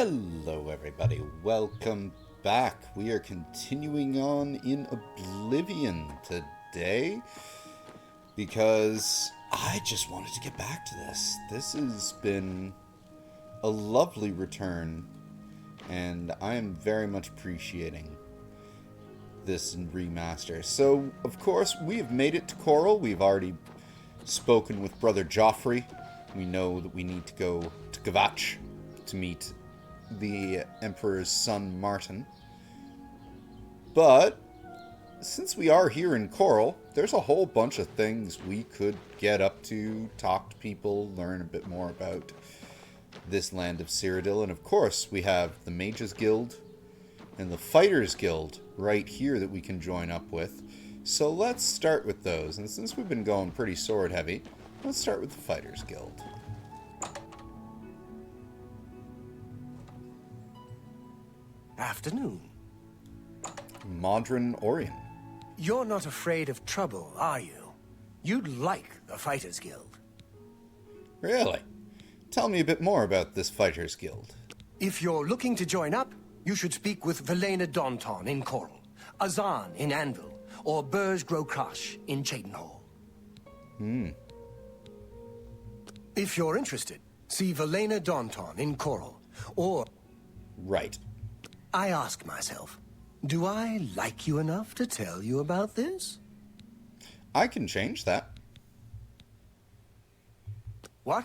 Hello everybody, welcome back. We are continuing on in Oblivion today because I just wanted to get back to this. This has been a lovely return and I am very much appreciating this remaster. So, of course, we have made it to Coral. We've already spoken with Brother Joffrey. We know that we need to go to Gavach to meet the Emperor's son, Martin. But since we are here in Coral, there's a whole bunch of things we could get up to, talk to people, learn a bit more about this land of Cyrodiil. And of course, we have the Mages Guild and the Fighters Guild right here that we can join up with. So let's start with those. And since we've been going pretty sword heavy, let's start with the Fighters Guild. Afternoon. Modron Orion. You're not afraid of trouble, are you? You'd like the Fighters Guild. Really? Tell me a bit more about this Fighters Guild. If you're looking to join up, you should speak with Velena Daunton in Coral, Azan in Anvil, or Burj Grokrash in Cheydinhall. If you're interested, see Velena Daunton in Coral, or... Right. I ask myself, do I like you enough to tell you about this? I can change that. What?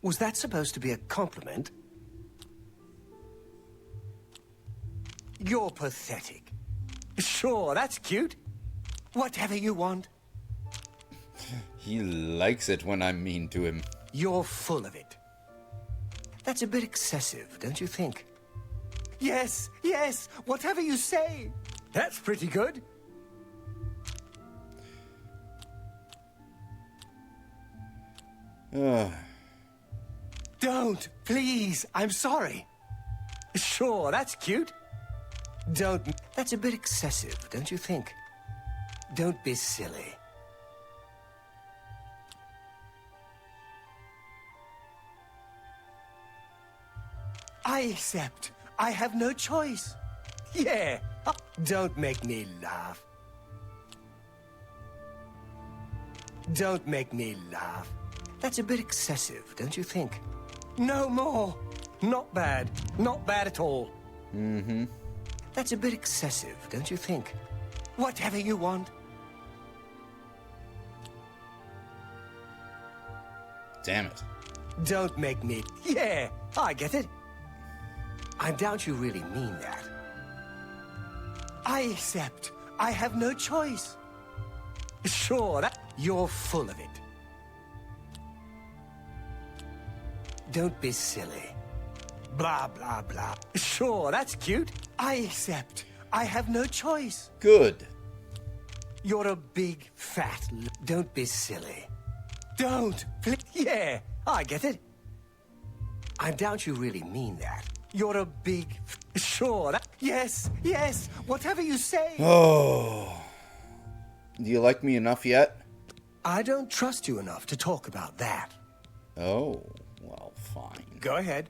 Was that supposed to be a compliment? You're pathetic. Sure, that's cute. Whatever you want. He likes it when I'm mean to him. You're full of it. That's a bit excessive, don't you think? Yes, yes, whatever you say. That's pretty good. Don't, please, I'm sorry. Sure, that's cute. Don't... That's a bit excessive, don't you think? Don't be silly. I accept. I have no choice. Yeah. Don't make me laugh. Don't make me laugh. That's a bit excessive, don't you think? No more. Not bad. Not bad at all. Mm-hmm. That's a bit excessive, don't you think? Whatever you want. Damn it. Don't make me... Yeah, I get it. I doubt you really mean that. I accept. I have no choice. Sure, that... You're full of it. Don't be silly. Blah, blah, blah. Sure, that's cute. I accept. I have no choice. Good. You're a big, fat... Don't be silly. Don't. Yeah, I get it. I doubt you really mean that. You're a big... Sure, that... Yes, yes, whatever you say. Oh. Do you like me enough yet? I don't trust you enough to talk about that. Oh, well, fine. Go ahead.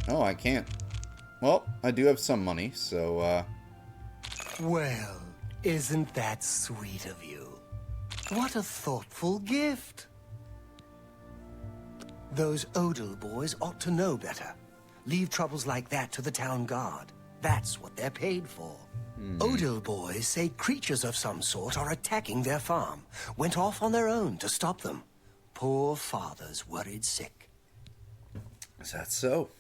Oh, I can't. Well, I do have some money, so, Well, isn't that sweet of you? What a thoughtful gift. Those Odil boys ought to know better. Leave troubles like that to the town guard. That's what they're paid for. Odil boys say creatures of some sort are attacking their farm. Went off on their own to stop them. Poor father's worried sick. is that so?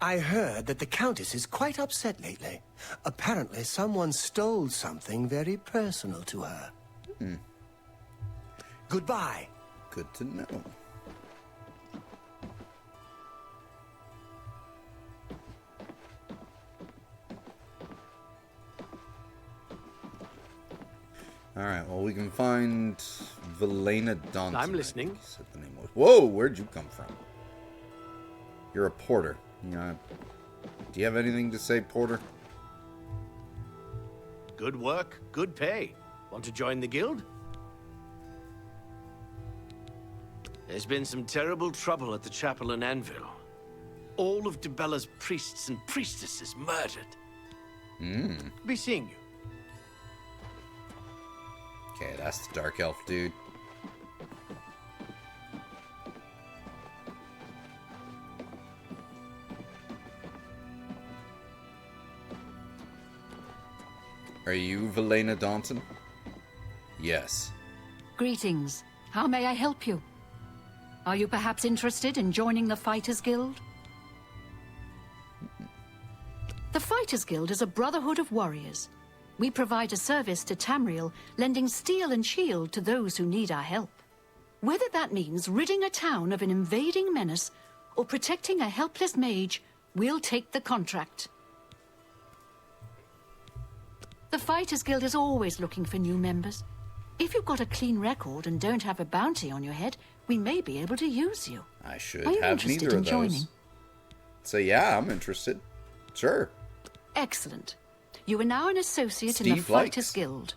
I heard that the Countess is quite upset lately. Apparently someone stole something very personal to her. Goodbye. Good to know. Alright, well, we can find Velena Daunton. I'm listening. Said the name was. Whoa, where'd you come from? You're a porter. Yeah. Do you have anything to say, Porter? Good work, good pay. Want to join the guild? There's been some terrible trouble at the chapel in Anvil. All of Dibella's priests and priestesses murdered. Be seeing you. Okay, that's the Dark Elf dude. Are you Velena Daunton? Yes. Greetings. How may I help you? Are you perhaps interested in joining the Fighters Guild? The Fighters Guild is a brotherhood of warriors. We provide a service to Tamriel, lending steel and shield to those who need our help. Whether that means ridding a town of an invading menace or protecting a helpless mage, we'll take the contract. The Fighters Guild is always looking for new members. If you've got a clean record and don't have a bounty on your head, we may be able to use you. I should Are you have interested neither in of those. joining? So yeah, I'm interested. Sure. Excellent. You are now an associate in the Steve Fighters likes. Guild.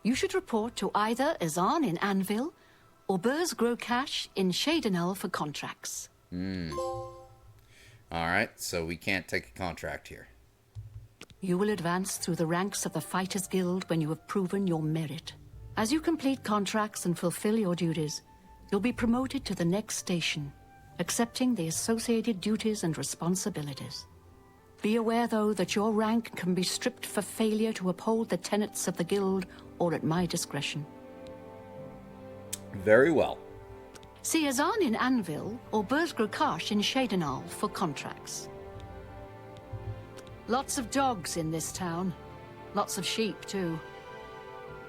You should report to either Azan in Anvil or Burz Grokash in Shadenel for contracts. Alright, so we can't take a contract here. You will advance through the ranks of the Fighters Guild when you have proven your merit. As you complete contracts and fulfill your duties, you'll be promoted to the next station, accepting the associated duties and responsibilities. Be aware, though, that your rank can be stripped for failure to uphold the tenets of the Guild or at my discretion. Very well. See Azan in Anvil or Burz Grokash in Shadenal for contracts. Lots of dogs in this town. Lots of sheep, too.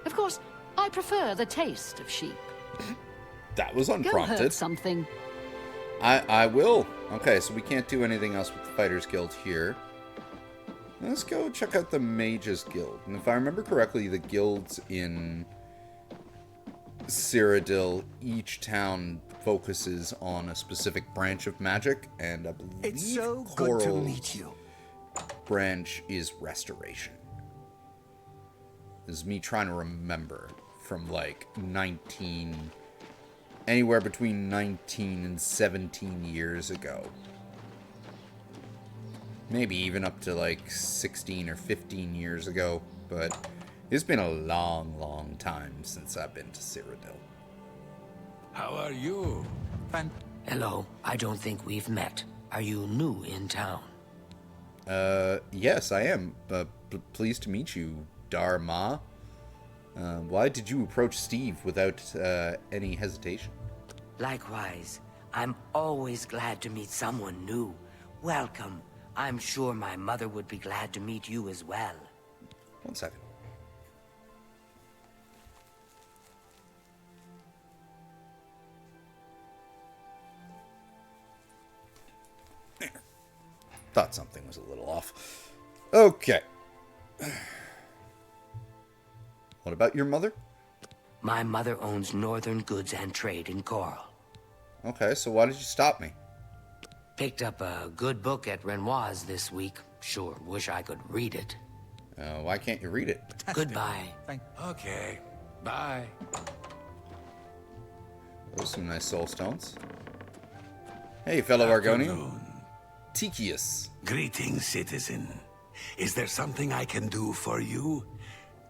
Of course, I prefer the taste of sheep. That was Go hurt unprompted. something. I will. Okay, so we can't do anything else with the Fighters Guild here. Let's go check out the Mages Guild. And if I remember correctly, the guilds in Cyrodiil, each town focuses on a specific branch of magic, and I believe It's so good to Coral's meet you. branch is Restoration. This is me trying to remember from like anywhere between 19 and 17 years ago. Maybe even up to like 16 or 15 years ago, but it's been a long, long time since I've been to Cyrodiil. How are you? Hello, I don't think we've met. Are you new in town? Yes, I am. Pleased to meet you, Dharma. Why did you approach Steve without any hesitation? Likewise, I'm always glad to meet someone new. Welcome. I'm sure my mother would be glad to meet you as well. 1 second. There. Thought something was a little off. Okay. What about your mother? My mother owns Northern Goods and Trade in Coral. Okay, so why did you stop me? Picked up a good book at Renoir's this week. Sure wish I could read it. Why can't you read it? Goodbye. Okay. Bye. Those are some nice soul stones. Hey, fellow Argonian. Afternoon. Tikius. Greetings, citizen. Is there something I can do for you?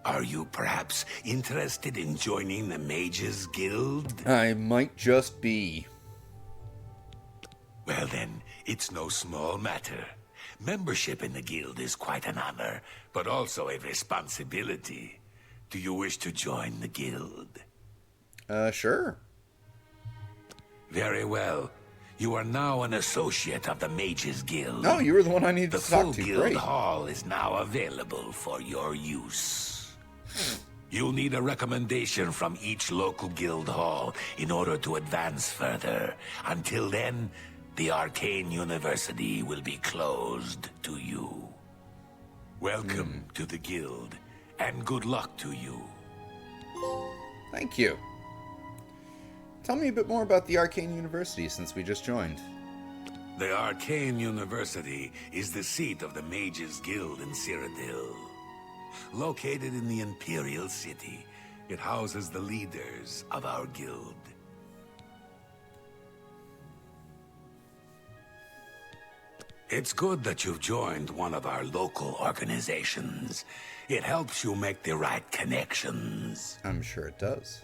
Are you perhaps interested in joining the Mages Guild? I might just be. Well then, it's no small matter. Membership in the guild is quite an honor, but also a responsibility. Do you wish to join the guild? Sure. Very well. You are now an associate of the Mages Guild. No, you were the one I needed The to talk full to. guild Great. hall is now available for your use. You'll need a recommendation from each local guild hall in order to advance further. Until then, the Arcane University will be closed to you. Welcome to the guild, and good luck to you. Thank you. Tell me a bit more about the Arcane University since we just joined. The Arcane University is the seat of the Mages Guild in Cyrodiil. Located in the Imperial City, it houses the leaders of our guild. It's good that you've joined one of our local organizations. It helps you make the right connections. I'm sure it does.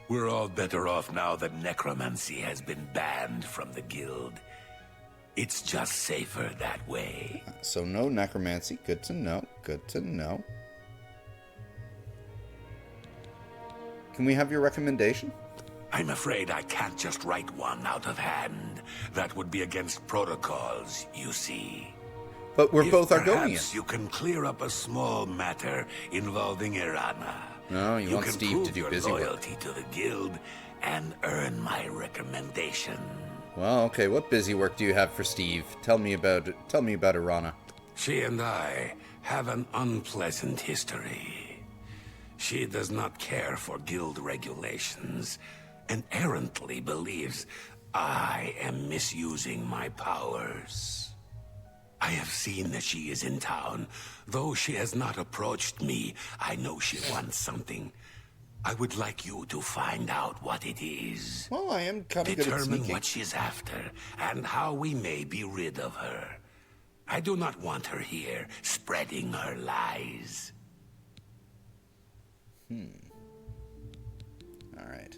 We're all better off now that necromancy has been banned from the guild. It's just safer that way. So no necromancy. Good to know. Good to know. Can we have your recommendation? I'm afraid I can't just write one out of hand. That would be against protocols, you see. But we're If both perhaps Argonian. you can clear up a small matter involving Irana. No, you want can Steve prove to do your busy work. loyalty to the guild and earn my recommendation. Well, okay, what busy work do you have for Steve? Tell me about Irana. She and I have an unpleasant history. She does not care for guild regulations and errantly believes I am misusing my powers. I have seen that she is in town. Though she has not approached me, I know she wants something. I would like you to find out what it is. Well, I am kind of good at Determine sneaking. what she's after and how we may be rid of her. I do not want her here spreading her lies. All right.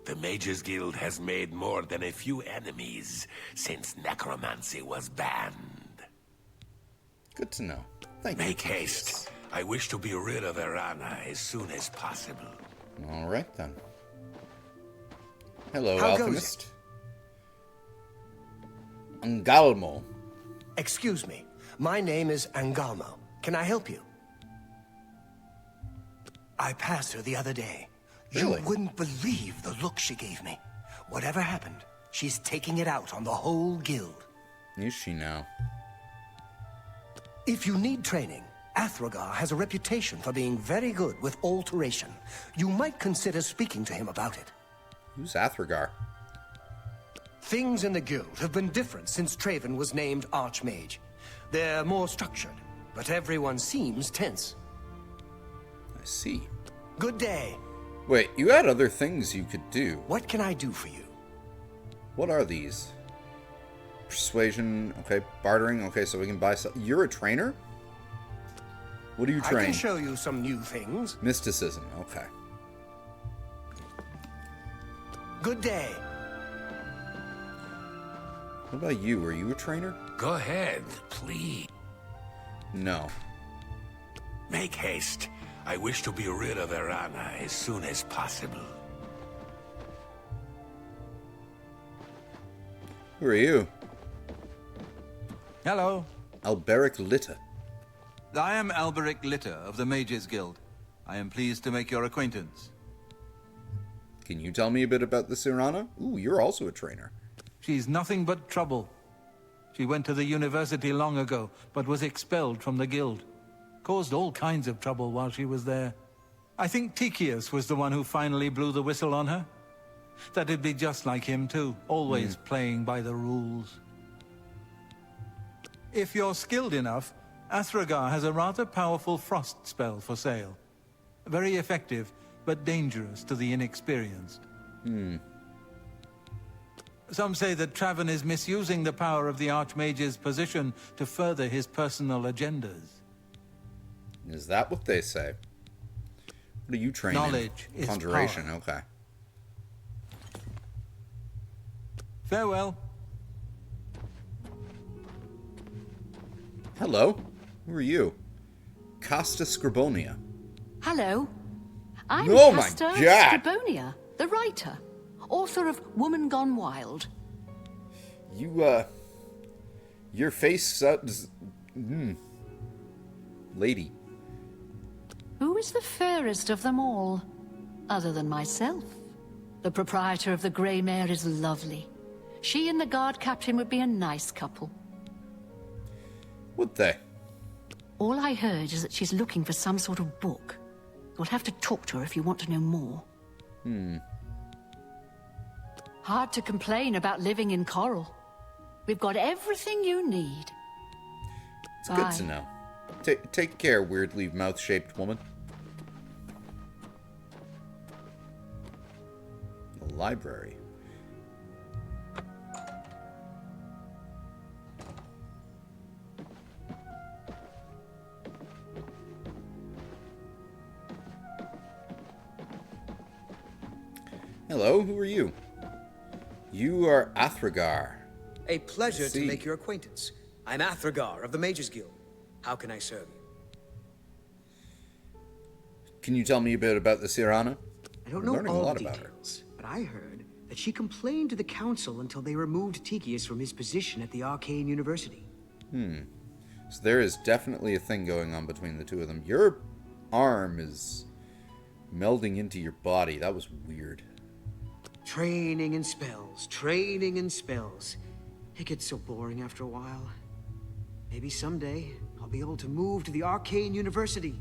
The Mages Guild has made more than a few enemies since necromancy was banned. Good to know. Thank you. Make haste. I wish to be rid of Irana as soon as possible. All right, then. Hello, How goes Alchemist. Angalmo. Excuse me. My name is Angalmo. Can I help you? I passed her the other day. Really? You wouldn't believe the look she gave me. Whatever happened, she's taking it out on the whole guild. Is she now? If you need training, Athragar has a reputation for being very good with alteration. You might consider speaking to him about it. Who's Athragar? Things in the guild have been different since Traven was named Archmage. They're more structured, but everyone seems tense. I see. Good day. Wait, you had other things you could do. What can I do for you? What are these? Persuasion, okay. Bartering, okay, so we can buy stuff. You're a trainer? What do you I train? can show you some new things. Mysticism, okay. Good day. What about you? Are you a trainer? Go ahead, please. No. Make haste. I wish to be rid of Irana as soon as possible. Who are you? Hello. Alberic Litta. I am Alberic Litter of the Mages Guild. I am pleased to make your acquaintance. Can you tell me a bit about this Irana? Ooh, you're also a trainer. She's nothing but trouble. She went to the university long ago, but was expelled from the guild. Caused all kinds of trouble while she was there. I think Tychius was the one who finally blew the whistle on her. That'd be just like him too, always playing by the rules. If you're skilled enough, Athragar has a rather powerful frost spell for sale. Very effective, but dangerous to the inexperienced. Some say that Traven is misusing the power of the Archmage's position to further his personal agendas. Is that what they say? What are you training? Knowledge is Conjuration, power. okay. Farewell. Hello. Who are you? Costa Scribonia. Hello. I'm Oh my Castor God. Scribonia, the writer, author of Woman Gone Wild. You, your face, lady. Who is the fairest of them all, other than myself? The proprietor of the Grey Mare is lovely. She and the guard captain would be a nice couple. Would they? All I heard is that she's looking for some sort of book. You'll have to talk to her if you want to know more. Hard to complain about living in Coral. We've got everything you need. It's good to know. Take care, weirdly mouth-shaped woman. The library. Hello, who are you? You are Athragar. A pleasure to make your acquaintance. I'm Athragar of the Mages Guild. How can I serve you? Can you tell me a bit about the Cyrano? I don't know all the details, but I heard that she complained to the council until they removed Tychius from his position at the Arcane University. So there is definitely a thing going on between the two of them. Your arm is melding into your body. That was weird. Training and spells, training and spells. It gets so boring after a while. Maybe someday I'll be able to move to the Arcane University.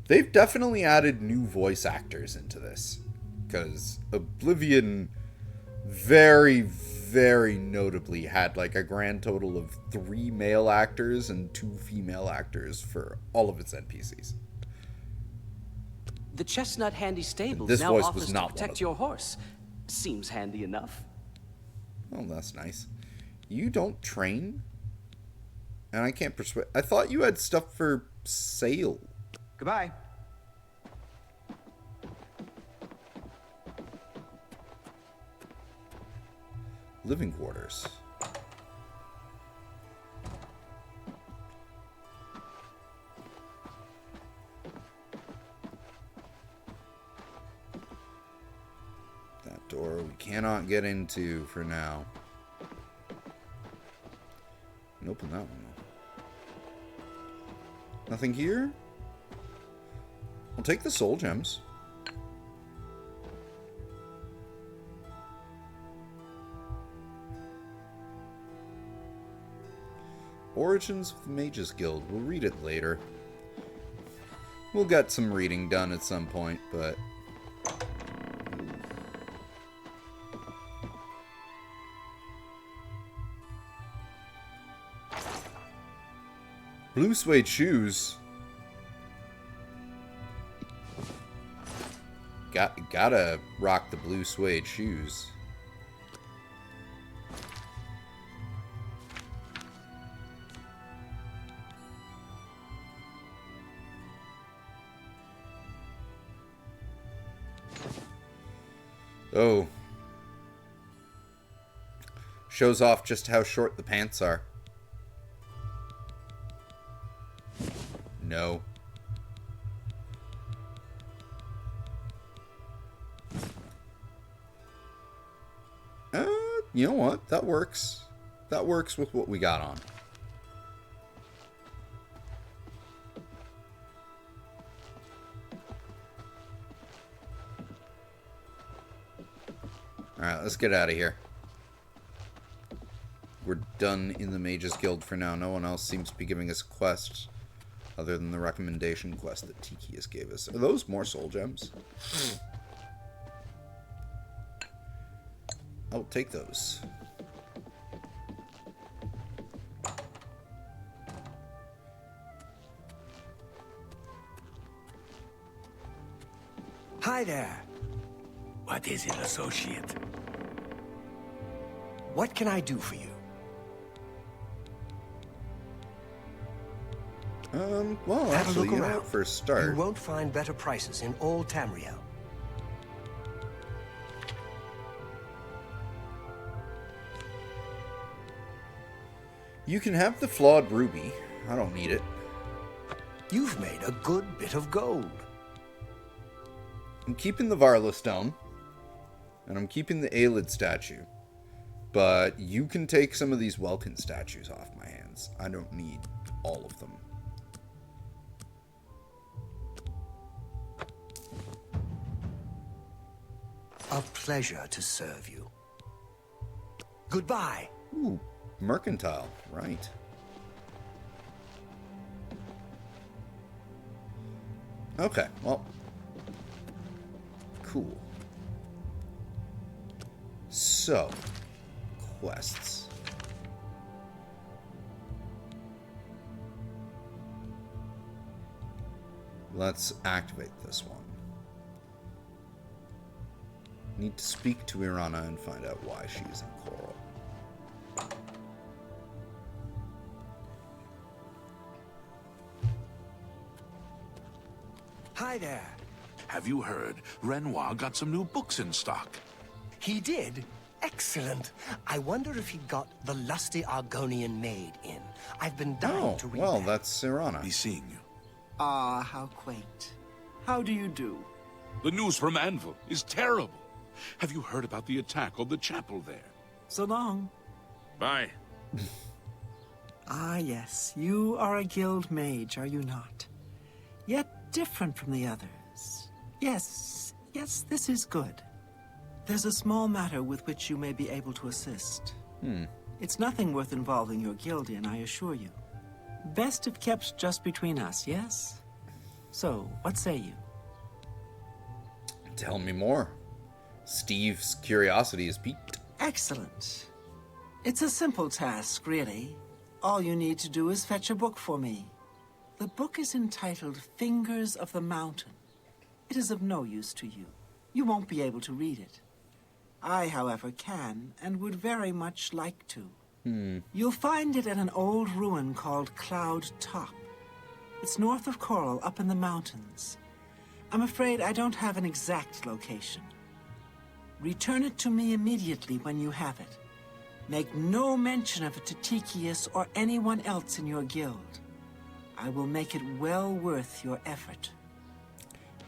They've definitely added new voice actors into this. Because Oblivion very, very notably had like a grand total of 3 male actors and 2 female actors for all of its NPCs. The Chestnut Handy Stables This now voice offers was to not one of protect them. your horse. Seems handy enough. Oh, that's nice. You don't train? And I can't persuade... I thought you had stuff for sale. Goodbye. Living quarters. That door we cannot get into for now. And open that one though. Nothing here? I'll take the soul gems. Origins of the Mages Guild. We'll read it later. We'll get some reading done at some point, but... Blue suede shoes. Gotta rock the blue suede shoes. Oh. Shows off just how short the pants are. No. You know what? That works. That works with what we got on. Alright, let's get out of here. We're done in the Mages Guild for now. No one else seems to be giving us quests other than the recommendation quest that Tychius gave us. Are those more soul gems? I'll take those. Hi there. What is it, associate? What can I do for you? Well, Have actually, a look you know around. what, for a start... You won't find better prices in all Tamriel. You can have the flawed ruby. I don't need it. You've made a good bit of gold. I'm keeping the Varla stone. And I'm keeping the Aelid statue. But you can take some of these Welkin statues off my hands. I don't need all of them. A pleasure to serve you. Goodbye. Ooh, mercantile. Right. Okay, well. Cool. So, quests. Let's activate this one. Need to speak to Irana and find out why she's in Coral. Hi there. Have you heard? Renoir got some new books in stock. He did? Excellent. I wonder if he got The Lusty Argonian Maid in. I've been dying to read well, that. that's Irana. Be seeing you. Ah, how quaint. How do you do? The news from Anvil is terrible. Have you heard about the attack on the chapel there? So long. Bye. Ah, yes. You are a guild mage, are you not? Yet different from the others. Yes, this is good. There's a small matter with which you may be able to assist. It's nothing worth involving your guild in, I assure you. Best if kept just between us, yes? So, what say you? Tell me more. Steve's curiosity is piqued. Excellent. It's a simple task, really. All you need to do is fetch a book for me. The book is entitled Fingers of the Mountain. It is of no use to you. You won't be able to read it. I, however, can, and would very much like to. You'll find it at an old ruin called Cloud Top. It's north of Coral, up in the mountains. I'm afraid I don't have an exact location. Return it to me immediately when you have it. Make no mention of it to Tychius or anyone else in your guild. I will make it well worth your effort.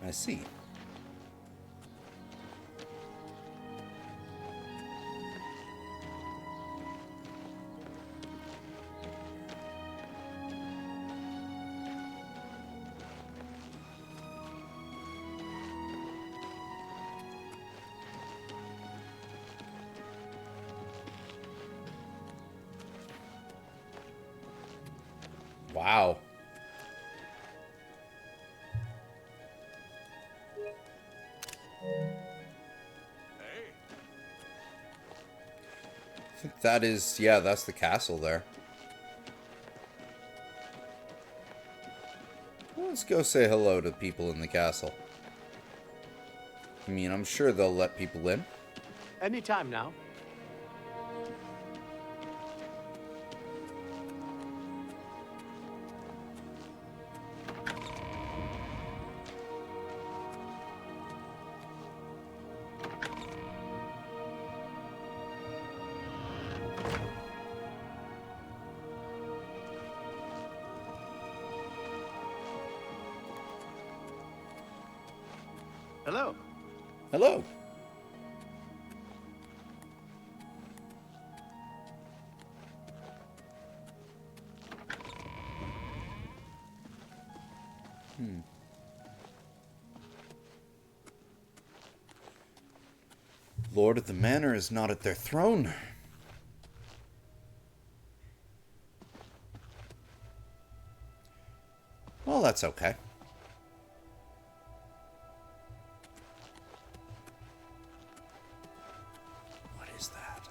I see. Wow. I think that is, yeah, that's the castle there. Let's go say hello to people in the castle. I mean, I'm sure they'll let people in. Anytime now. Hello. Hello. Lord of the Manor is not at their throne. Well, that's okay. What is that?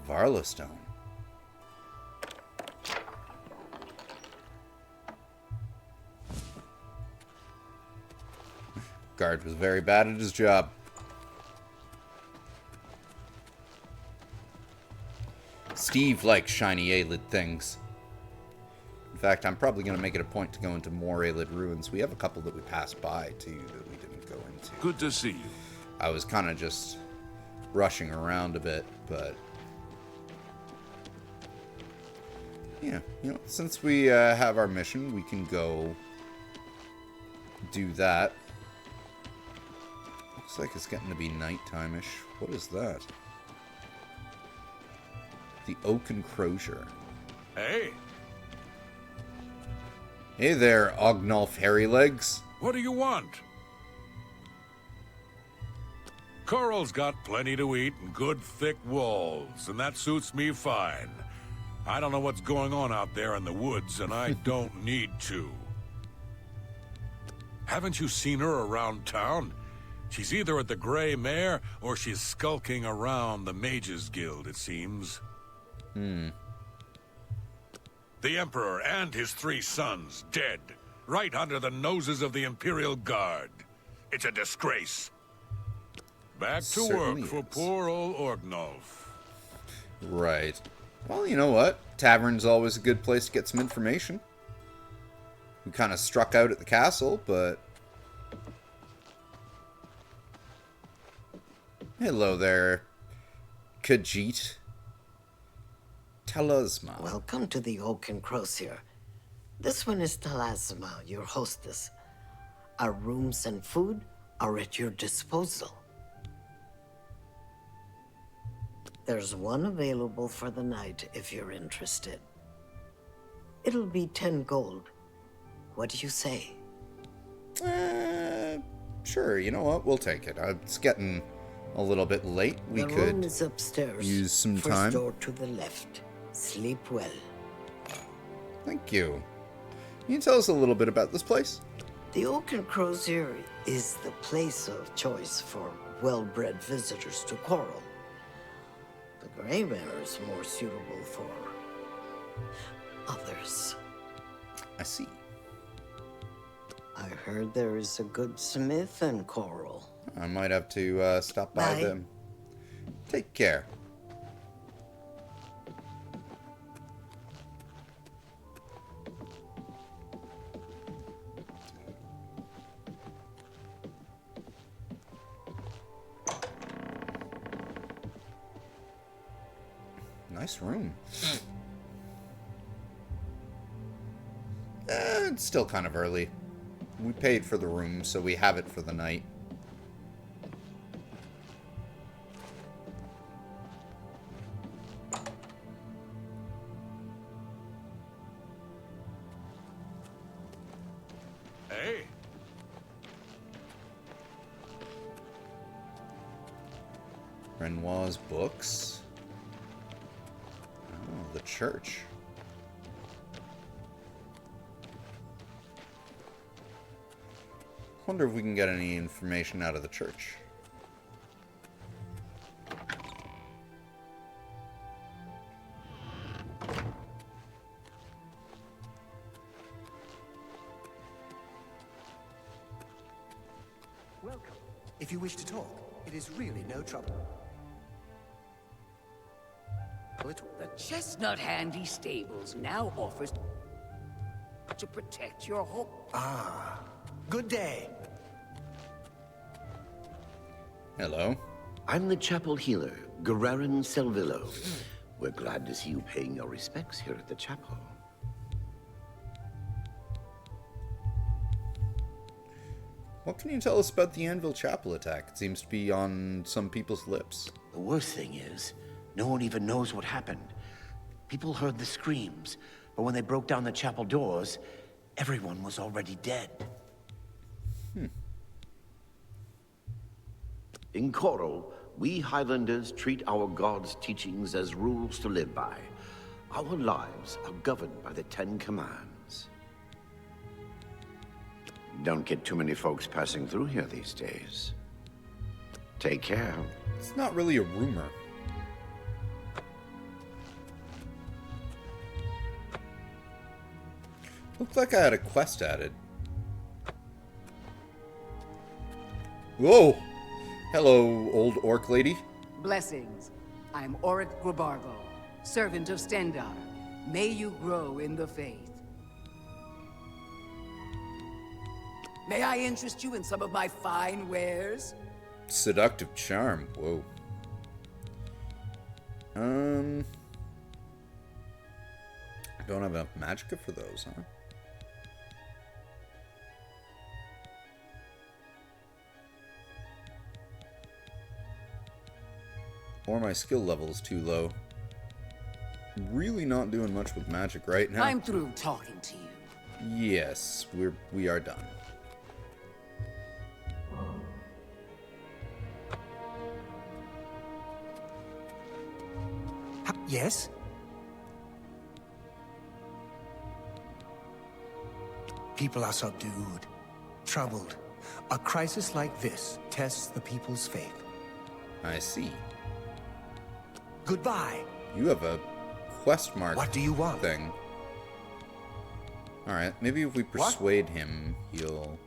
Varla stone. Guard was very bad at his job. Steve likes shiny Aelid things. In fact, I'm probably going to make it a point to go into more Aelid ruins. We have a couple that we passed by, too, that we didn't go into. Good to see you. I was kind of just rushing around a bit, but... yeah, you know, since we have our mission, we can go do that. Looks like it's getting to be nighttime-ish. What is that? The Oaken Crozier. Hey, Hey there, Ognolf Hairylegs. what do you want? Coral's got plenty to eat and good thick walls, and that suits me fine. I don't know what's going on out there in the woods, and I don't need to. Haven't you seen her around town? She's either at the Grey Mare, or she's skulking around the Mages Guild, it seems. The Emperor and his 3 sons dead, right under the noses of the Imperial Guard. It's a disgrace. Back to work Certainly for is. poor old Orgnolf. Right. Well, you know what? Tavern's always a good place to get some information. We kind of struck out at the castle, but... Hello there, Khajiit. Talasma. Welcome to the Oaken Crosier. This one is Talasma, your hostess. Our rooms and food are at your disposal. There's one available for the night if you're interested. It'll be 10 gold. What do you say? Sure, you know what? We'll take it. It's getting a little bit late. We The could room is upstairs. use some First time. door to the left. Sleep well. Thank you. Can you tell us a little bit about this place? The Oaken Crosier is the place of choice for well-bred visitors to Coral. The Grey Mare is more suitable for others. I see. I heard there is a good smith in Coral. I might have to stop by Bye. them. Take care. Nice room. It's still kind of early. We paid for the room, so we have it for the night. Hey, Renoir's books. Oh, the church. Wonder if we can get any information out of the church. Welcome. If you wish to talk, it is really no trouble. The Chestnut Handy Stables now offers to protect your home. Ah, good day. Hello. I'm the chapel healer, Guerrerin Selvillo. We're glad to see you paying your respects here at the chapel. What can you tell us about the Anvil Chapel attack? It seems to be on some people's lips. The worst thing is, no one even knows what happened. People heard the screams, but when they broke down the chapel doors, everyone was already dead. In Coral, we Highlanders treat our gods' teachings as rules to live by. Our lives are governed by the 10 Commands. Don't get too many folks passing through here these days. Take care. It's not really a rumor. Looked like I had a quest added. Whoa! Hello, old orc lady. Blessings. I'm Oric Grabargo, servant of Stendar. May you grow in the faith. May I interest you in some of my fine wares? Seductive charm. Whoa. Don't have enough magicka for those, huh? Or my skill level is too low. Really not doing much with magic right now. I'm through talking to you. Yes, we are done. Yes? People are subdued, troubled. A crisis like this tests the people's faith. I see. Goodbye. You have a quest mark. What do you want? Thing. All right, maybe if we persuade him, he'll.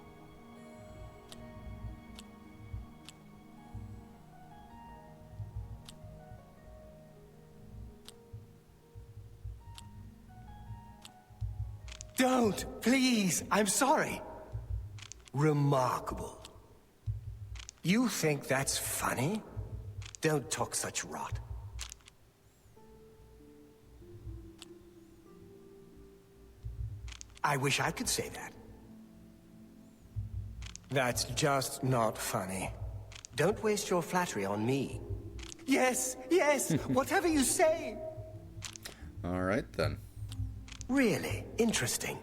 Don't, please. I'm sorry. Remarkable. You think that's funny? Don't talk such rot. I wish I could say that. That's just not funny. Don't waste your flattery on me. Yes, yes, whatever you say. All right, then. Really interesting.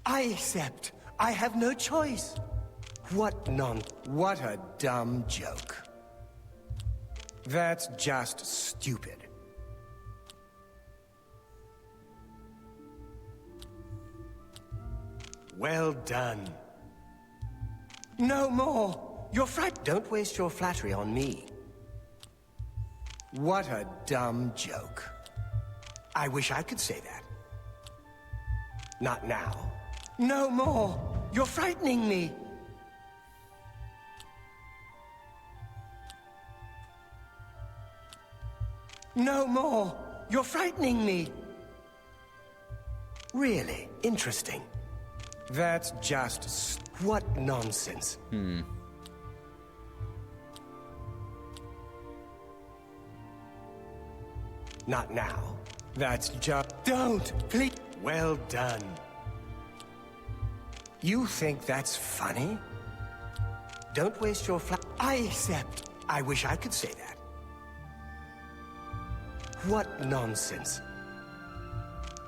I accept. I have no choice. What a dumb joke. That's just stupid. Well done. No more. You're Don't waste your flattery on me. What a dumb joke. I wish I could say that. Not now. No more. You're frightening me. No more. You're frightening me. Really interesting. That's just what nonsense. Not now. That's just... Don't, please. Well done. You think that's funny? Don't waste your I accept. I wish I could say that. What nonsense.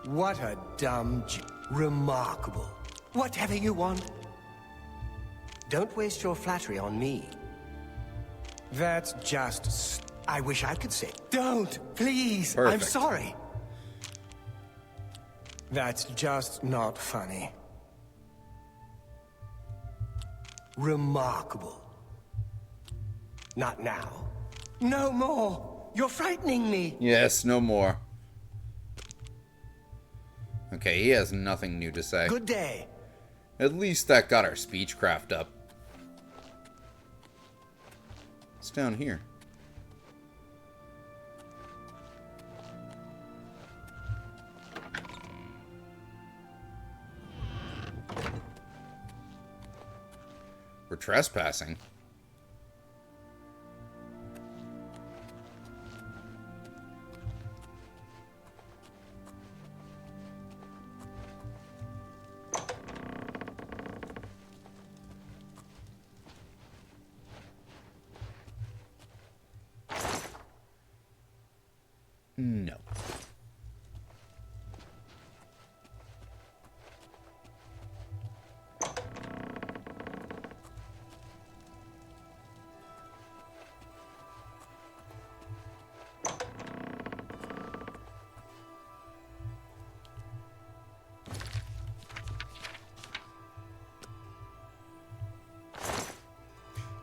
What a dumb Remarkable. Whatever you want. Don't waste your flattery on me. That's just... I wish I could say... Don't, please. Perfect. I'm sorry. That's just not funny. Remarkable. Not now. No more. You're frightening me. Yes, no more. Okay, he has nothing new to say. Good day. At least that got our speechcraft up. It's down here. We're trespassing. No.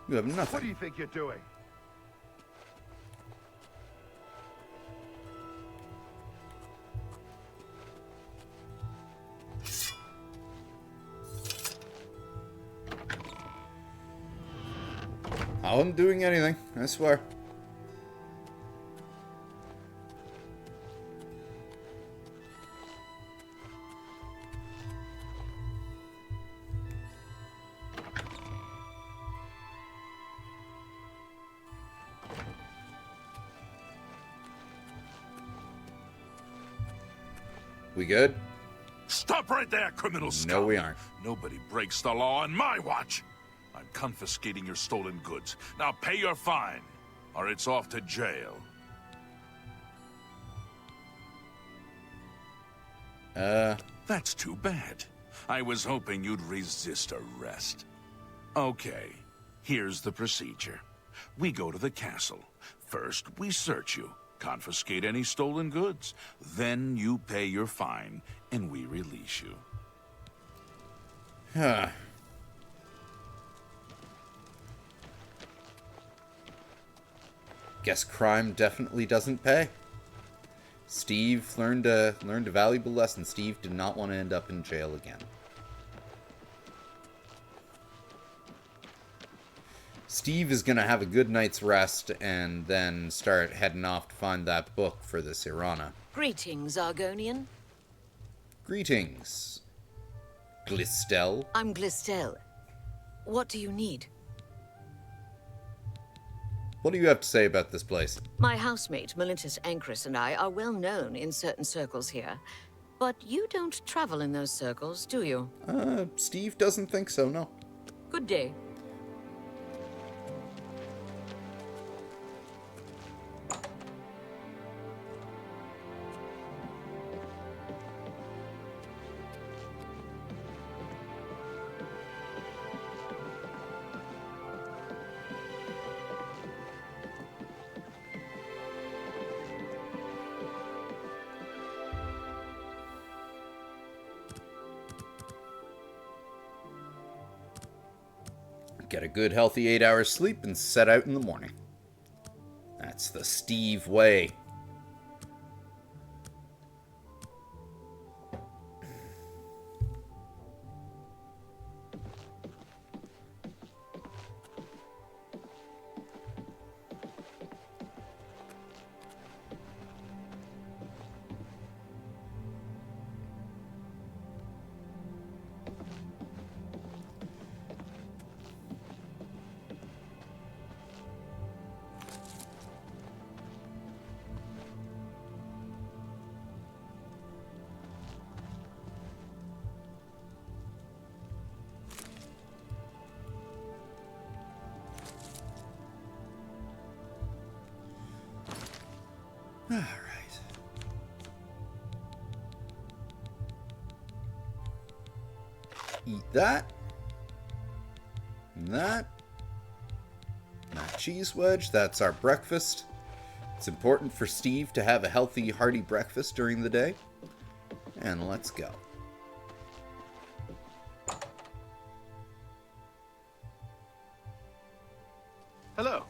You have nothing. What do you think you're doing? I wasn't doing anything, I swear. We good? Stop right there, criminal scum! No, we aren't. Nobody breaks the law on my watch. I'm confiscating your stolen goods. Now pay your fine, or it's off to jail. That's too bad. I was hoping you'd resist arrest. Okay, here's the procedure. We go to the castle. First, we search you, confiscate any stolen goods. Then you pay your fine, and we release you. Huh. Guess crime definitely doesn't pay. Steve learned a valuable lesson. Steve did not want to end up in jail again. Steve is going to have a good night's rest and then start heading off to find that book for this Irana. Greetings, Argonian. Greetings, Glistel. I'm Glistel. What do you need? What do you have to say about this place? My housemate, Melintus Ancris, and I are well known in certain circles here. But you don't travel in those circles, do you? Steve doesn't think so, no. Good day. Get a good healthy 8 hours sleep and set out in the morning. That's the Steve way. All right. Eat that. And that. And that cheese wedge. That's our breakfast. It's important for Steve to have a healthy, hearty breakfast during the day. And let's go. Hello.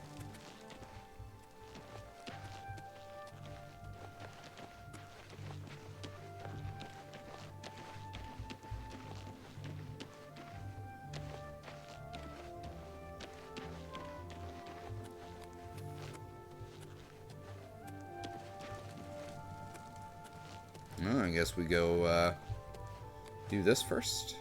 Well, I guess we go do this first.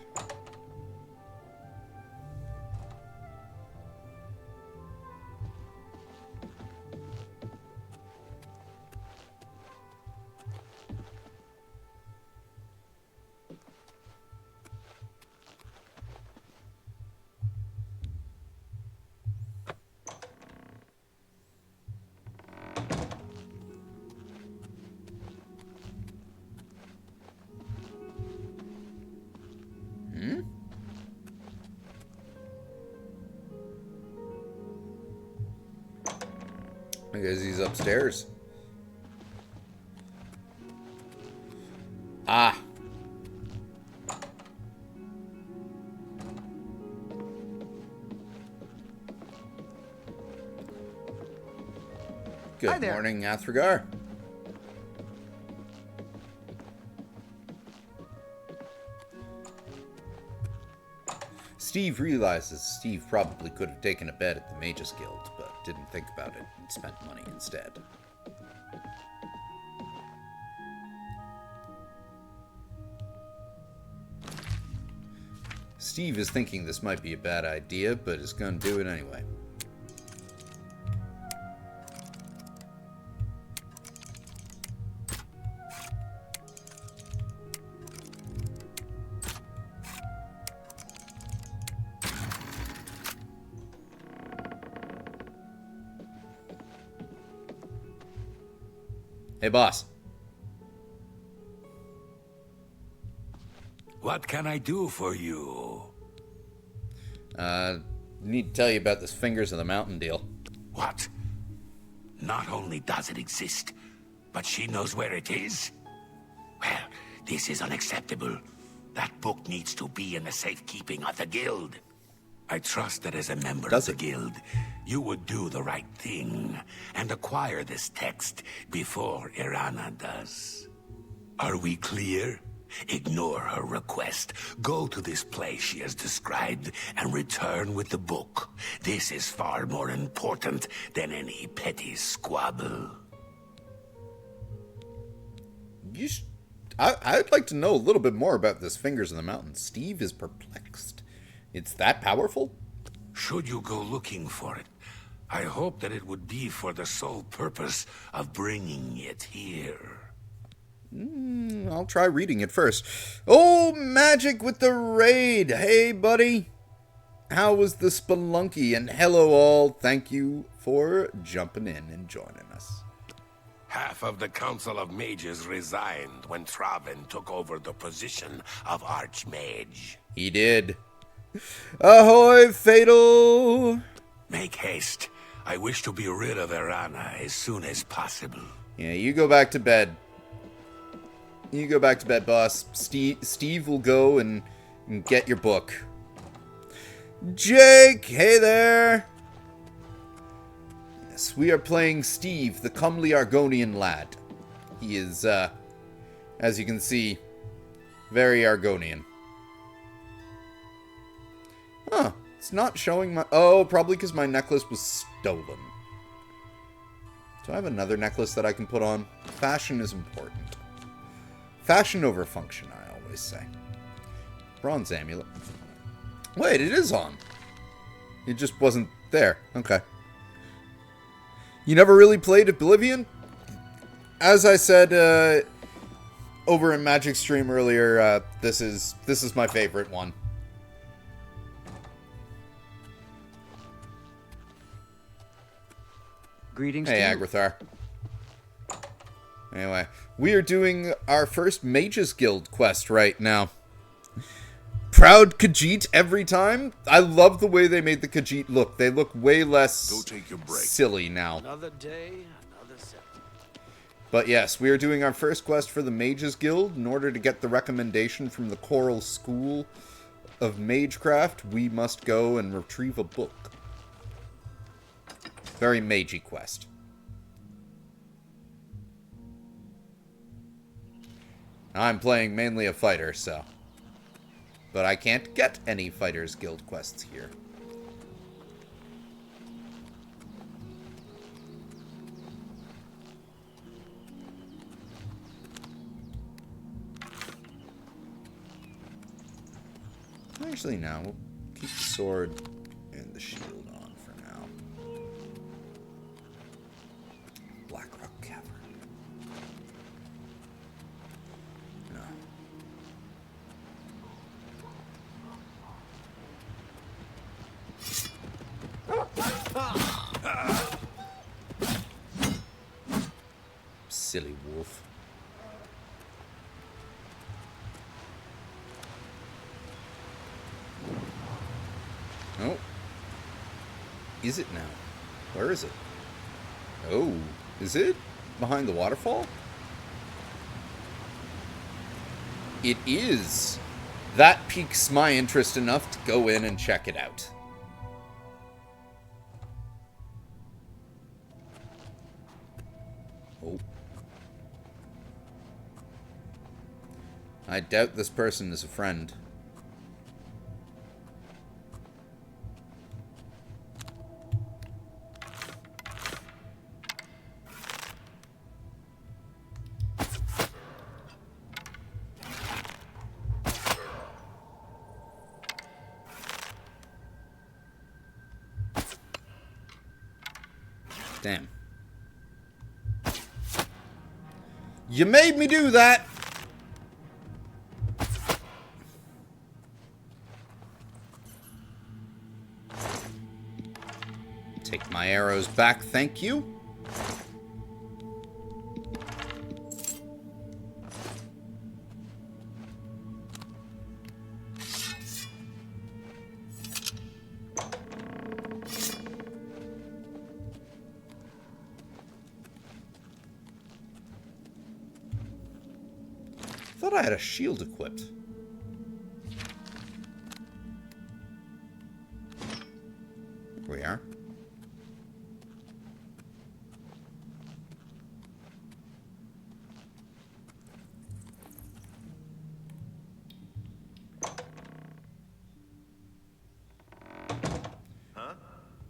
I guess he's upstairs. Ah. Good morning, Athragar. Steve realizes Steve probably could have taken a bed at the Mages Guild, but didn't think about it and spent money instead. Steve is thinking this might be a bad idea, but is going to do it anyway. Hey, boss. What can I do for you? Need to tell you about this Fingers of the Mountain deal. What? Not only does it exist, but she knows where it is? Well, this is unacceptable. That book needs to be in the safekeeping of the guild. I trust that as a member Does of the it? guild, you would do the right thing and acquire this text before Irana does. Are we clear? Ignore her request. Go to this place she has described and return with the book. This is far more important than any petty squabble. I'd like to know a little bit more about this Fingers in the Mountain. Steve is perplexed. It's that powerful? Should you go looking for it, I hope that it would be for the sole purpose of bringing it here. I'll try reading it first. Oh, Magic with the raid. Hey, buddy. How was the spelunky? And hello, all. Thank you for jumping in and joining us. Half of the Council of Mages resigned when Traven took over the position of Archmage. He did. Ahoy, Fatal! Make haste. I wish to be rid of Irana as soon as possible. Yeah, you go back to bed. You go back to bed, boss. Steve will go and get your book. Jake, hey there! Yes, we are playing Steve, the comely Argonian lad. He is, as you can see, very Argonian. Huh, it's not showing my... Oh, probably because my necklace was stolen. Do I have another necklace that I can put on? Fashion is important. Fashion over function, I always say. Bronze amulet. Wait, it is on. It just wasn't there. Okay. You never really played Oblivion? As I said over in Magic Stream earlier, this is my favorite one. Greetings hey, to you. Agrathar. Anyway, we are doing our first Mages Guild quest right now. Proud Khajiit every time. I love the way they made the Khajiit look. They look way less silly now. Another day, another set. But yes, we are doing our first quest for the Mages Guild. In order to get the recommendation from the Coral School of Magecraft, we must go and retrieve a book. Very magey quest. I'm playing mainly a fighter, so... But I can't get any Fighters Guild quests here. Actually, no. We'll keep the sword and the shield on for now. Blackrock Cavern. No. Silly wolf. Oh. Is it now? Where is it? Oh. Is it behind the waterfall? It is. That piques my interest enough to go in and check it out. Oh. I doubt this person is a friend. Damn. You made me do that! Take my arrows back, thank you. Thought I had a shield equipped.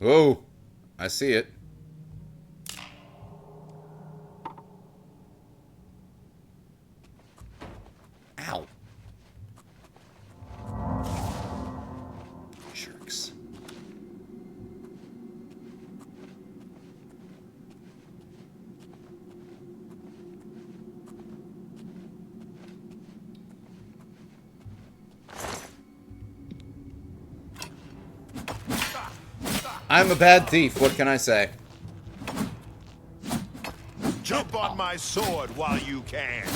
Oh, I see it. Ow. Jerks. I'm a bad thief, what can I say? Jump on my sword while you can.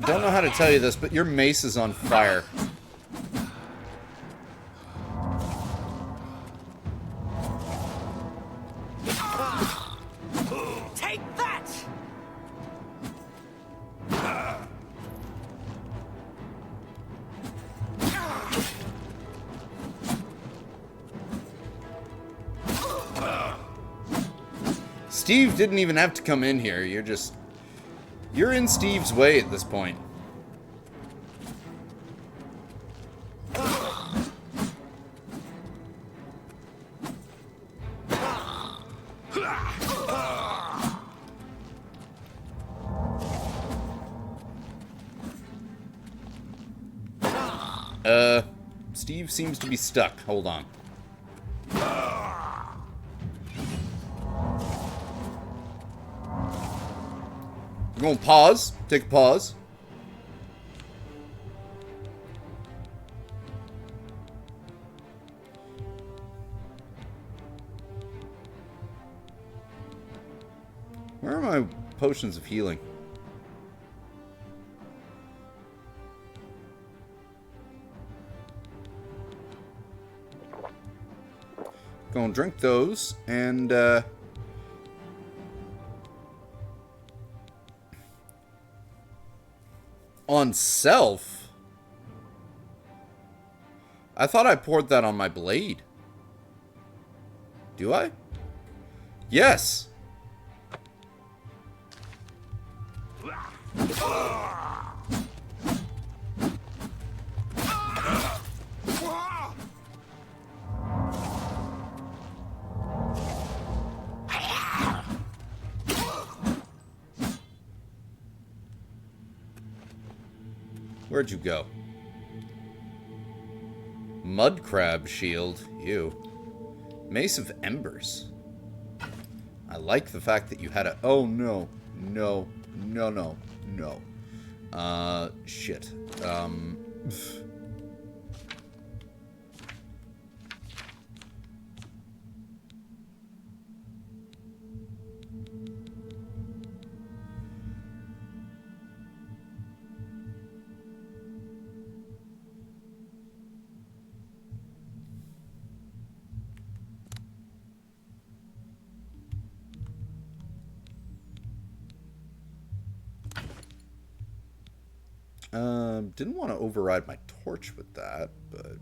Don't know how to tell you this, but your mace is on fire. Take that! Steve didn't even have to come in here. You're in Steve's way at this point. Steve seems to be stuck. Hold on. We're going to pause. Take a pause. Where are my potions of healing? Go and drink those, and on self? I thought I poured that on my blade. Do I? Yes! Where'd you go? Mud crab shield. Ew. Mace of embers. I like the fact that you had a... Oh, no. No. No, no. No. Shit. Didn't want to override my torch with that, but...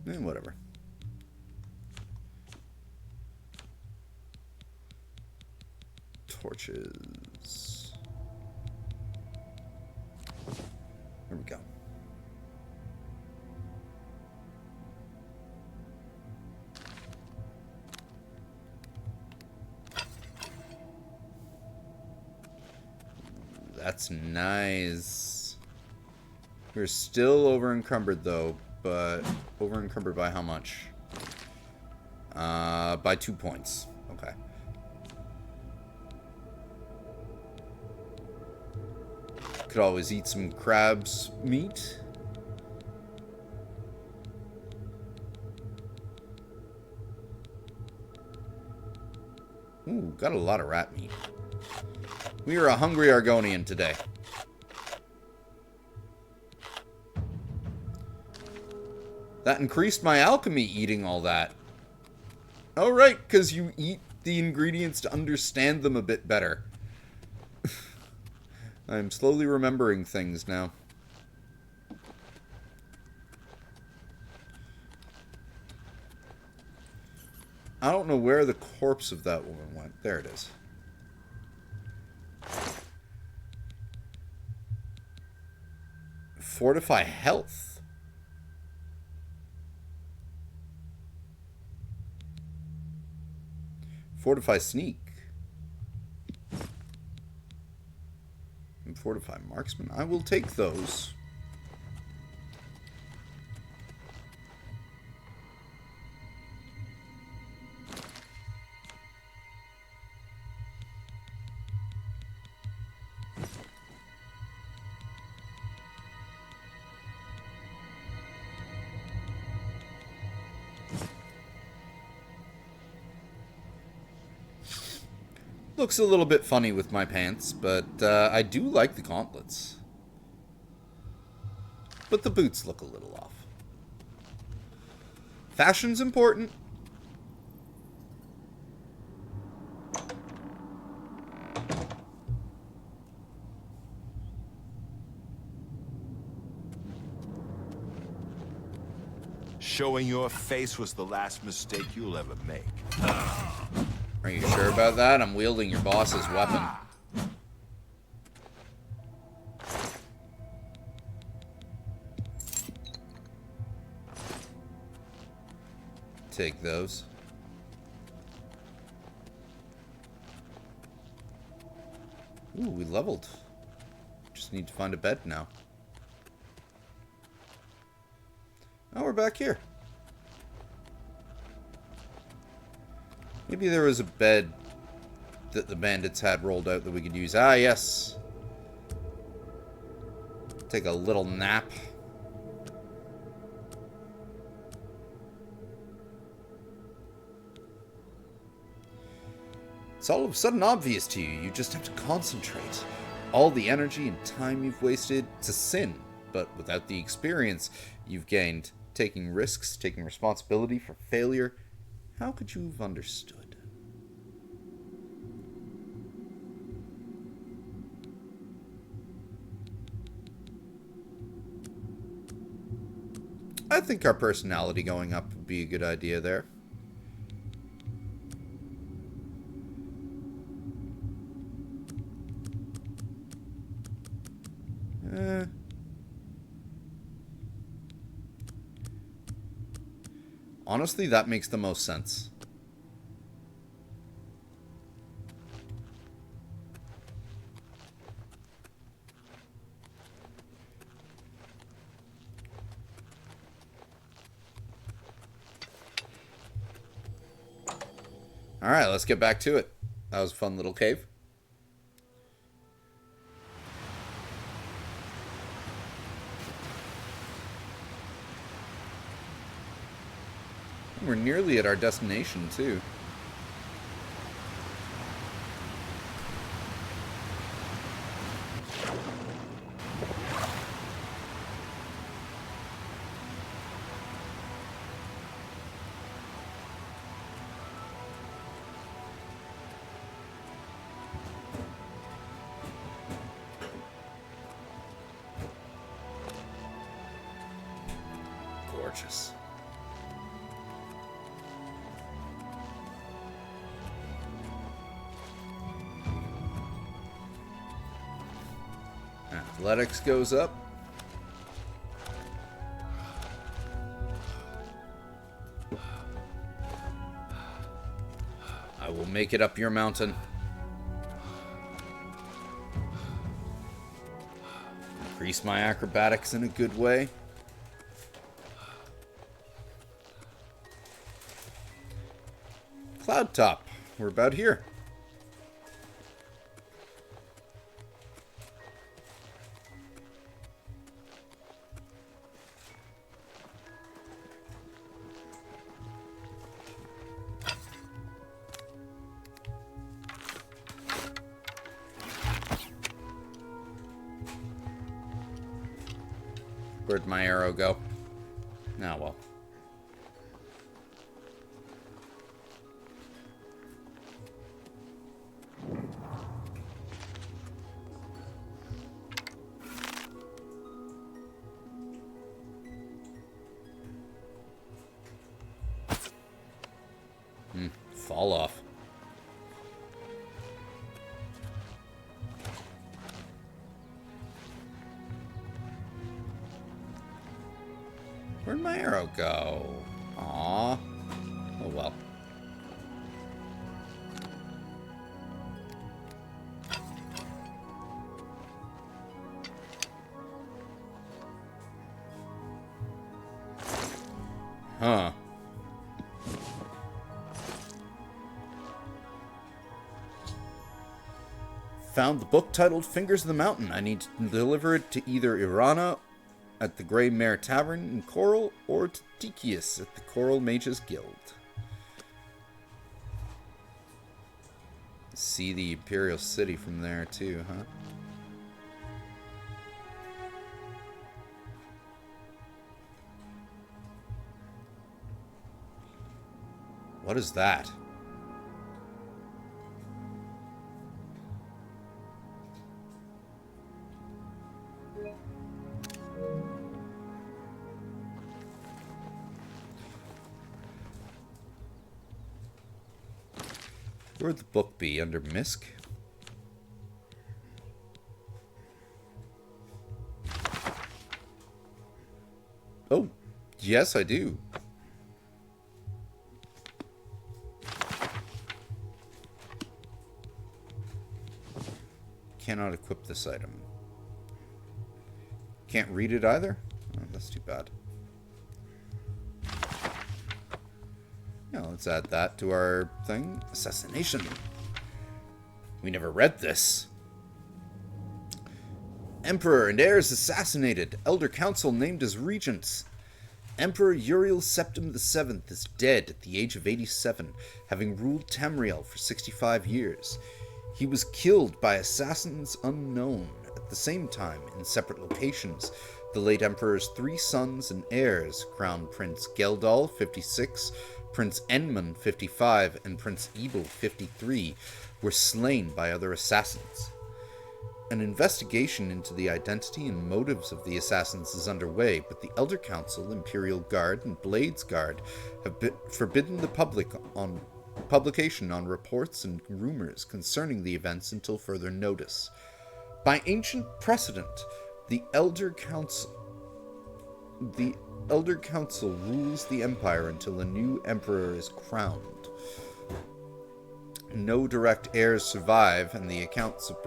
whatever. Torches... There we go. That's nice. We're still over encumbered though, but over encumbered by how much? By 2 points. Okay. Could always eat some crab's meat. Ooh, got a lot of rat meat. We are a hungry Argonian today. That increased my alchemy eating all that. Oh, right, because you eat the ingredients to understand them a bit better. I'm slowly remembering things now. I don't know where the corpse of that woman went. There it is. fortify health. Fortify sneak. And fortify marksman. I will take those. Looks a little bit funny with my pants, but I do like the gauntlets. But the boots look a little off. Fashion's important. Showing your face was the last mistake you'll ever make. Are you sure about that? I'm wielding your boss's weapon. Take those. Ooh, we leveled. Just need to find a bed now. Oh, we're back here. Maybe there was a bed that the bandits had rolled out that we could use. Ah, yes. Take a little nap. It's all of a sudden obvious to you. You just have to concentrate. All the energy and time you've wasted, it's a sin. But without the experience you've gained, taking risks, taking responsibility for failure, how could you have understood? I think our personality going up would be a good idea there. Honestly, that makes the most sense. Alright, let's get back to it. That was a fun little cave. We're nearly at our destination, too. Gorgeous. Athletics goes up. I will make it up your mountain. Increase my acrobatics in a good way. Cloud top. We're about here. Where'd my arrow go? Ah, well. Fall off. my arrow go? Aw. Oh well. Huh. Found the book titled Fingers of the Mountain. I need to deliver it to either Irana at the Grey Mare Tavern in Coral or to Tikius at the Coral Mages Guild. See the Imperial City from there too, huh? What is that? Where'd the book be? Under Misk? Oh, yes I do. Cannot equip this item. Can't read it either? Oh, that's too bad. Yeah, let's add that to our thing. Assassination. We never read this. Emperor and heirs assassinated. Elder Council named as regents. Emperor Uriel Septim VII is dead at the age of 87, having ruled Tamriel for 65 years. He was killed by assassins unknown. At the same time, in separate locations, the late Emperor's 3 sons and heirs, Crown Prince Geldal, 56, Prince Enmund, 55, and Prince Ebel, 53, were slain by other assassins. An investigation into the identity and motives of the assassins is underway, but the Elder Council, Imperial Guard, and Blades Guard have forbidden the publication on reports and rumors concerning the events until further notice. By ancient precedent, the Elder Council rules the Empire until a new emperor is crowned. No direct heirs survive, and the accounts of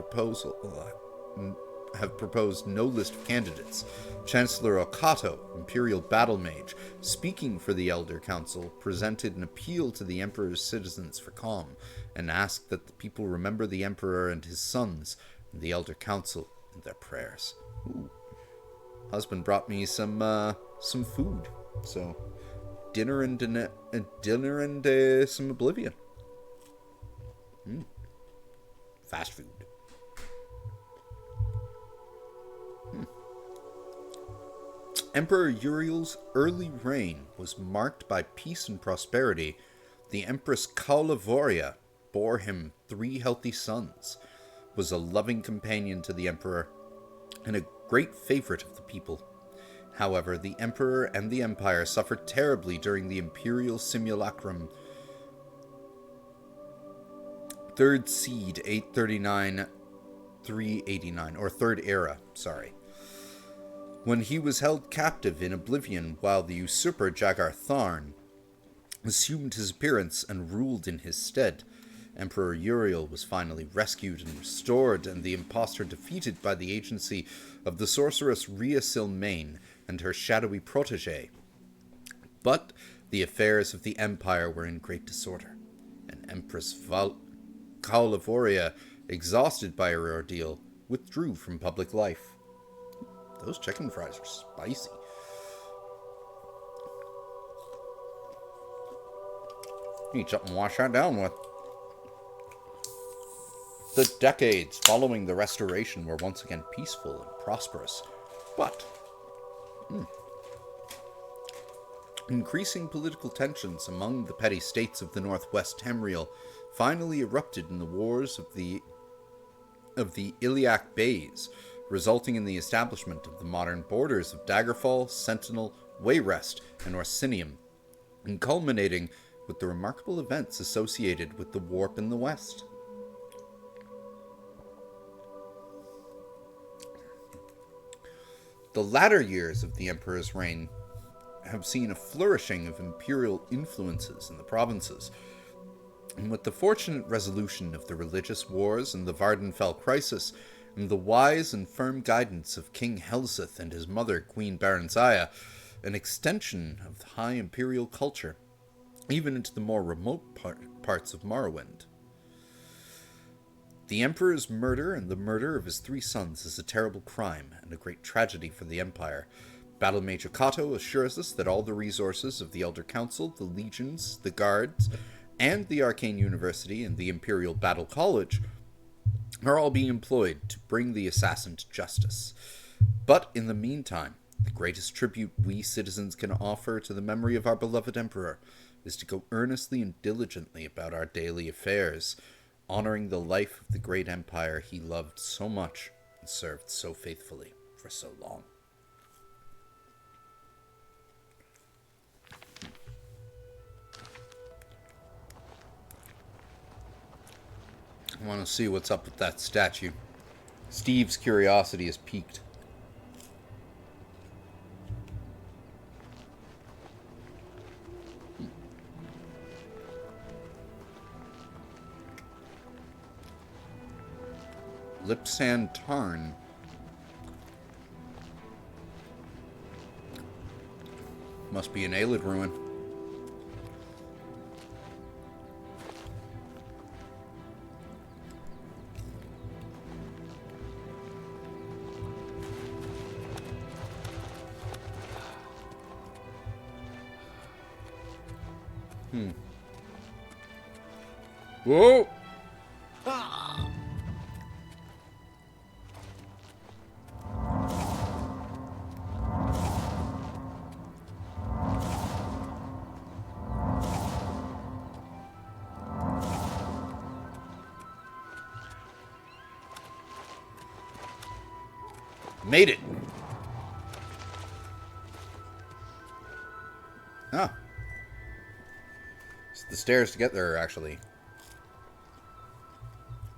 have proposed no list of candidates. Chancellor Okato, Imperial Battle Mage, speaking for the Elder Council, presented an appeal to the Emperor's citizens for calm, and asked that the people remember the Emperor and his sons, and the Elder Council in their prayers. Ooh. Husband brought me some food, so dinner and some Oblivion. Fast food. Emperor Uriel's early reign was marked by peace and prosperity. The Empress Kaulavoria bore him 3 healthy sons, was a loving companion to the Emperor, and a great favorite of the people. However, the Emperor and the Empire suffered terribly during the Imperial Simulacrum, 3rd Seed 839-389, or 3rd Era, when he was held captive in Oblivion while the usurper Jagar Tharn assumed his appearance and ruled in his stead. Emperor Uriel was finally rescued and restored, and the impostor defeated by the agency of the sorceress Rhea Silmain and her shadowy protege. But the affairs of the Empire were in great disorder, and Empress Kaulavoria, exhausted by her ordeal, withdrew from public life. Those chicken fries are spicy. Need something to wash that down with. The decades following the Restoration were once again peaceful and prosperous, but increasing political tensions among the petty states of the northwest Tamriel finally erupted in the wars of the Iliac Bays, resulting in the establishment of the modern borders of Daggerfall, Sentinel, Wayrest, and Orsinium, and culminating with the remarkable events associated with the Warp in the West. The latter years of the Emperor's reign have seen a flourishing of imperial influences in the provinces. And with the fortunate resolution of the religious wars and the Vardenfell crisis, and the wise and firm guidance of King Helseth and his mother, Queen Baranziah, an extension of the high imperial culture, even into the more remote parts of Morrowind. The Emperor's murder and the murder of his 3 sons is a terrible crime and a great tragedy for the Empire. Battle Major Kato assures us that all the resources of the Elder Council, the Legions, the Guards, and the Arcane University and the Imperial Battle College are all being employed to bring the assassin to justice. But in the meantime, the greatest tribute we citizens can offer to the memory of our beloved Emperor is to go earnestly and diligently about our daily affairs, honoring the life of the great empire he loved so much and served so faithfully for so long. I want to see what's up with that statue. Steve's curiosity is piqued. Lipsand Tarn. Must be an Aelid ruin. Whoa! Made it. Ah. So the stairs to get there are actually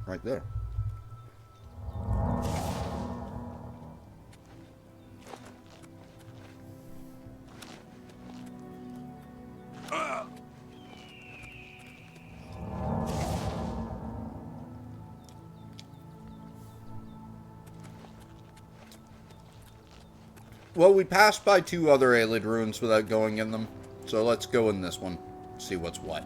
right there. Well, we passed by 2 other Aelid ruins without going in them, so let's go in this one, see what's what.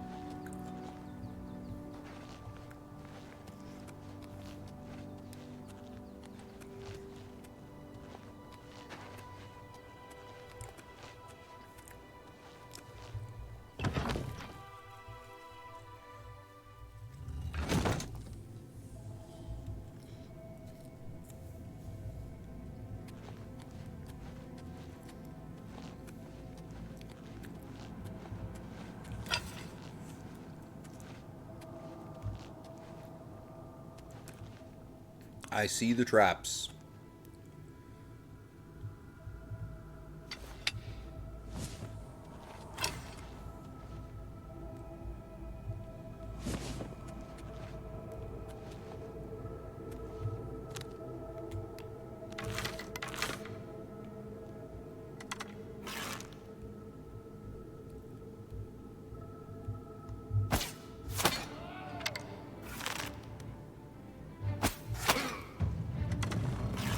I see the traps.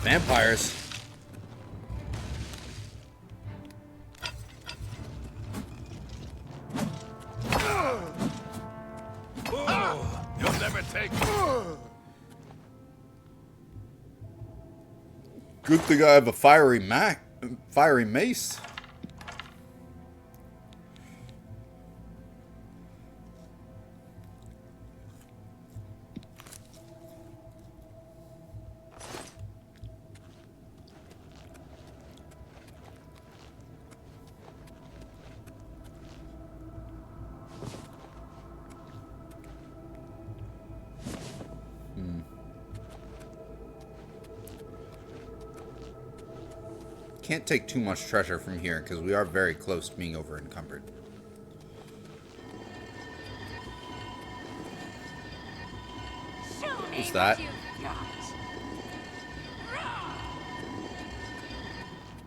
Vampires. You'll never take Good thing I have a fiery mace. Can't take too much treasure from here because we are very close to being over encumbered. What's that?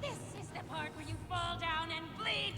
This is the part where you fall down and bleed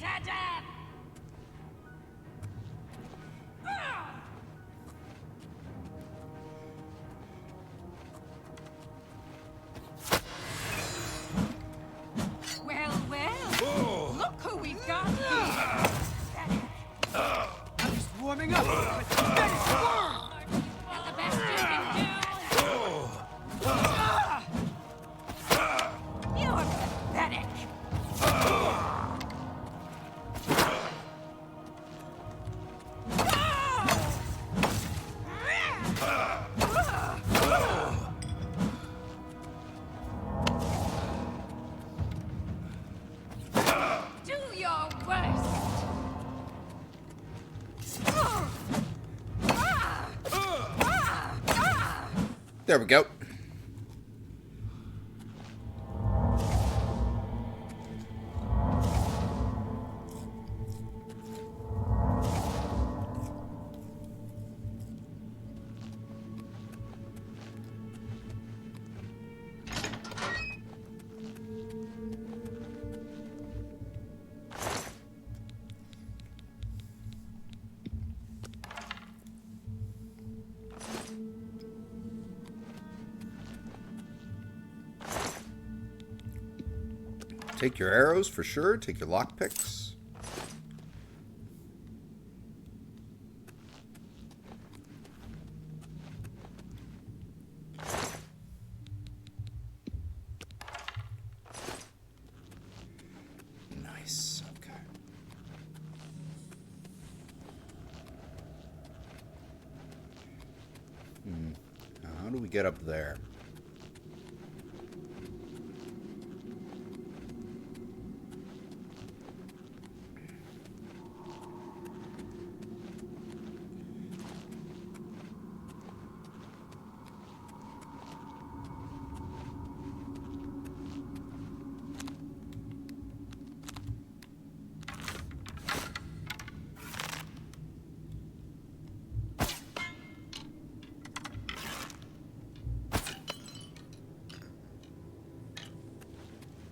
There we go. Take your arrows for sure. Take your lockpicks. Nice. Okay. How do we get up there?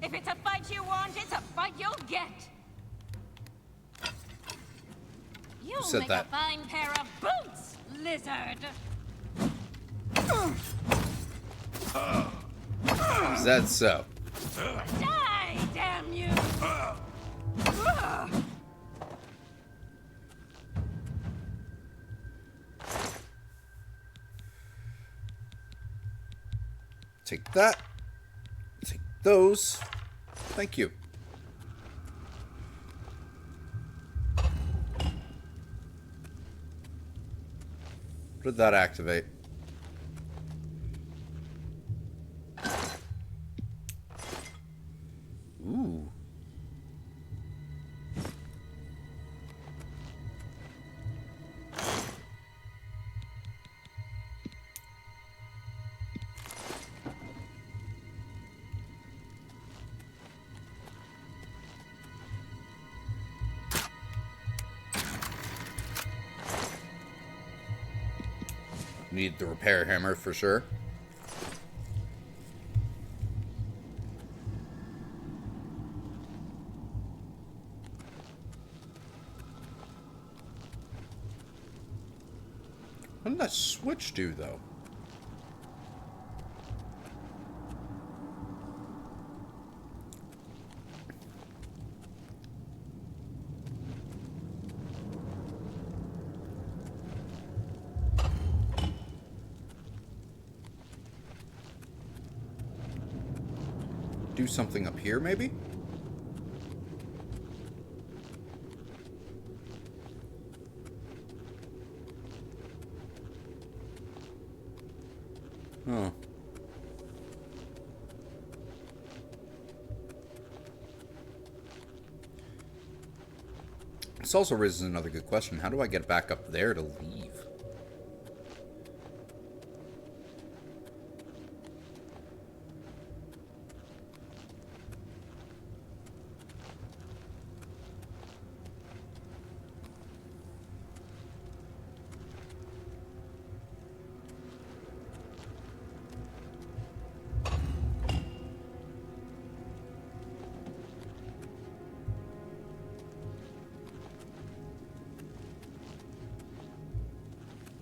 If it's a fight you want, it's a fight you'll get. You'll said make that? a fine pair of boots, lizard. Is that so? Die, damn you! Take that. Take those. Thank you. What did that activate? Ooh. Need the repair hammer for sure. What did that switch do, though? Do something up here, maybe? Oh. This also raises another good question. How do I get back up there to leave?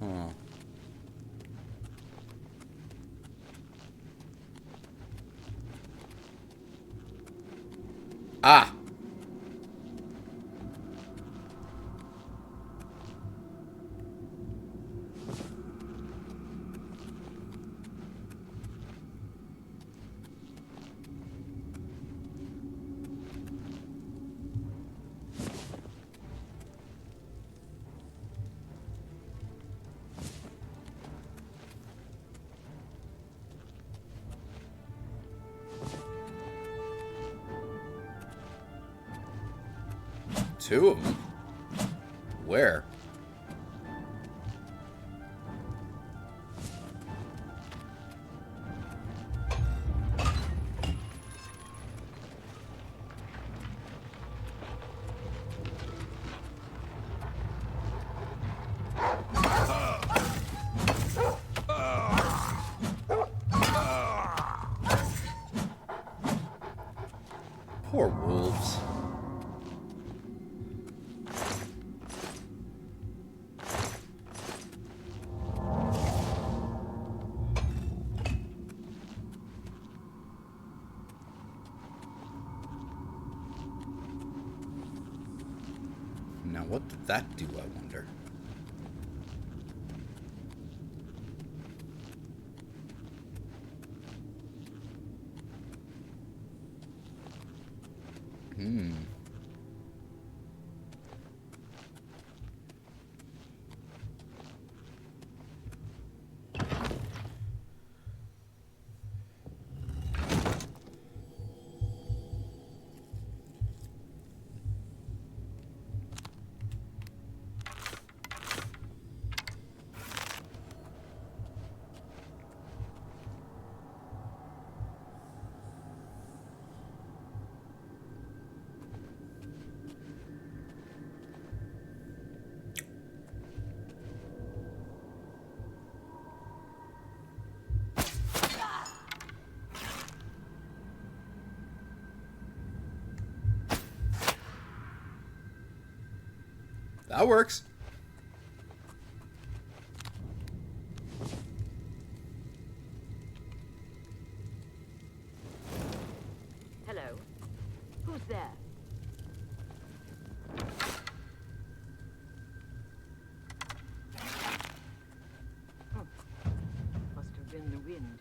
Huh. Ah! Two of them? Where? Now, what did that do, I wonder? That works. Hello? Who's there? Must have been the wind.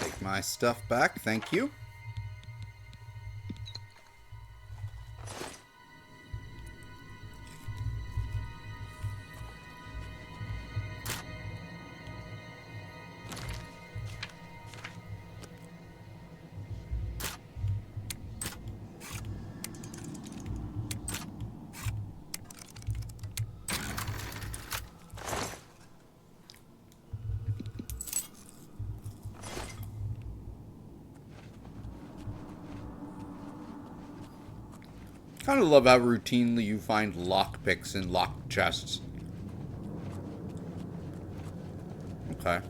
Take my stuff back, thank you. Kind of love how routinely you find lockpicks in locked chests. Okay.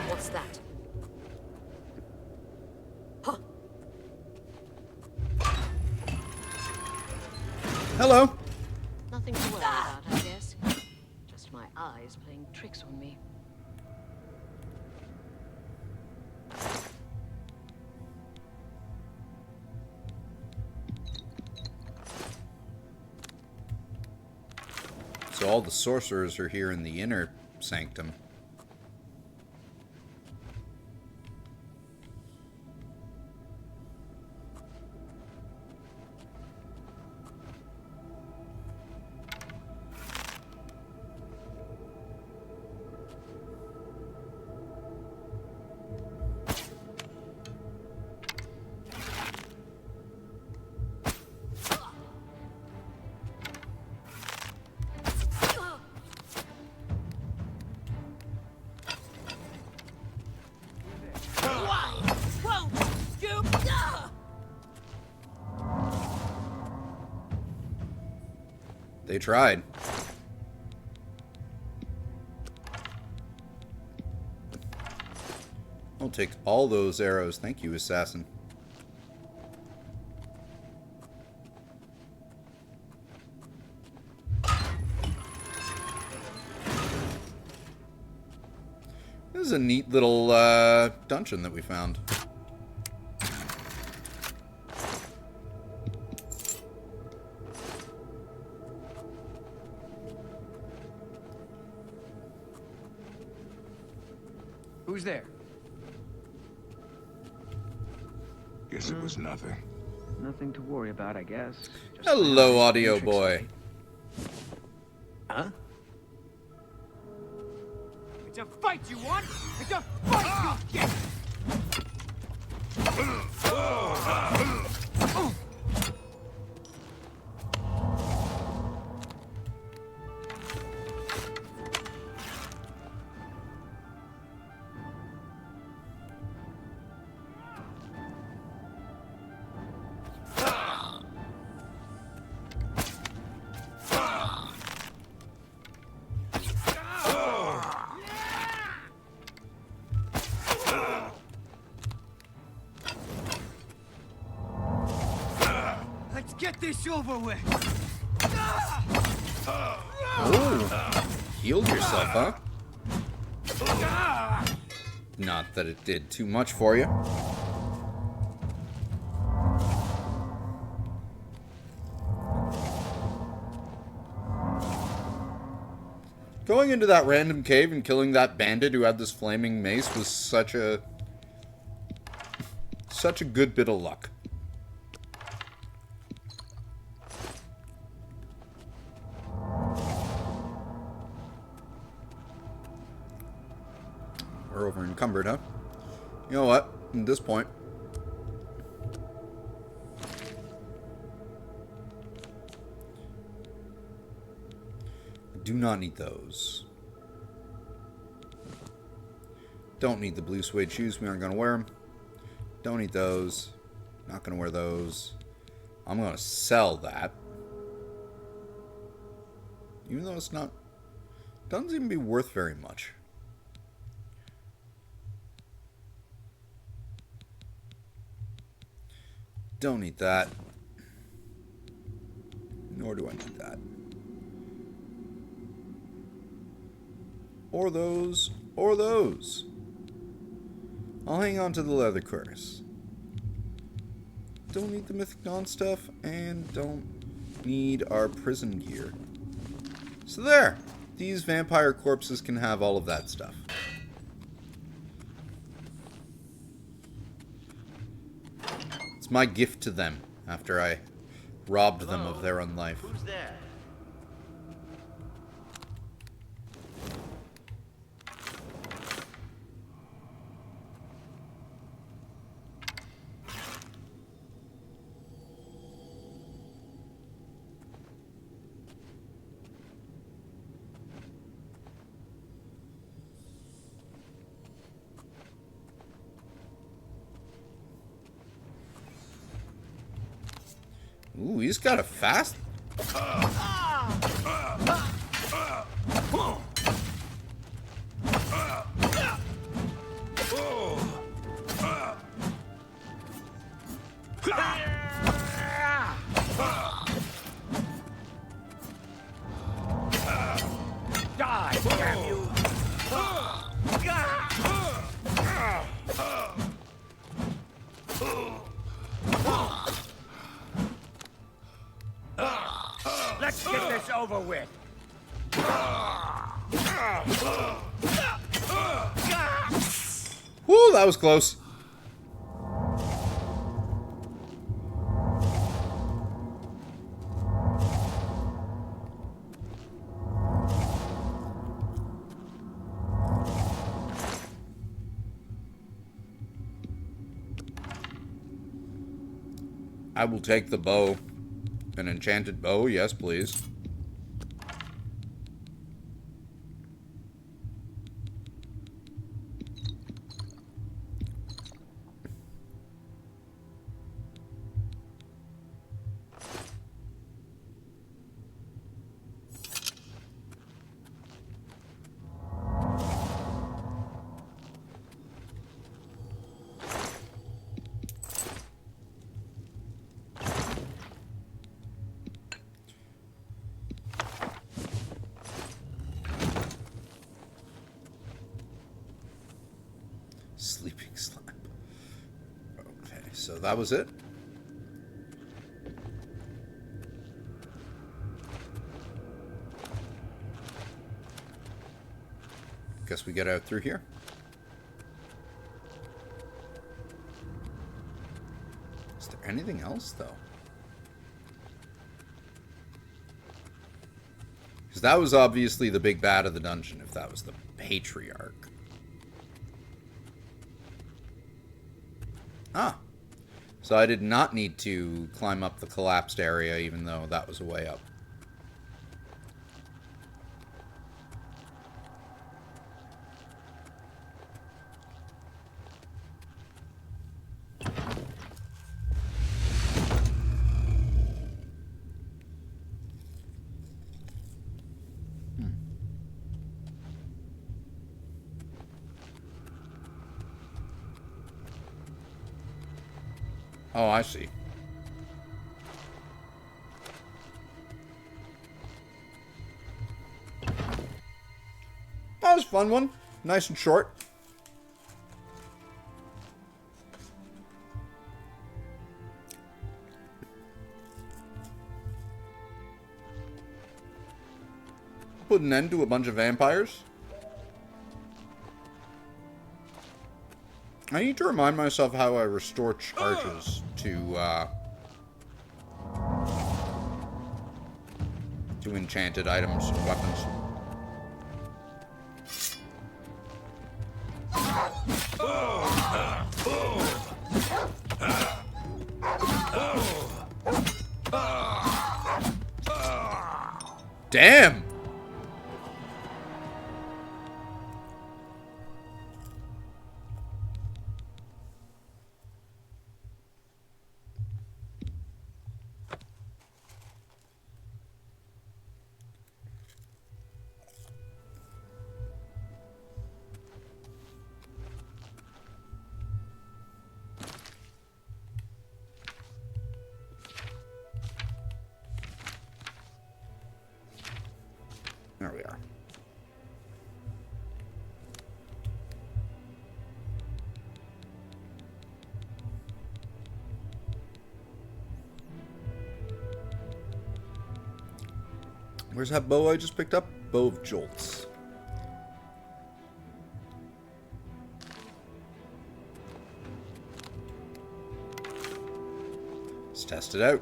What's that? Hello. Nothing to worry about, I guess. Just my eyes playing tricks on me. So all the sorcerers are here in the inner sanctum. They tried. I'll take all those arrows. Thank you, assassin. This is a neat little dungeon that we found. Who's there? Guess it was nothing. Nothing to worry about, I guess. Hello, audio boy. Huh? It's a fight you want! It's a fight you get! this over with. Oh, healed yourself, huh? Not that it did too much for you. Going into that random cave and killing that bandit who had this flaming mace was such a good bit of luck. We're over encumbered, huh? You know what? At this point, do not need those. Don't need the blue suede shoes. We aren't going to wear them. Don't need those. Not going to wear those. I'm going to sell that. Even though it's not... doesn't even be worth very much. Don't need that. Nor do I need that. Or those. Or those. I'll hang on to the leather curse. Don't need the Mythic Dawn stuff. And don't need our prison gear. So there. These vampire corpses can have all of that stuff. It's my gift to them after I robbed them of their own life. Who's there? Ooh, he's got a fast... Die, damn you! Let's get this over with. Woo, that was close. I will take the bow. An enchanted bow, yes, please. Sleeping slime. Okay, so that was it. Guess we get out through here. Is there anything else, though? Because that was obviously the big bad of the dungeon, if that was the Patriarch. Ah. So I did not need to climb up the collapsed area, even though that was a way up. Oh, I see. was a fun one. Nice and short. Put an end to a bunch of vampires. I need to remind myself how I restore charges to enchanted items and weapons. Damn! There we are. Where's that bow I just picked up? Bow of Jolts. Let's test it out.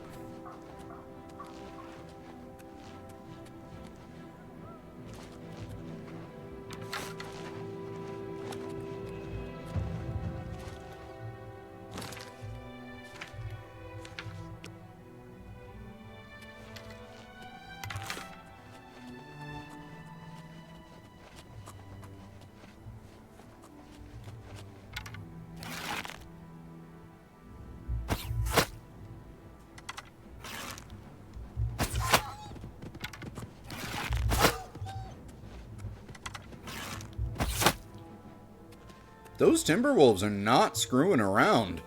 Those Timberwolves are not screwing around.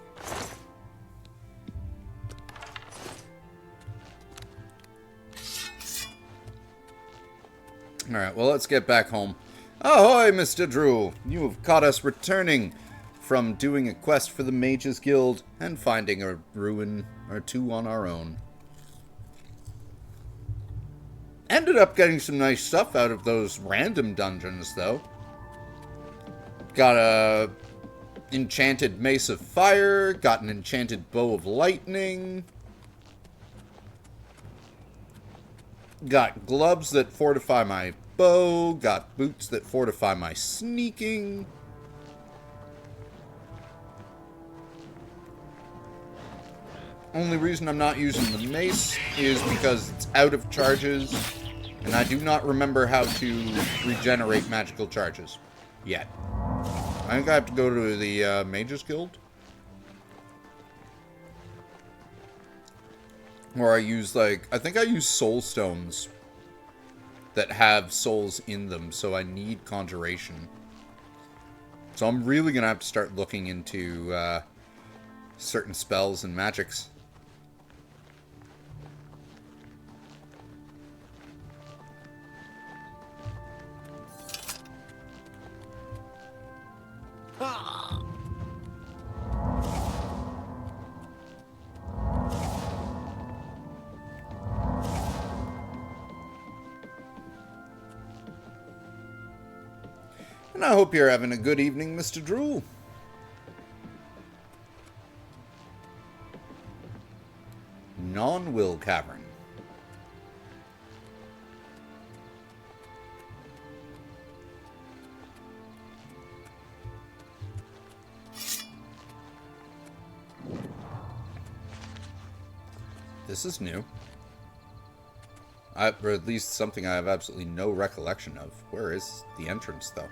Alright, well, let's get back home. Ahoy, Mr. Drew! You have caught us returning from doing a quest for the Mages Guild and finding a ruin or two on our own. Ended up getting some nice stuff out of those random dungeons, though. Got a enchanted Mace of Fire, got an enchanted Bow of Lightning, got gloves that fortify my bow, got boots that fortify my sneaking. Only reason I'm not using the mace is because it's out of charges, and I do not remember how to regenerate magical charges yet. I think I have to go to the Mages Guild. Or I use, like, I think I use soul stones that have souls in them, so I need conjuration. So I'm really going to have to start looking into certain spells and magics. And I hope you're having a good evening, Mr. Drew. Non-Will Cavern. This is new. Or at least something I have absolutely no recollection of. Where is the entrance, though?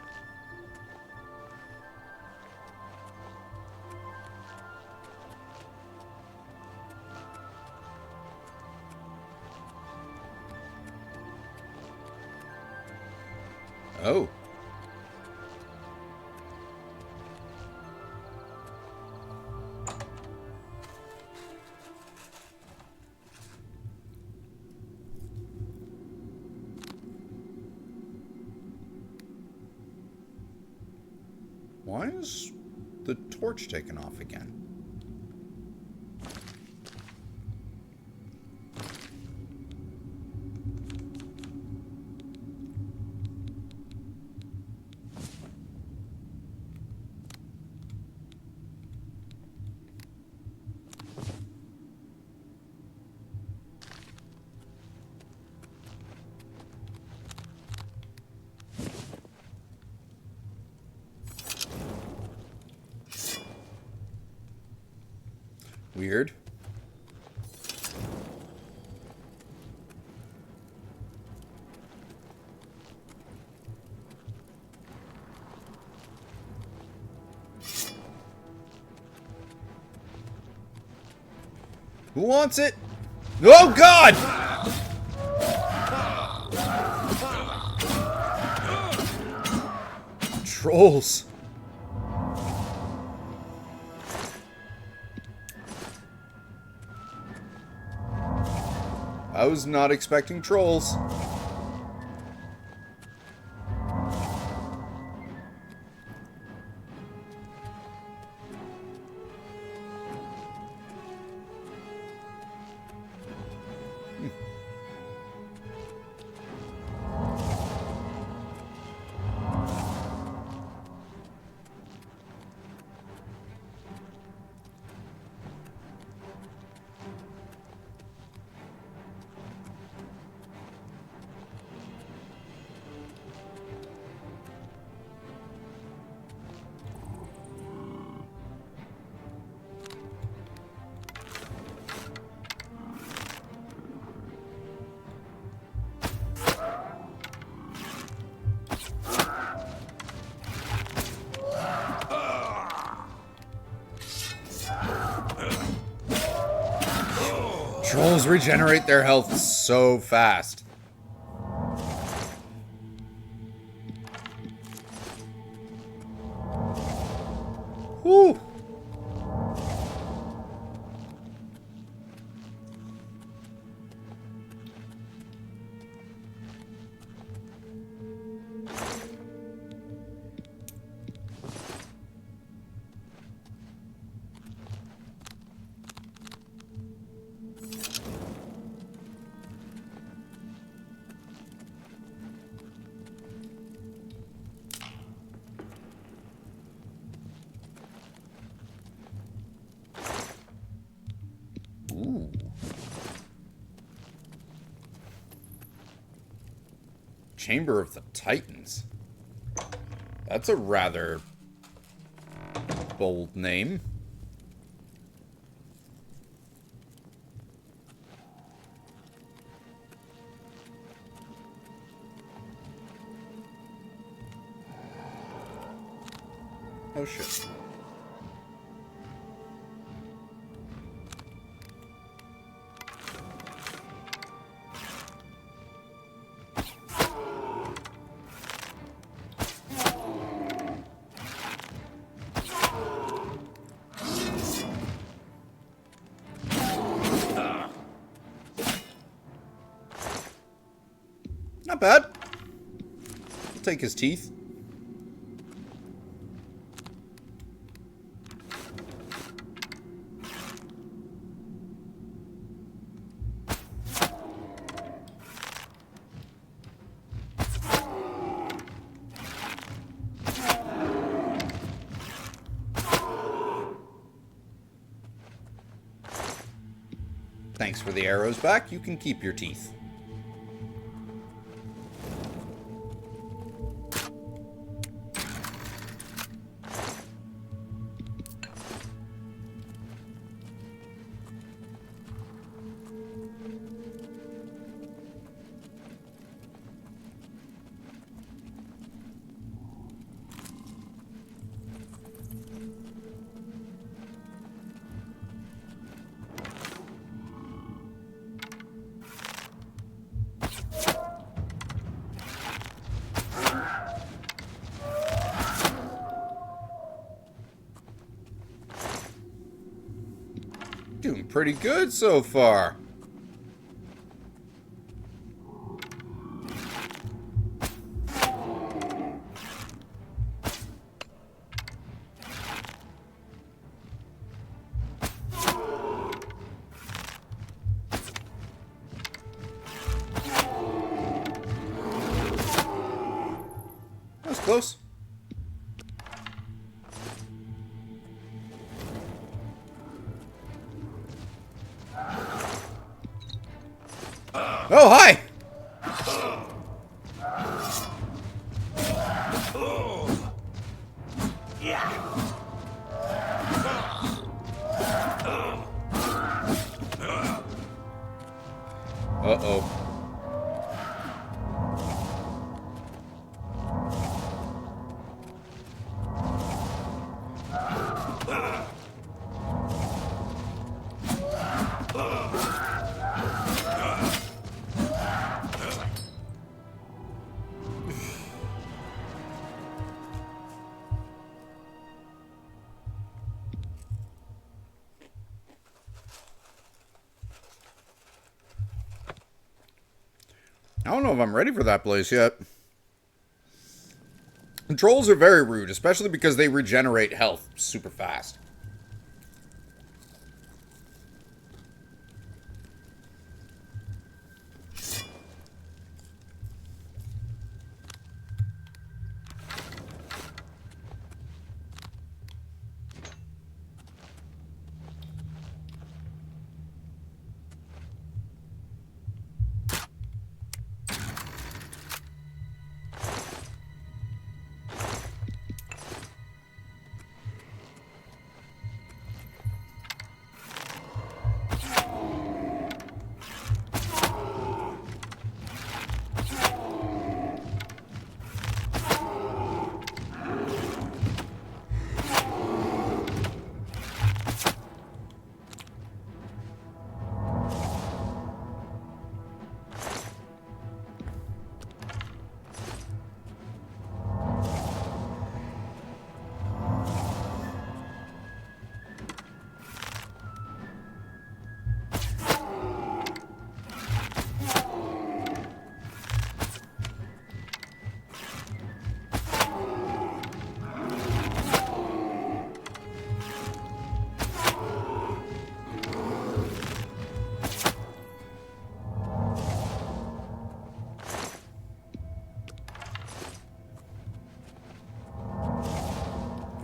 Oh. Why is the torch taken off again? Weird. Who wants it? Oh, God! Trolls. I was not expecting trolls. Trolls regenerate their health so fast. Whew. Ooh. Chamber of the Titans. That's a rather bold name. Oh shit. Not bad. I'll take his teeth. Thanks for the arrows back. You can keep your teeth. Doing pretty good so far. was close. Oh, hi! Uh-oh. I don't know if I'm ready for that place yet. Trolls are very rude, especially because they regenerate health super fast.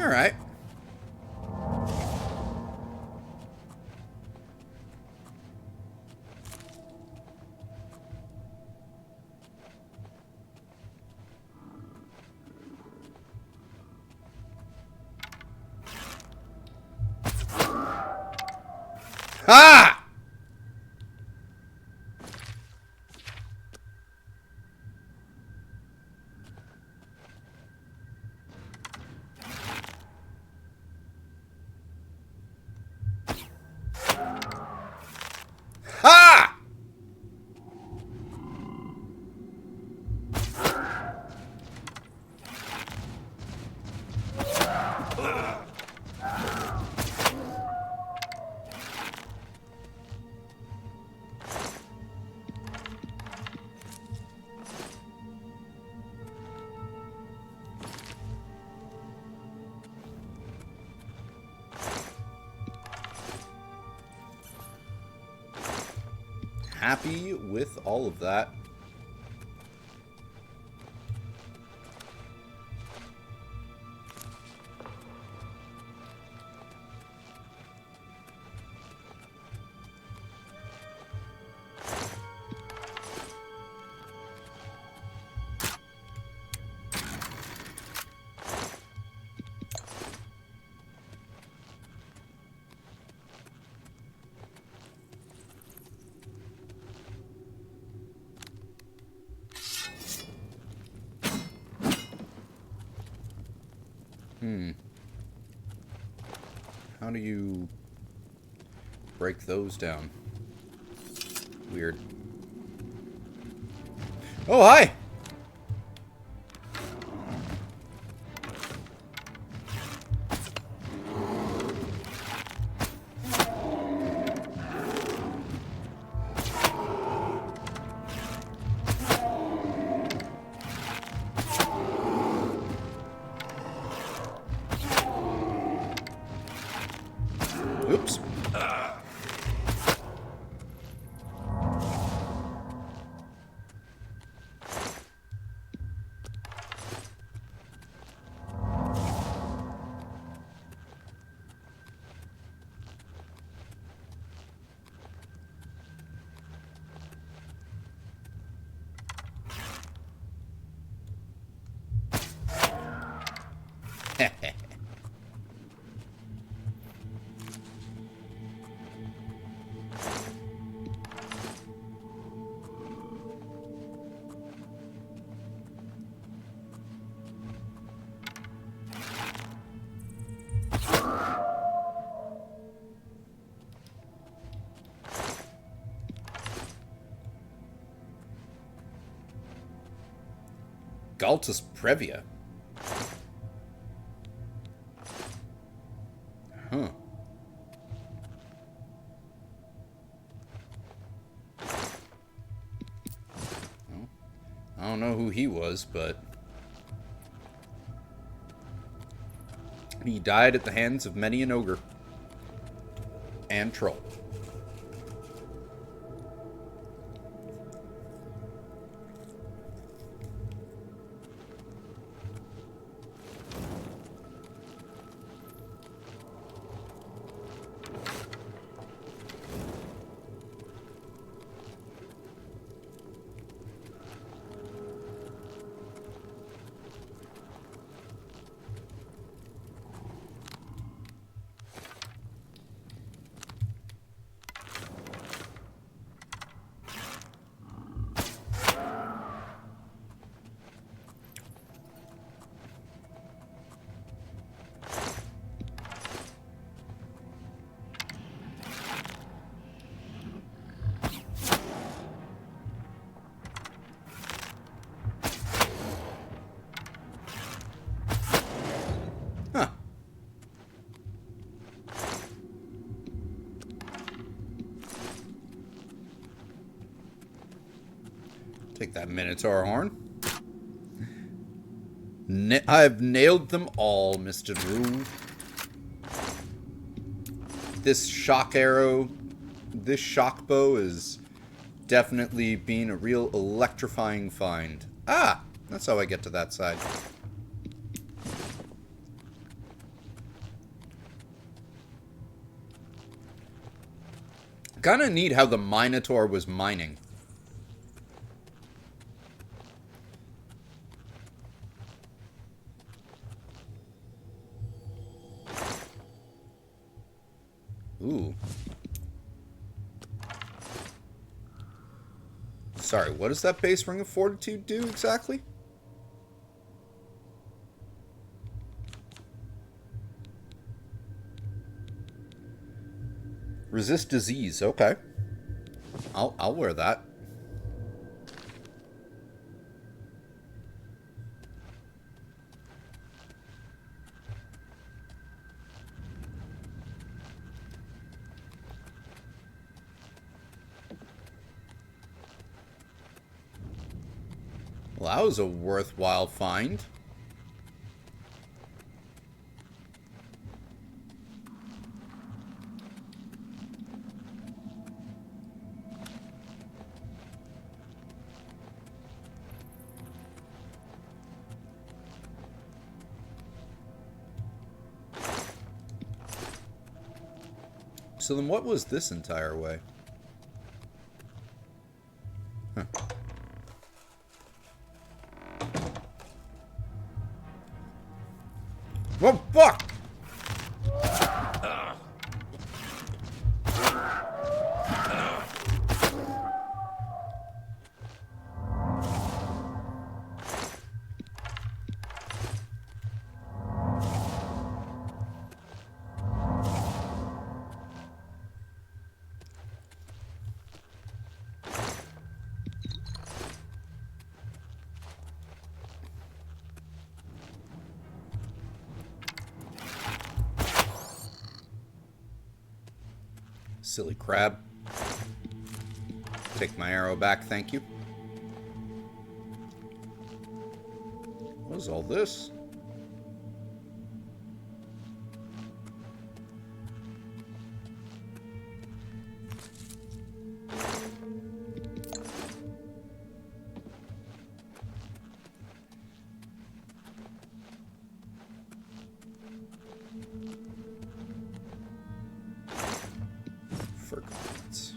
All right. Ha! Ha! Happy with all of that. How do you break those down? Weird. Oh, hi! Oops. Galtus Previa. Huh. Well, I don't know who he was, but he died at the hands of many an ogre and troll. Take that Minotaur horn. I've nailed them all, Mr. Drew. This shock arrow, this shock bow is definitely been a real electrifying find. Ah! That's how I get to that side. Kinda neat how the Minotaur was mining. Ooh. Sorry, what does that base Ring of Fortitude do exactly? Resist disease, okay. I'll wear that. Well, that was a worthwhile find. So then what was this entire way? Huh. Well, fuck! Silly crab. Take my arrow back, thank you. What is all this?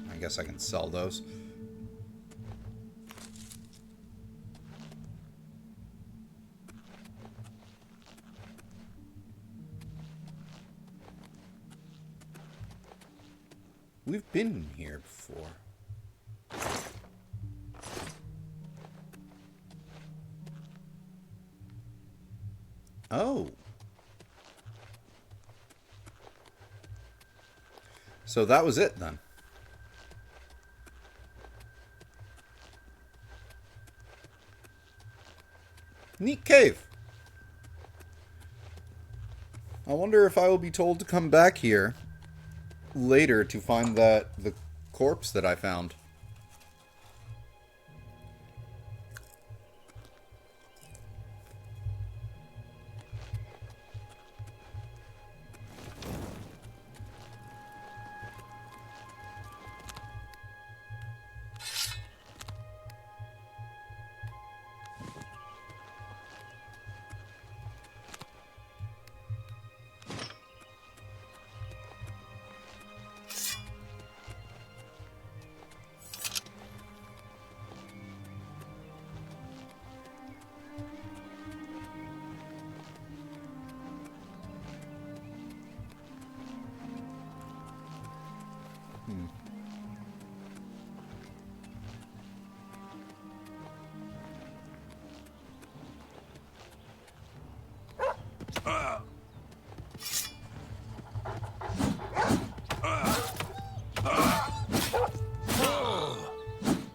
I guess I can sell those. We've been here before. Oh. So that was it then. Neat cave. I wonder if I will be told to come back here later to find the corpse that I found.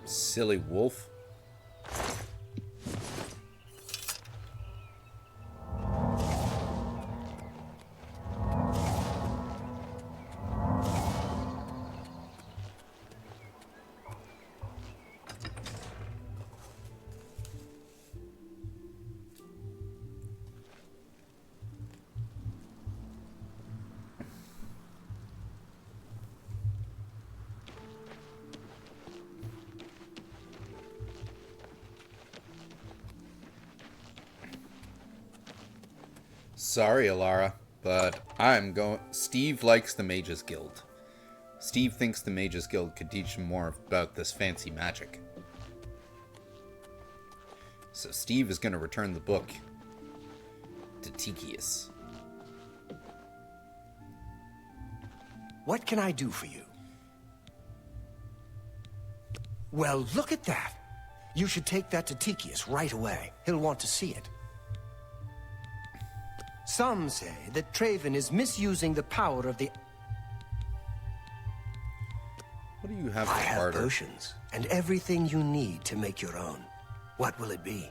Silly wolf. Sorry, Alara, but I'm going... Steve likes the Mages Guild. Steve thinks the Mages Guild could teach him more about this fancy magic. So Steve is going to return the book to Tychius. What can I do for you? Well, look at that. You should take that to Tychius right away. He'll want to see it. Some say that Traven is misusing the power of the... What do you have I for have barter? potions and everything you need to make your own. What will it be?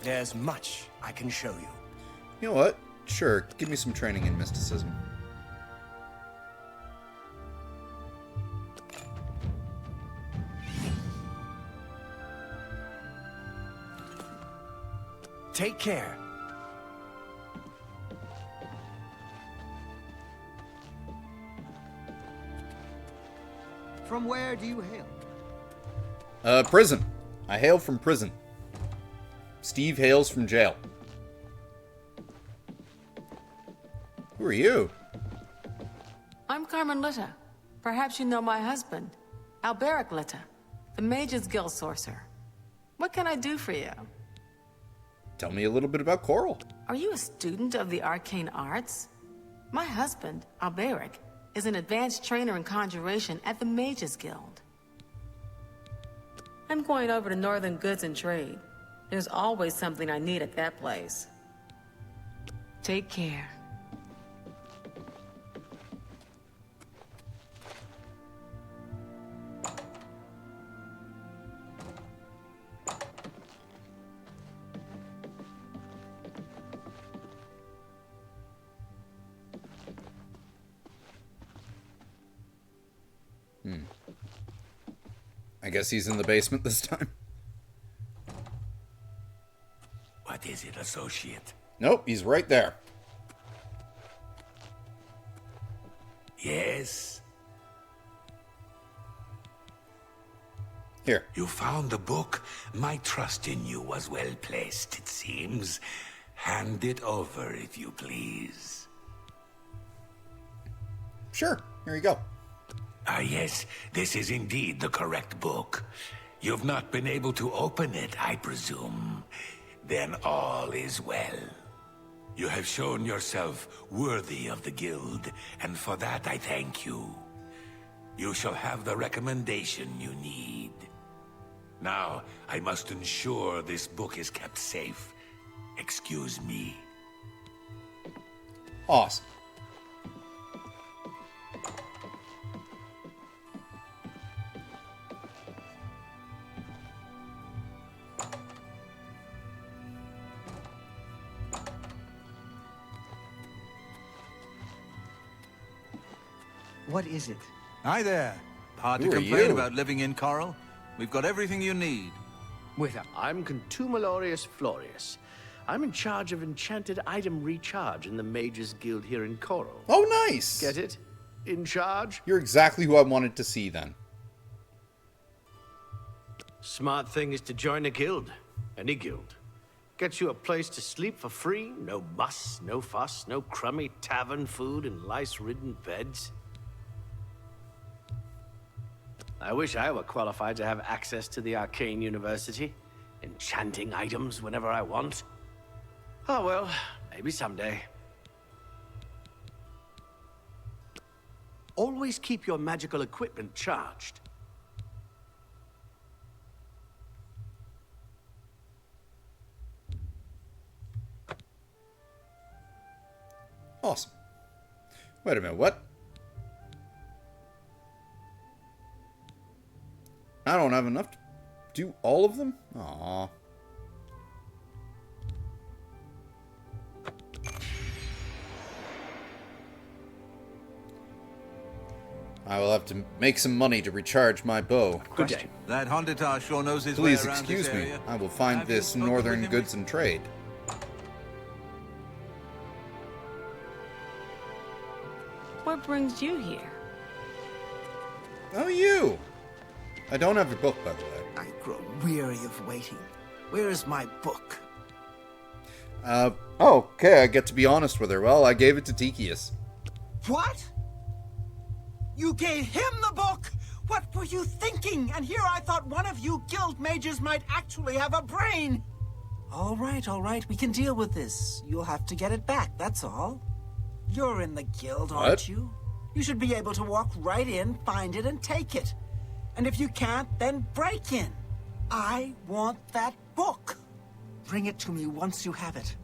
There's much I can show you. You know what? Sure, give me some training in mysticism. Take care. From where do you hail? Prison. I hail from prison. Steve hails from jail. Who are you? I'm Carmen Litta. Perhaps you know my husband, Alberic Litta, the Mages Guild sorcerer. What can I do for you? Tell me a little bit about Coral. Are you a student of the arcane arts? My husband, Alberic, is an advanced trainer in conjuration at the Mages Guild. I'm going over to Northern Goods and Trade. There's always something I need at that place. Take care. I guess he's in the basement this time. What is it, associate? Nope, he's right there. Yes? Here. You found the book? My trust in you was well placed, it seems. Hand it over, if you please. Sure, Here you go. Ah, yes, this is indeed the correct book. You've not been able to open it, I presume. Then all is well. You have shown yourself worthy of the guild, and for that I thank you. You shall have the recommendation you need. Now, I must ensure this book is kept safe. Excuse me. Awesome. What is it? Hi there. Hard to Who are complain you? about living in Coral. We've got everything you need. I'm Contumeliorius Florius. I'm in charge of enchanted item recharge in the Mages Guild here in Coral. Oh, nice. Get it? In charge? You're exactly who I wanted to see then. Smart thing is to join a guild. Any guild. Gets you a place to sleep for free, no muss, no fuss, no crummy tavern food and lice-ridden beds. I wish I were qualified to have access to the Arcane University. Enchanting items whenever I want. Oh well, maybe someday. Always keep your magical equipment charged. Awesome. Wait a minute, what? I don't have enough to do all of them? Aww. I will have to make some money to recharge my bow. Good day. That Honditar sure knows his Please way around excuse this me. area. I will find Have you this spoken with northern him? goods and trade. What brings you here? Oh, you! I don't have your book, by the way. I grow weary of waiting. Where is my book? Oh, okay, I get to be honest with her. Well, I gave it to Tikius. What? You gave him the book? What were you thinking? And here I thought one of you guild mages might actually have a brain. All right. We can deal with this. You'll have to get it back, that's all. You're in the guild, aren't What? you? You should be able to walk right in, find it, and take it. And if you can't, then break in. I want that book. Bring it to me once you have it.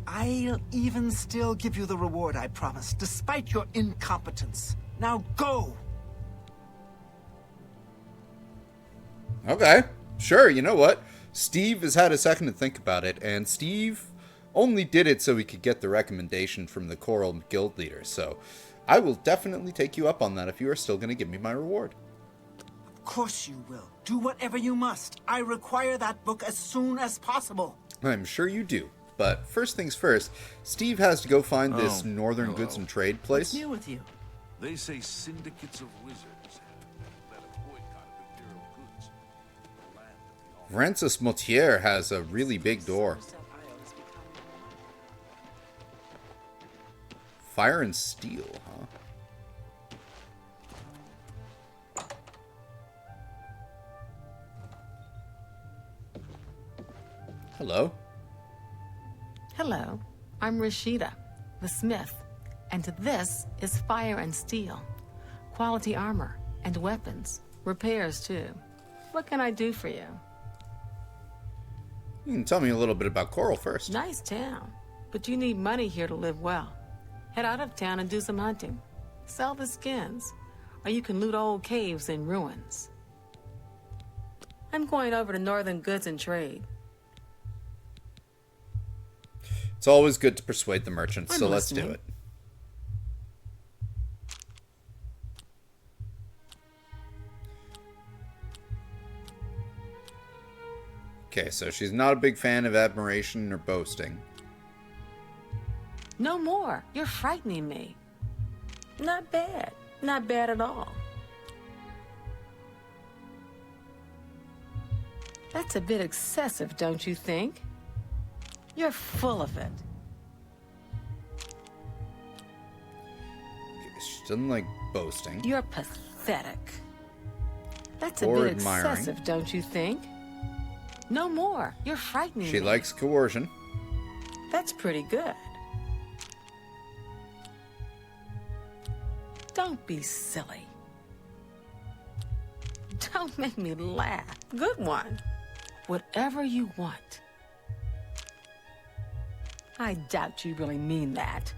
I'll even still give you the reward I promised, despite your incompetence. Now go! Okay, sure, you know what? Steve has had a second to think about it, and Steve only did it so he could get the recommendation from the Coral Guild leader, so I will definitely take you up on that if you are still going to give me my reward. Of course you will. Do whatever you must. I require that book as soon as possible. I'm sure you do. But first things first, Steve has to go find this northern hello. goods and trade place. What's new with you? They say syndicates of wizards have led a boycott of imperial goods. The land of the Francis Motier has a really big door. Fire and steel, huh? Hello. Hello, I'm Rashida, the smith, and this is fire and steel. Quality armor and weapons. Repairs, too. What can I do for you? You can tell me a little bit about Coral first. Nice town, but you need money here to live well. Head out of town and do some hunting. Sell the skins, or you can loot old caves in ruins. I'm going over to Northern Goods and Trade. It's always good to persuade the merchants, so I'm let's do listening. it. Okay, so she's not a big fan of admiration or boasting. No more. You're frightening me. Not bad. Not bad at all. That's a bit excessive, don't you think? You're full of it. doesn't like boasting. You're pathetic. That's a Or bit admiring. excessive, don't you think? No more. You're frightening She me. likes coercion. That's pretty good. Don't be silly. Don't make me laugh. Good one. Whatever you want. I doubt you really mean that.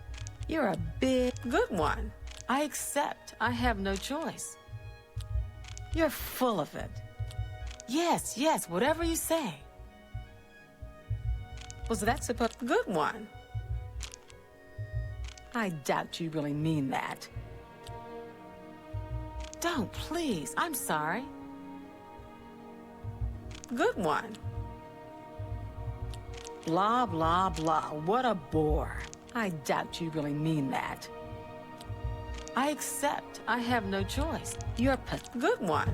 You're a big... Good one. I accept. I have no choice. You're full of it. Yes, yes, whatever you say. Was that supposed... Good one. I doubt you really mean that. Don't, please. I'm sorry. Good one. Blah, blah, blah. What a bore. I doubt you really mean that. I accept. I have no choice. You're a good one.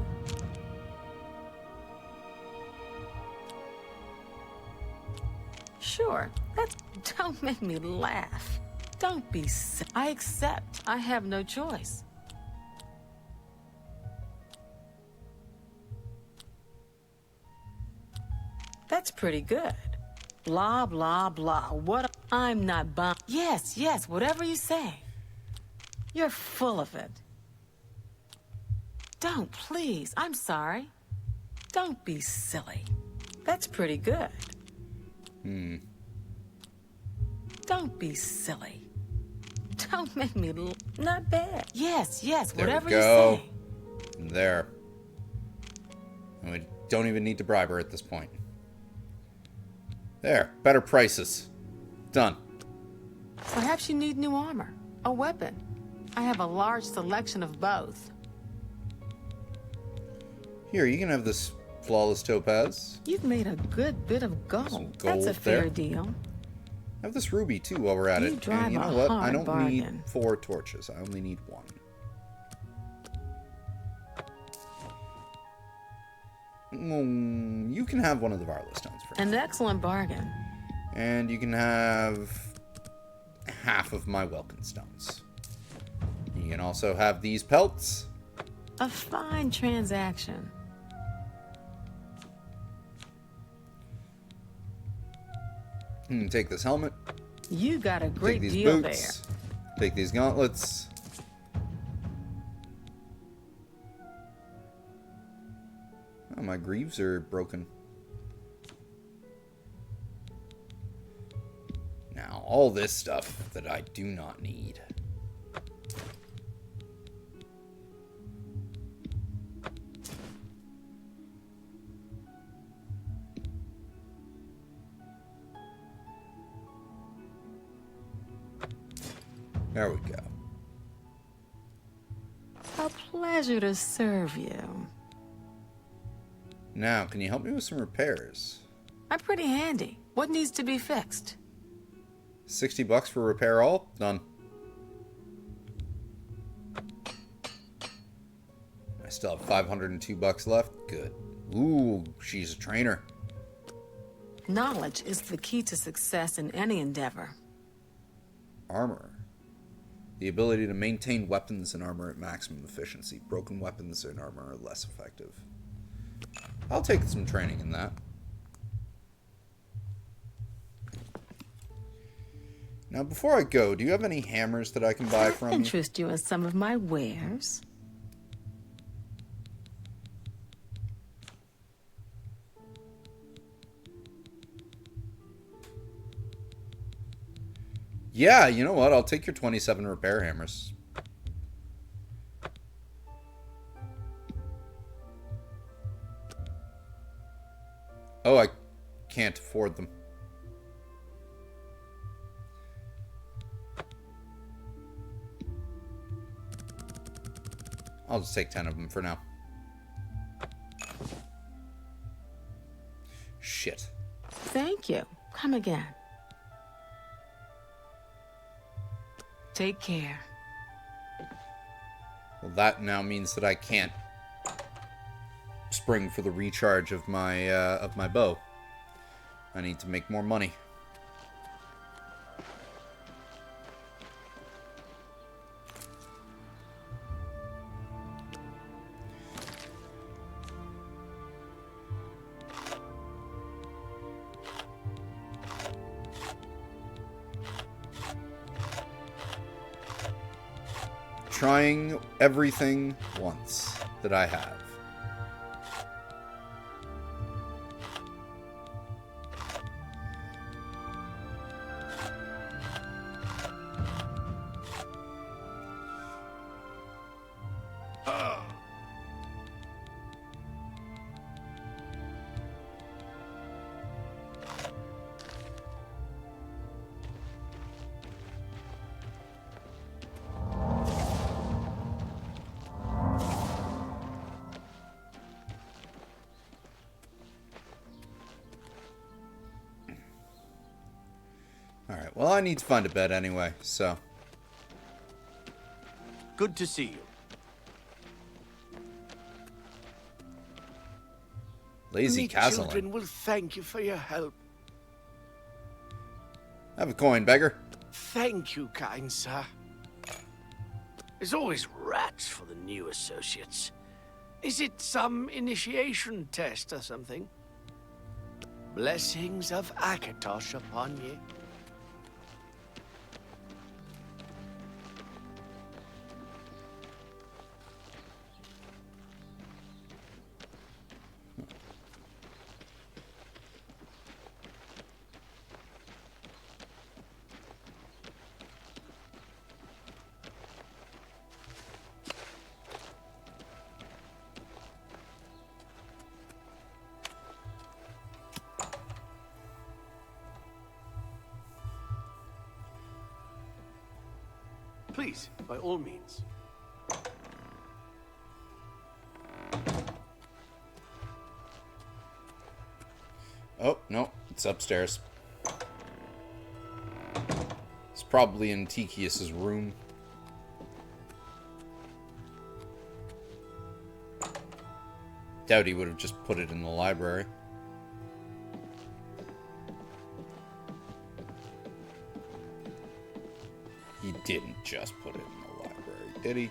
Sure. Don't make me laugh. Don't be silly. I accept. I have no choice. That's pretty good. Blah, blah, blah. What? I'm not bum. Yes, yes, whatever you say. You're full of it. Don't, please. I'm sorry. Don't be silly. That's pretty good. Don't be silly. Don't make me not bad. Yes, yes, There whatever we you go. say. There. And we don't even need to bribe her at this point. There. Better prices. Done. Perhaps you need new armor. A weapon. I have a large selection of both. Here, you can have this flawless topaz. You've made a good bit of gold. Some That's a gold fair there. deal. Have this ruby too while we're at You it. drive And you know a what? I hard don't need bargain. 4 torches. I only need 1. You can have one of the Varla stones for An excellent bargain. And you can have half of my Welkin stones. You can also have these pelts. A fine transaction. You can take this helmet. You got a great Take these deal boots. Take these gauntlets. Oh, my greaves are broken. Now, all this stuff that I do not need. There we go. there. A pleasure to serve you. Now, can you help me with some repairs? I'm pretty handy. What needs to be fixed? $60 for repair all? Done. I still have $502 left. Good. Ooh, she's a trainer. Knowledge is the key to success in any endeavor. Armor. The ability to maintain weapons and armor at maximum efficiency. Broken weapons and armor are less effective. I'll take some training in that. Now, before I go, do you have any hammers that I can buy from you? Interest you in some of my wares? Yeah, you know what? I'll take your 27 repair hammers. Oh, I can't afford them. I'll just take 10 of them for now. Shit. Thank you. Come again. Take care. Well, that now means that I can't spring for the recharge of my bow. I need to make more money. trying everything once that I have. Alright, well, I need to find a bed anyway, so. Good to see you. Lazy Me Castellan. children will thank you for your help. Have a coin, beggar. Thank you, kind sir. There's always rats for the new associates. Is it some initiation test or something? Blessings of Akatosh upon ye. Please, by all means. Oh, no, it's upstairs. It's probably in Tikius's room. Doubt he would have just put it in the library. He didn't just put it in the library, did he?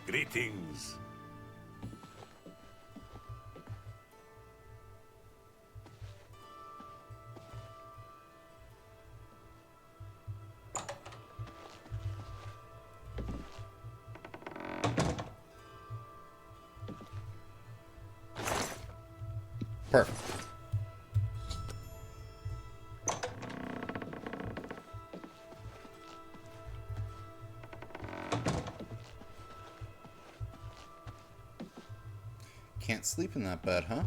Greetings. Perfect. Can't sleep in that bed, huh?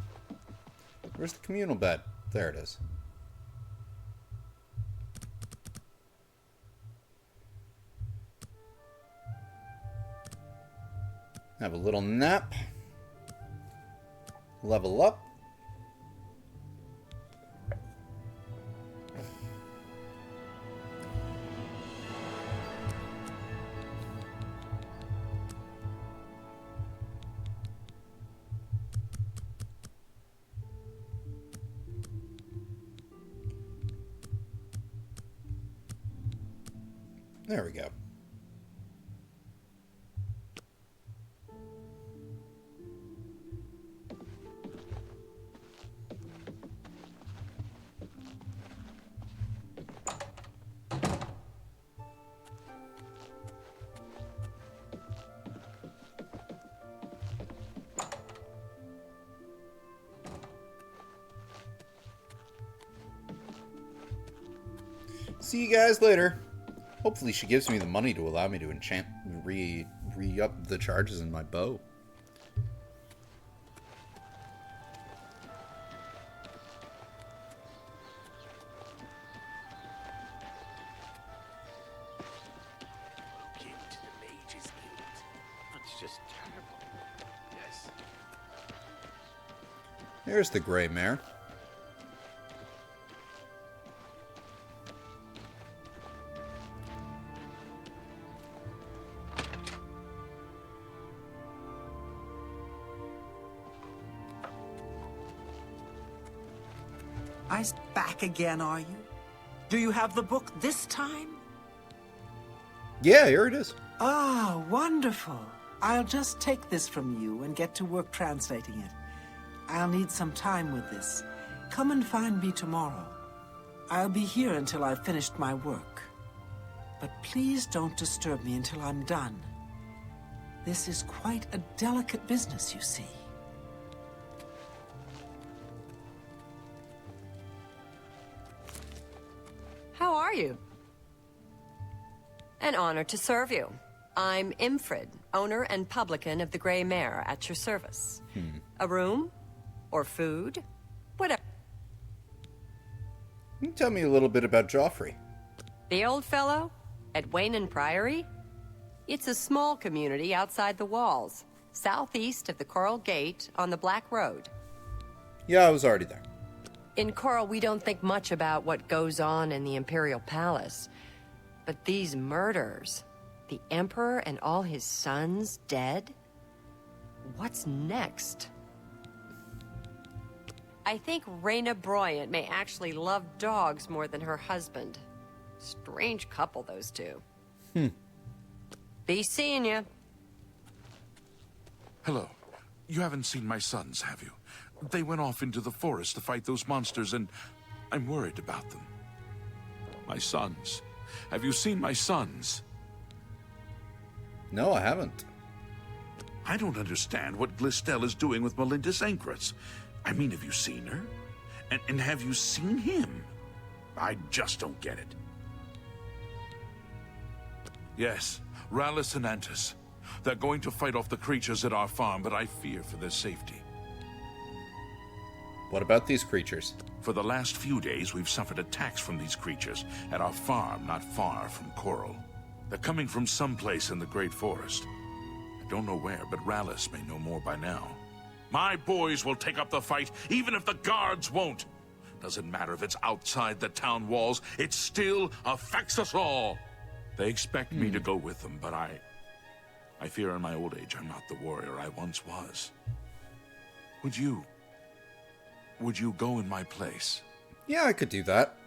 Where's the communal bed? There it is. Have a little nap. Level up. There we go. See you guys later. Hopefully she gives me the money to allow me to enchant, re-up the charges in my bow. To the Mages Guild. That's just terrible. Yes. There's the gray mare. Back again, are you? Do you have the book this time? Yeah, here it is. Ah, wonderful. I'll just take this from you and get to work translating it. I'll need some time with this. Come and find me tomorrow. I'll be here until I've finished my work. But please don't disturb me until I'm done. This is quite a delicate business, you see. How are you? An honor to serve you. I'm Imfrid, owner and publican of the Grey Mare, at your service. A room? Or food? Whatever. Can you tell me a little bit about Joffrey? The old fellow? At Wayne Priory? It's a small community outside the walls, southeast of the Coral Gate on the Black Road. Yeah, I was already there. In Coral, we don't think much about what goes on in the Imperial Palace. But these murders, the Emperor and all his sons dead? What's next? I think Reyna Bryant may actually love dogs more than her husband. Strange couple, those two. Be seeing you. Hello. You haven't seen my sons, have you? They went off into the forest to fight those monsters, and I'm worried about them. My sons. Have you seen my sons? No, I haven't. I don't understand what Glistel is doing with Melindis Ankrus. I mean, have you seen her? And have you seen him? I just don't get it. Yes, Rallis and Antis. They're going to fight off the creatures at our farm, but I fear for their safety. What about these creatures? For the last few days, we've suffered attacks from these creatures at our farm not far from Coral. They're coming from someplace in the Great Forest. I don't know where, but Rallis may know more by now. My boys will take up the fight, even if the guards won't. Doesn't matter if it's outside the town walls, it still affects us all. They expect me to go with them, but I fear in my old age I'm not the warrior I once was. Would you go in my place? Yeah, I could do that.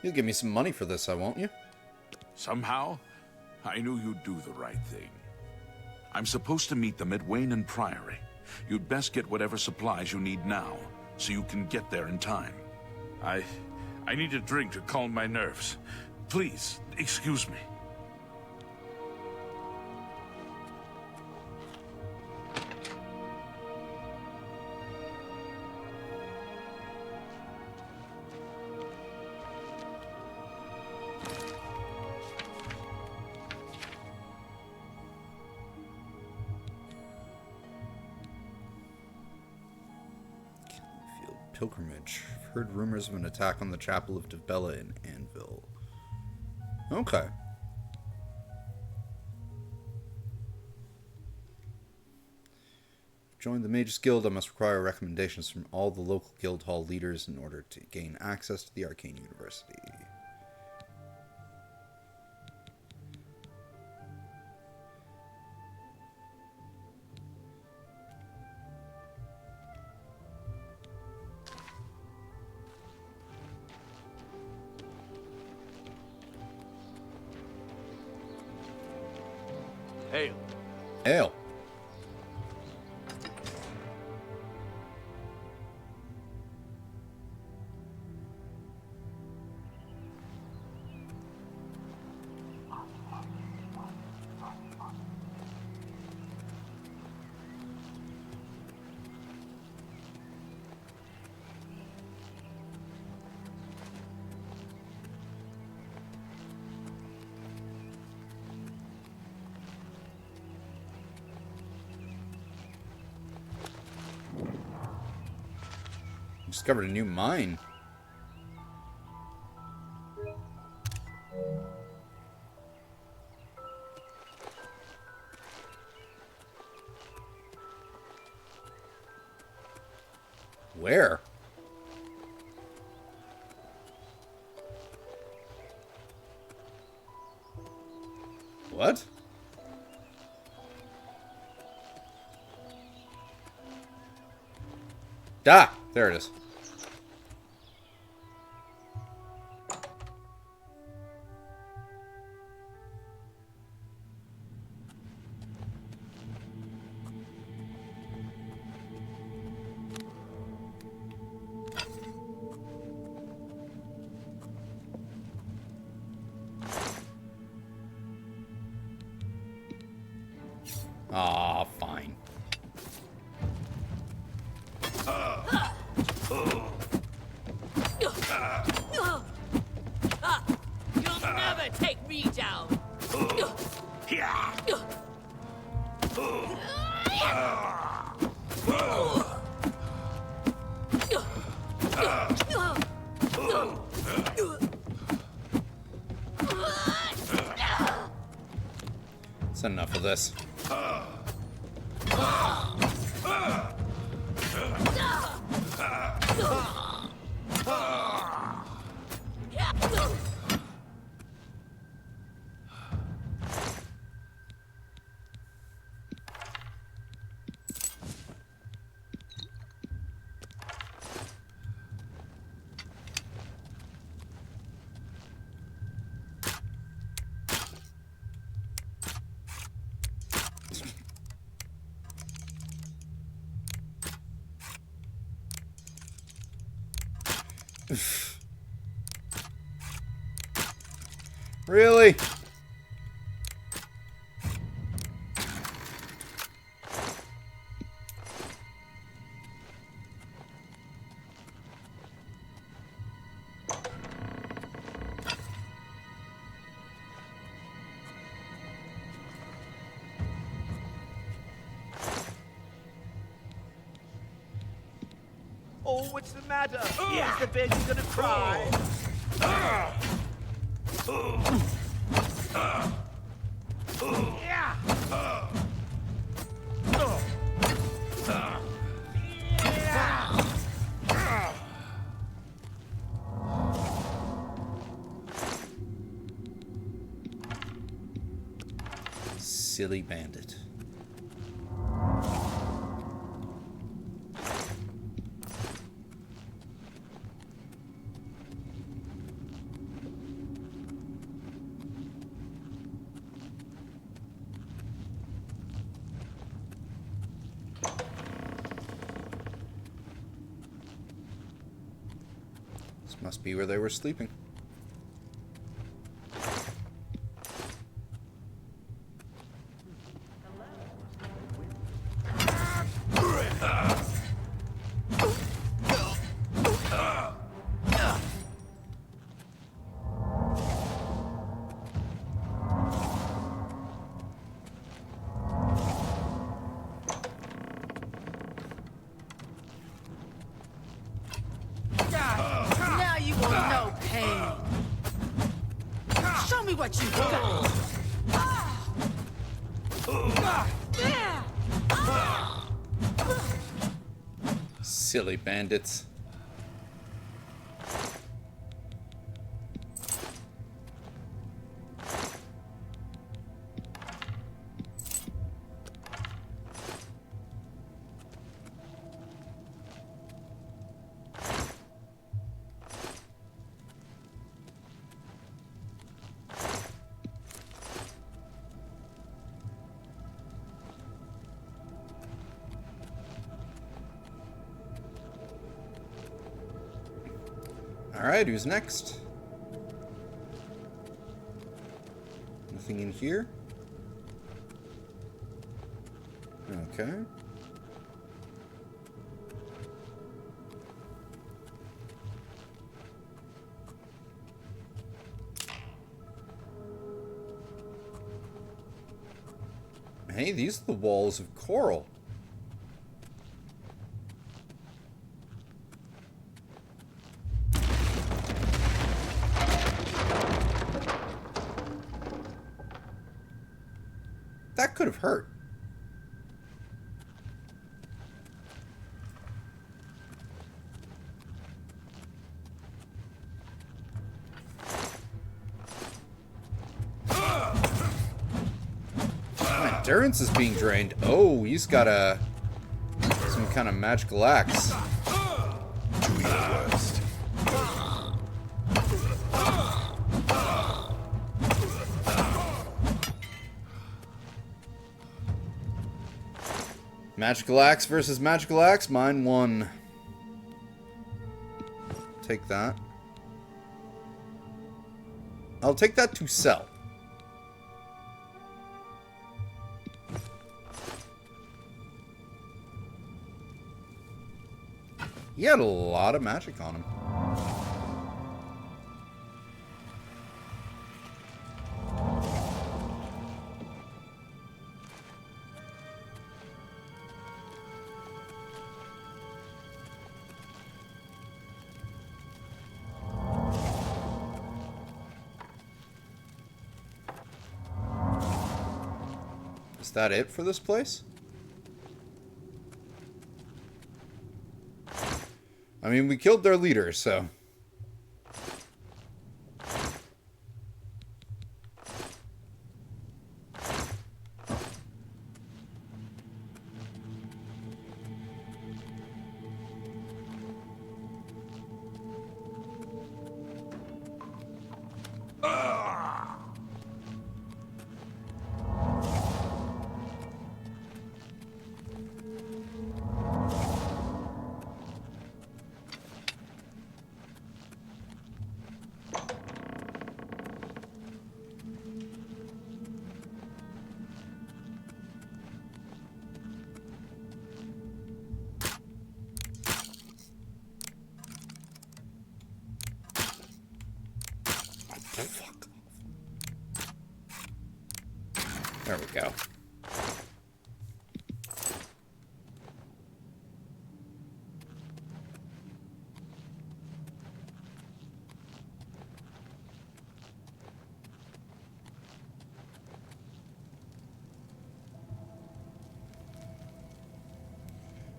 You'll give me some money for this, won't you? Somehow, I knew you'd do the right thing. I'm supposed to meet them at Wayne Priory. You'd best get whatever supplies you need now, so you can get there in time. I need a drink to calm my nerves. Please, excuse me. Pilgrimage. I've heard rumors of an attack on the Chapel of Dibella in Anvil. Okay. To join the Mages Guild, I must require recommendations from all the local guild hall leaders in order to gain access to the Arcane University. Ale. Ale. Discovered a new mine. Where? What? Ah, there it is. Aw, fine. You'll never take me down. That's enough of this. Really? Oh, what's the matter? Is the baby gonna cry? Silly bandit. This must be where they were sleeping. Now you won't know pain. Show me what you got. Silly bandits. Alright, who's next? Nothing in here? Okay. Hey, these are the walls of coral. That could have hurt. My endurance is being drained. Oh, he's got some kind of magical axe. Do your worst. Magical axe versus magical axe. Mine won. Take that. I'll take that to sell. He had a lot of magic on him. Is that it for this place? I mean, we killed their leader, so... Fuck off. There we go.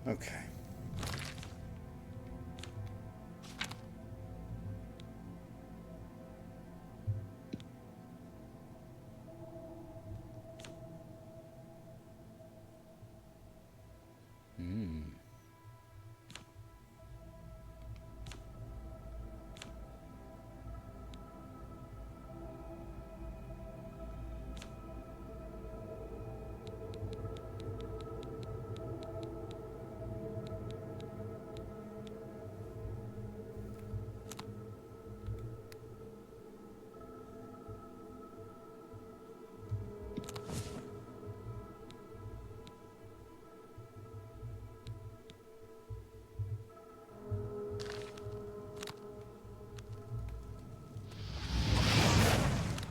Okay.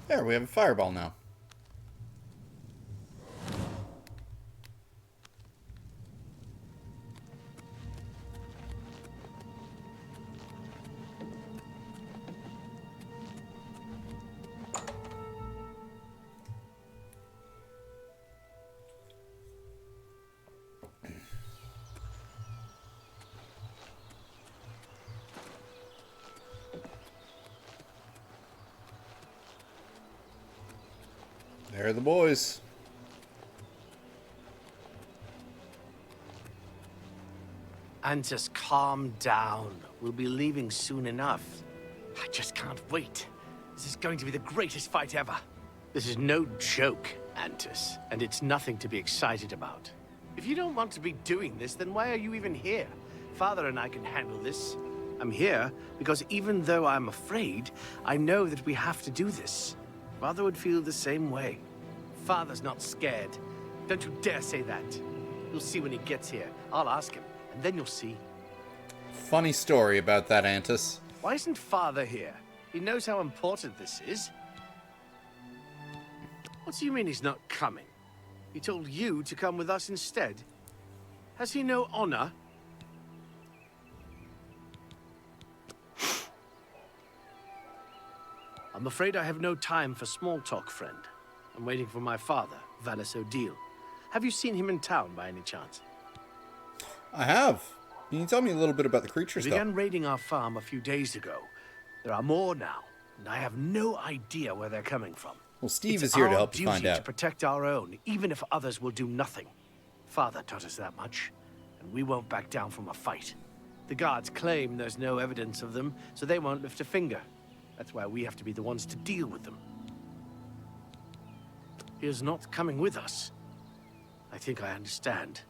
There, we have a fireball now. There are the boys. Antus, calm down. We'll be leaving soon enough. I just can't wait. This is going to be the greatest fight ever. This is no joke, Antus, and it's nothing to be excited about. If you don't want to be doing this, then why are you even here? Father and I can handle this. I'm here because even though I'm afraid, I know that we have to do this. Father would feel the same way. Father's not scared. Don't you dare say that. You'll see when he gets here. I'll ask him, and then you'll see. Funny story about that, Antus. Why isn't Father here? He knows how important this is. What do you mean he's not coming? He told you to come with us instead. Has he no honor? I'm afraid I have no time for small talk, friend. I'm waiting for my father, Valis Odile. Have you seen him in town by any chance? I have. Can you tell me a little bit about the creatures, He began raiding our farm a few days ago. There are more now, and I have no idea where they're coming from. Well, Steve is here to help you find It's our out. duty to protect our own, even if others will do nothing. Father taught us that much, and we won't back down from a fight. The guards claim there's no evidence of them, so they won't lift a finger. That's why we have to be the ones to deal with them. He is not coming with us. I think I understand.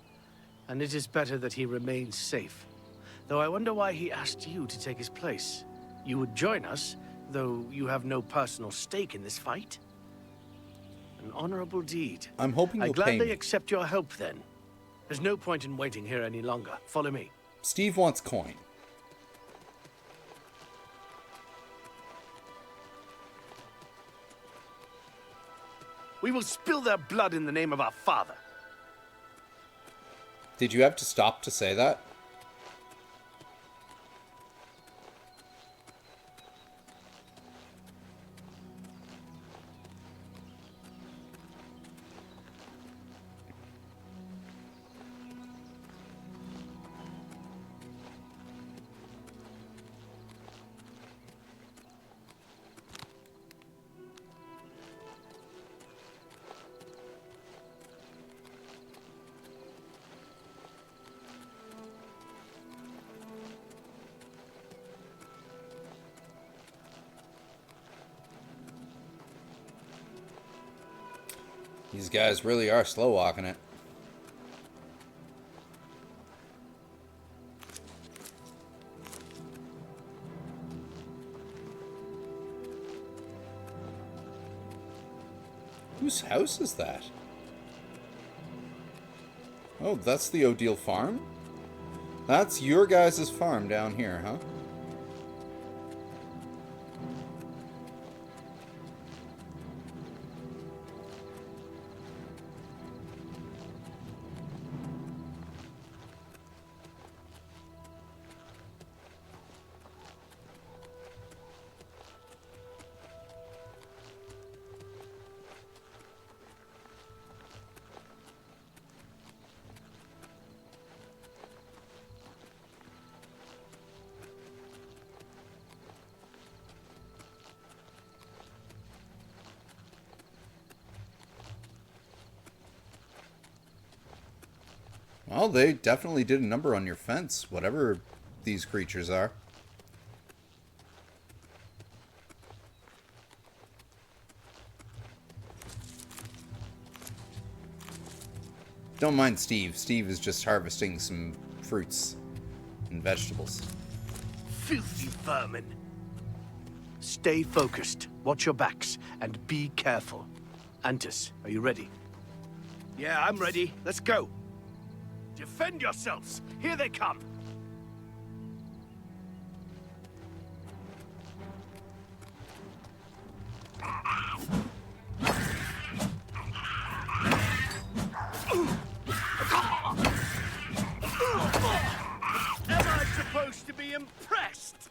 And it is better that he remains safe. Though I wonder why he asked you to take his place. You would join us, though you have no personal stake in this fight. An honorable deed. I'm hoping I you'll pay gladly me. accept your help then. There's no point in waiting here any longer. Follow me. Steve wants coin. We will spill their blood in the name of our father. Did you have to stop to say that? These guys really are slow walking it. Whose house is that? Oh, that's the Odile farm? That's your guys' farm down here, huh? Well, they definitely did a number on your fence, whatever these creatures are. Don't mind Steve. Steve is just harvesting some fruits and vegetables. Filthy vermin. Stay focused, watch your backs, and be careful. Antis, are you ready? Yeah, I'm ready. Let's go. Defend yourselves! Here they come! Am I supposed to be impressed?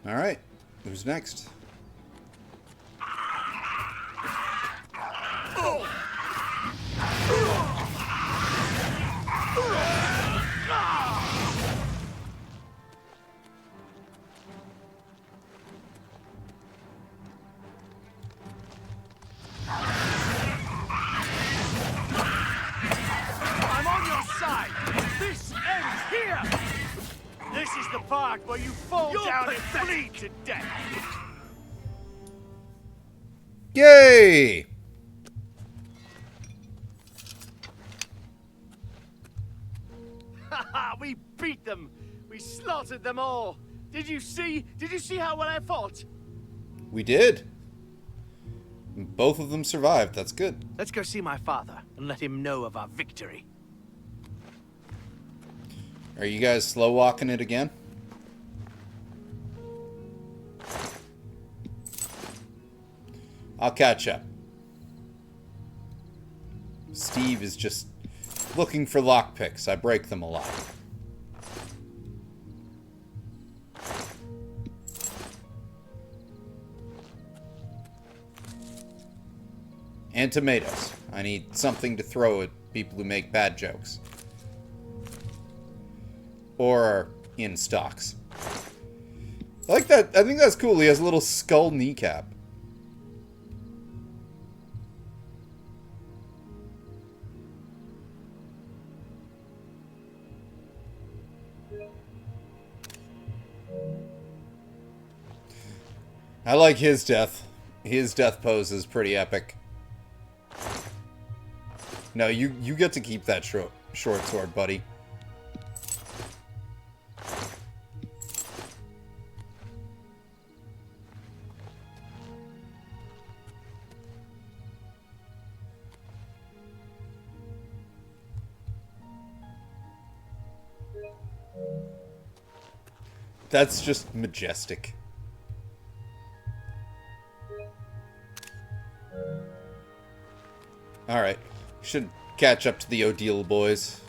Alright, who's next? I'm on your side! This ends here! This is the part where you fall down and bleed to death! Yay! Haha, we beat them! We slaughtered them all! Did you see? Did you see how well I fought? We did. Both of them survived. That's good. Let's go see my father and let him know of our victory. Are you guys slow walking it again? I'll catch up. Steve is just looking for lockpicks. I break them a lot. And tomatoes. I need something to throw at people who make bad jokes. Or are in stocks. I like that. I think that's cool. He has a little skull kneecap. I like his death. His death pose is pretty epic. No, you get to keep that short sword, buddy. That's just majestic. Alright. Should catch up to the Odile boys.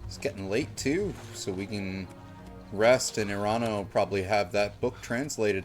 It's getting late too, so we can rest, and Irana will probably have that book translated.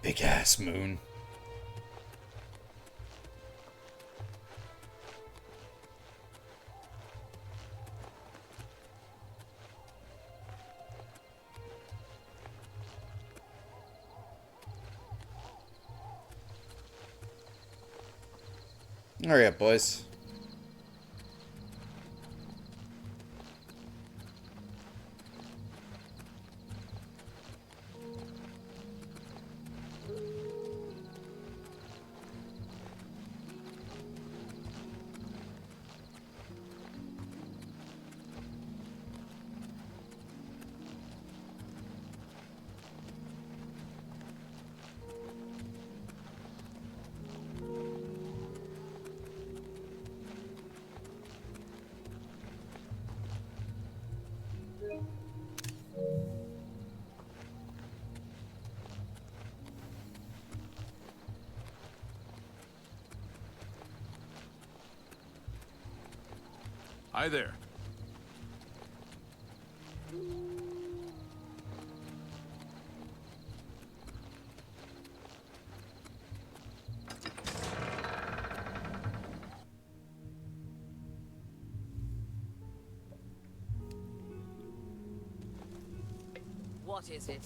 Big ass moon. Hurry up, boys. Hi there. What is it?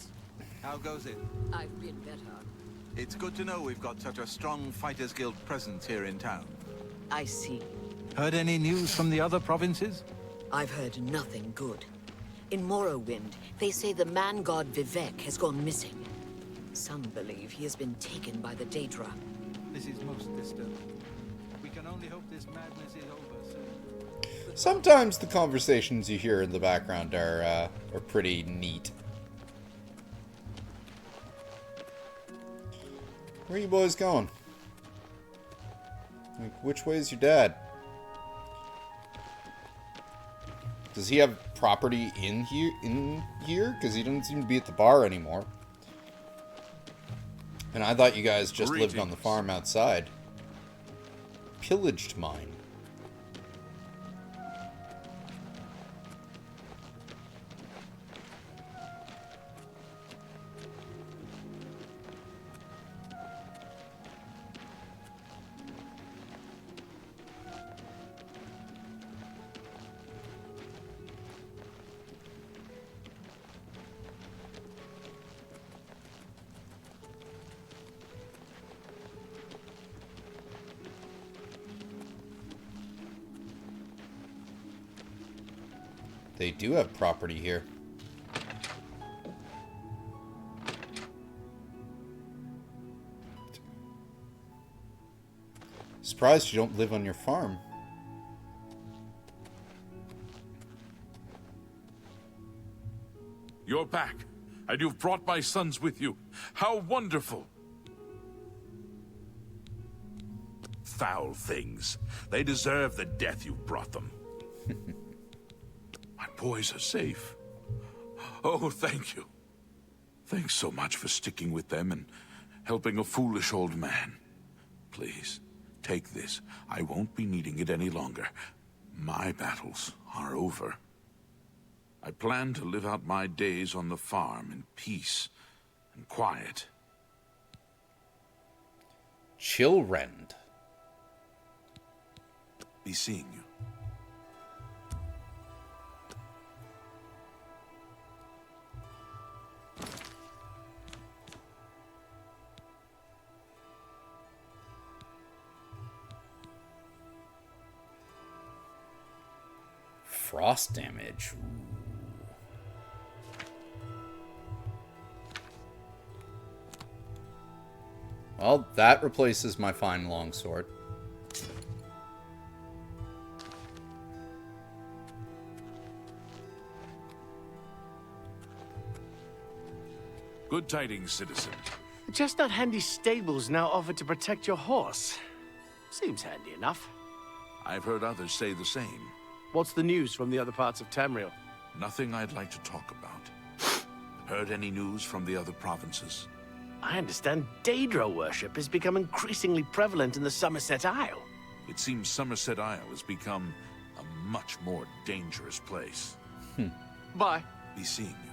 How goes it? I've been better. It's good to know we've got such a strong Fighters Guild presence here in town. I see. Heard any news from the other provinces? I've heard nothing good. In Morrowind, they say the man-god Vivek has gone missing. Some believe he has been taken by the Daedra. This is most disturbing. We can only hope this madness is over soon. Sometimes the conversations you hear in the background are pretty neat. Where are you boys going? Like, which way is your dad? Does he have property in here? Because he doesn't seem to be at the bar anymore. And I thought you guys just lived on the farm outside. Pillaged mine. They do have property here. Surprised you don't live on your farm. You're back, and you've brought my sons with you. How wonderful! Foul things. They deserve the death you've brought them. My boys are safe. Oh, thank you. Thanks so much for sticking with them and helping a foolish old man. Please, take this. I won't be needing it any longer. My battles are over. I plan to live out my days on the farm in peace and quiet. Chillrend. Be seeing you. frost damage. Ooh. Well, that replaces my fine longsword. Good tidings, citizen. The Chestnut Handy stables now offer to protect your horse. Seems handy enough. I've heard others say the same. What's the news from the other parts of Tamriel? Nothing I'd like to talk about. Heard any news from the other provinces? I understand Daedra worship has become increasingly prevalent in the Somerset Isle. It seems Somerset Isle has become a much more dangerous place. Bye. Be seeing you.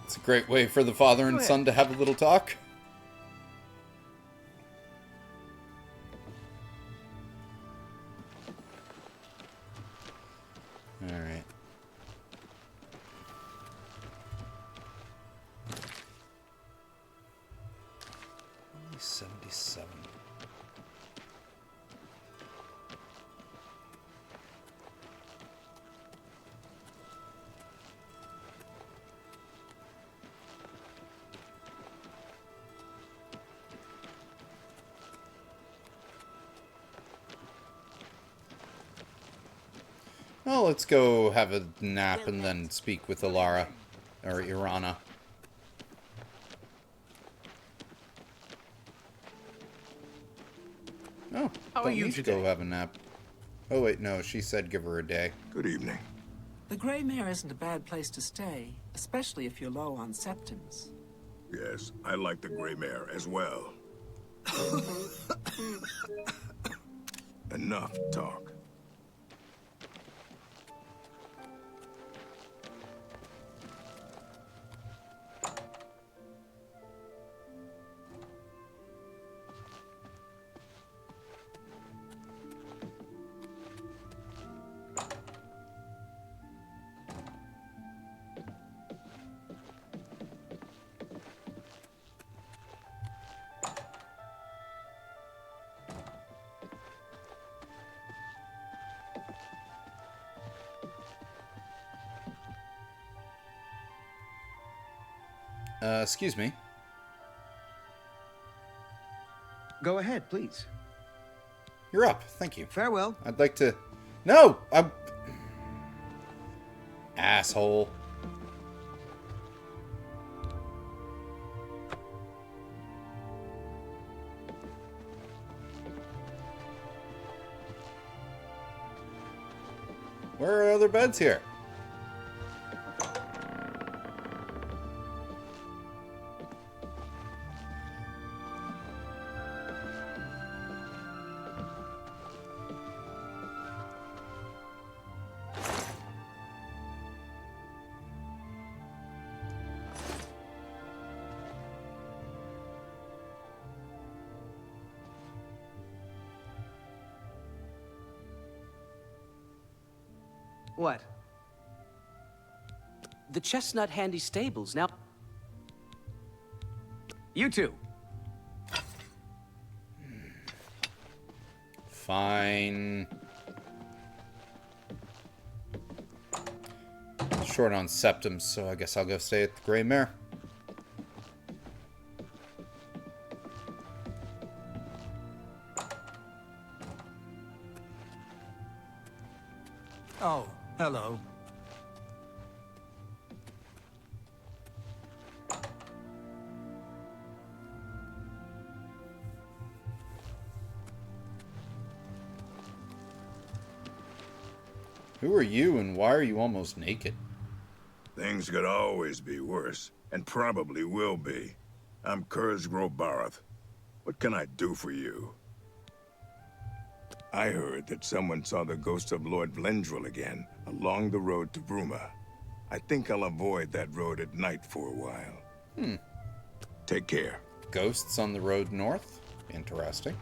It's a great way for the father and son to have a little talk. All right. Only 77. Well, let's go have a nap and then speak with Ilara, or Irana. Oh, How are don't you need to today? go have a nap. Oh wait, no, she said give her a day. Good evening. The Grey Mare isn't a bad place to stay, especially if you're low on septums. Yes, I like the Grey Mare as well. Enough talk. Excuse me. Go ahead, please. You're up. Thank you. Farewell. I'd like to... No! I'm... Asshole. Where are other beds here? What? The Chestnut Handy stables now. You two. Fine. Short on septums, so I guess I'll go stay at the Grey Mare. Oh, hello. Who are you and why are you almost naked? Things could always be worse, and probably will be. I'm Kurzgro Barath. What can I do for you? I heard that someone saw the ghost of Lord Vlendrel again, along the road to Bruma. I think I'll avoid that road at night for a while. Take care. Ghosts on the road north? Interesting.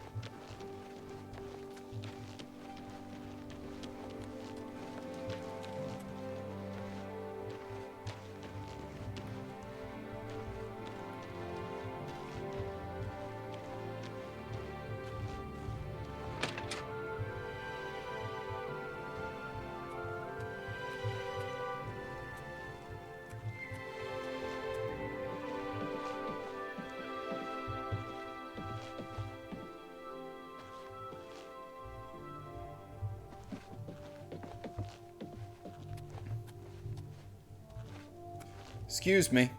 Excuse me.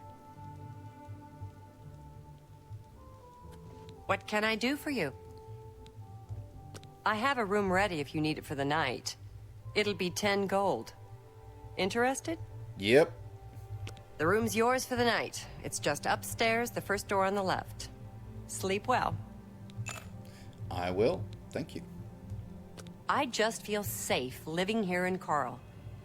What can I do for you? I have a room ready if you need it for the night. It'll be 10 gold. Interested? Yep. The room's yours for the night. It's just upstairs, the first door on the left. Sleep well. I will. Thank you. I just feel safe living here in Coral.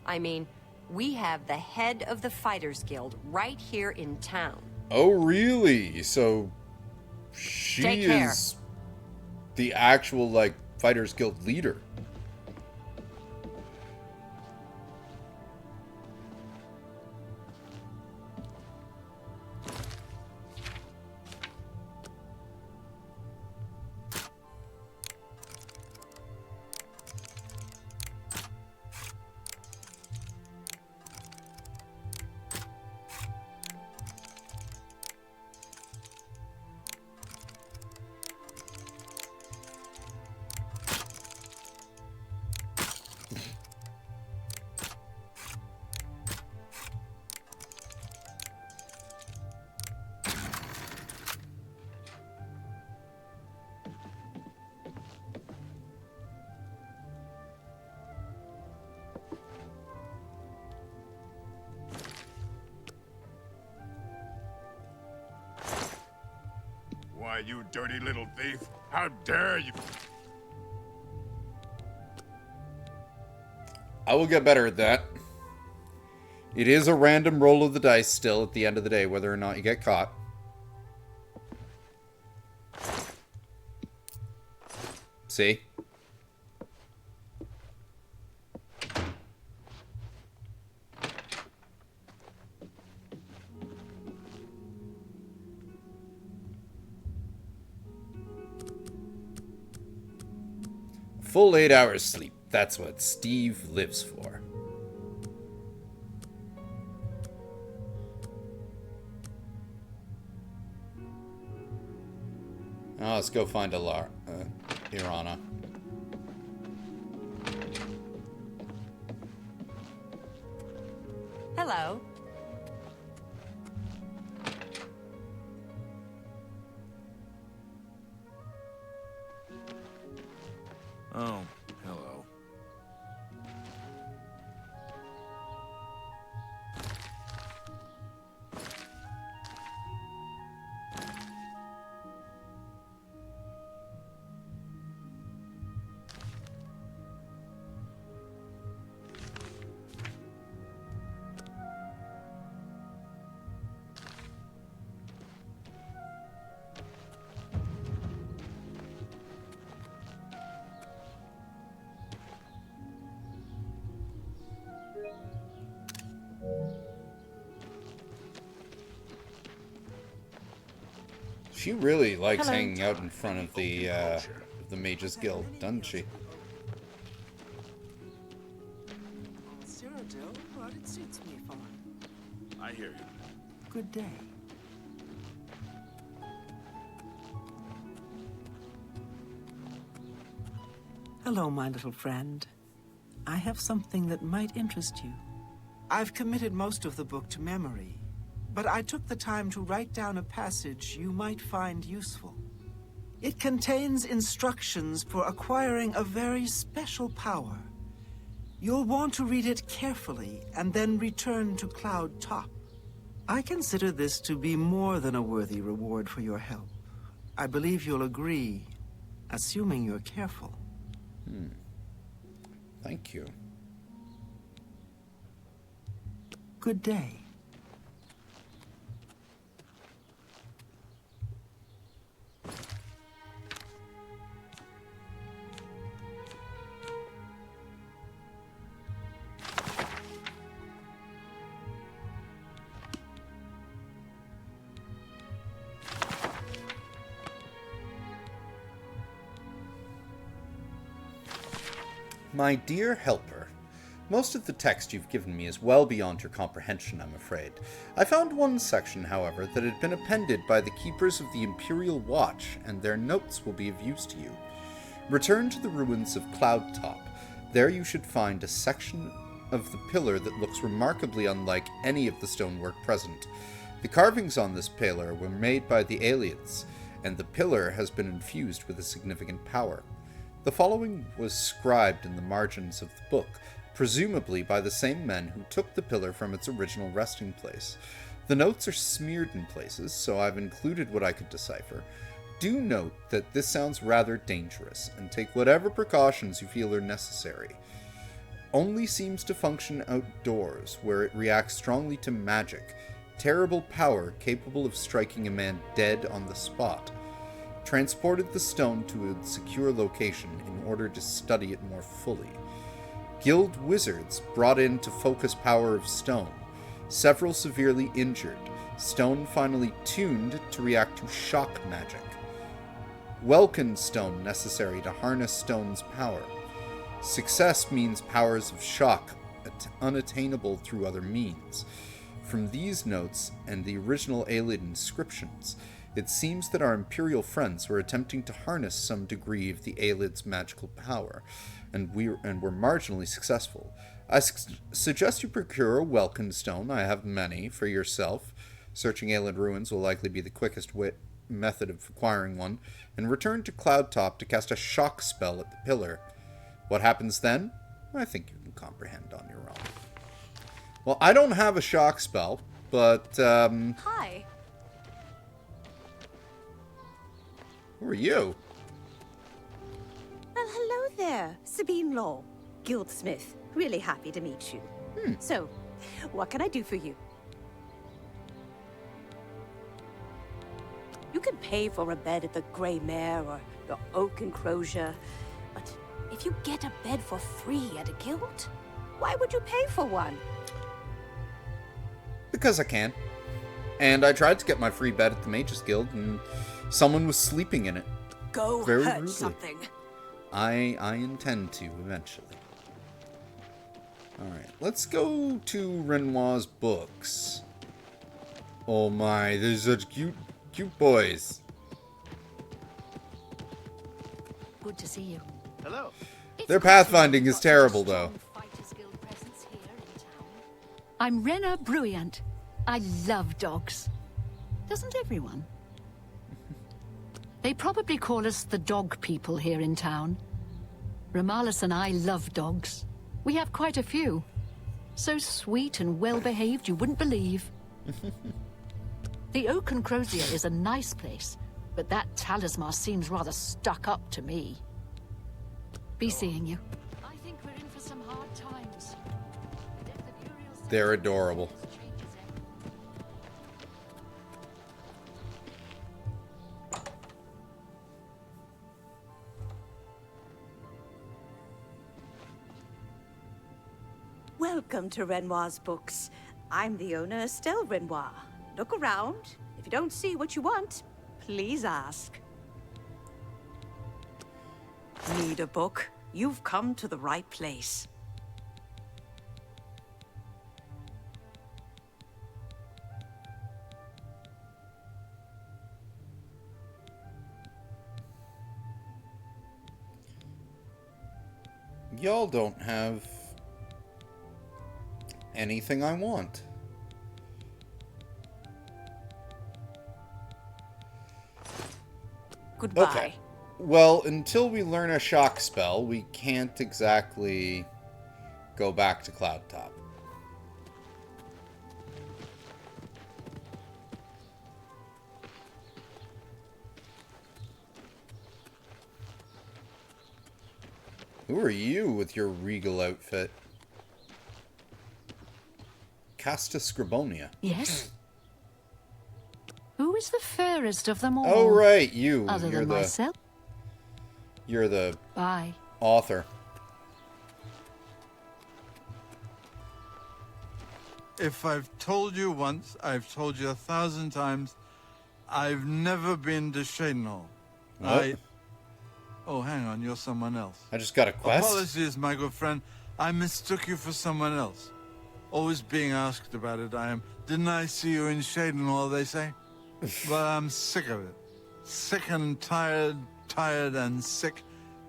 I mean, we have the head of the Fighters Guild right here in town. Oh, really? So she Take care. is the actual, like, Fighters Guild leader. Why, you dirty little thief! How dare you! I will get better at that. It is a random roll of the dice still at the end of the day, whether or not you get caught. See? Full 8 hours sleep. That's what Steve lives for. Oh, let's go find Irana. Hello. Oh, hello. She really likes Hello. hanging out in front of the Mages Guild, doesn't she? Cyrodiil brought it suits me fine. I hear you. Good day. Hello, my little friend. I have something that might interest you. I've committed most of the book to memory, but I took the time to write down a passage you might find useful. It contains instructions for acquiring a very special power. You'll want to read it carefully and then return to Cloud Top. I consider this to be more than a worthy reward for your help. I believe you'll agree, assuming you're careful. Thank you. Good day. My dear helper, most of the text you've given me is well beyond your comprehension, I'm afraid. I found one section, however, that had been appended by the keepers of the Imperial Watch, and their notes will be of use to you. Return to the ruins of Cloud Top. There you should find a section of the pillar that looks remarkably unlike any of the stonework present. The carvings on this pillar were made by the Aelids, and the pillar has been infused with a significant power. The following was scribed in the margins of the book, presumably by the same men who took the pillar from its original resting place. The notes are smeared in places, so I've included what I could decipher. Do note that this sounds rather dangerous, and take whatever precautions you feel are necessary. Only seems to function outdoors, where it reacts strongly to magic. Terrible power capable of striking a man dead on the spot. Transported the stone to a secure location in order to study it more fully. Guild wizards brought in to focus power of stone. Several severely injured. Stone finally tuned to react to shock magic. Welkin stone necessary to harness stone's power. Success means powers of shock unattainable through other means. From these notes and the original Aelid inscriptions, it seems that our Imperial friends were attempting to harness some degree of the Aelid's magical power, and were marginally successful. I suggest you procure a Welkin stone. I have many for yourself. Searching Aelid ruins will likely be the quickest method of acquiring one, and return to Cloudtop to cast a shock spell at the pillar. What happens then? I think you can comprehend on your own. Well, I don't have a shock spell, but, Hi. Who are you? Well, hello there. Sabine Law, Guildsmith. Really happy to meet you. So, what can I do for you? You can pay for a bed at the Grey Mare or the Oak Enclosure, but if you get a bed for free at a guild, why would you pay for one? Because I can. And I tried to get my free bed at the Mages Guild, and someone was sleeping in it. Go very hurt rudely. something. I intend to, eventually. Alright, let's go to Renoir's books. Oh my, they're such cute boys. Good to see you. Hello. Their pathfinding is terrible, though. I'm Rena Bruyant. I love dogs. Doesn't everyone? They probably call us the dog people here in town. Ramalis and I love dogs. We have quite a few. So sweet and well-behaved you wouldn't believe. The Oak and Crozier is a nice place, but that Talismar seems rather stuck up to me. Be seeing you. I think we're in for some hard times. They're adorable. Welcome to Renoir's books. I'm the owner, Estelle Renoir. Look around. If you don't see what you want, please ask. Need a book? You've come to the right place. Y'all don't have anything I want. Goodbye. Okay. Well, until we learn a shock spell, we can't exactly go back to Cloudtop. Who are you with your regal outfit? Casta Scribonia. Yes? Who is the fairest of them all? Oh, right, you. Other than myself? You're the Bye. author. If I've told you once, I've told you 1,000 times, I've never been to Shadenhall. What? Oh, hang on, you're someone else. I just got a quest? Apologies, my good friend. I mistook you for someone else. Always being asked about it, I am. Didn't I see you in Shadenhall, they say? But I'm sick of it. Sick and tired, tired and sick,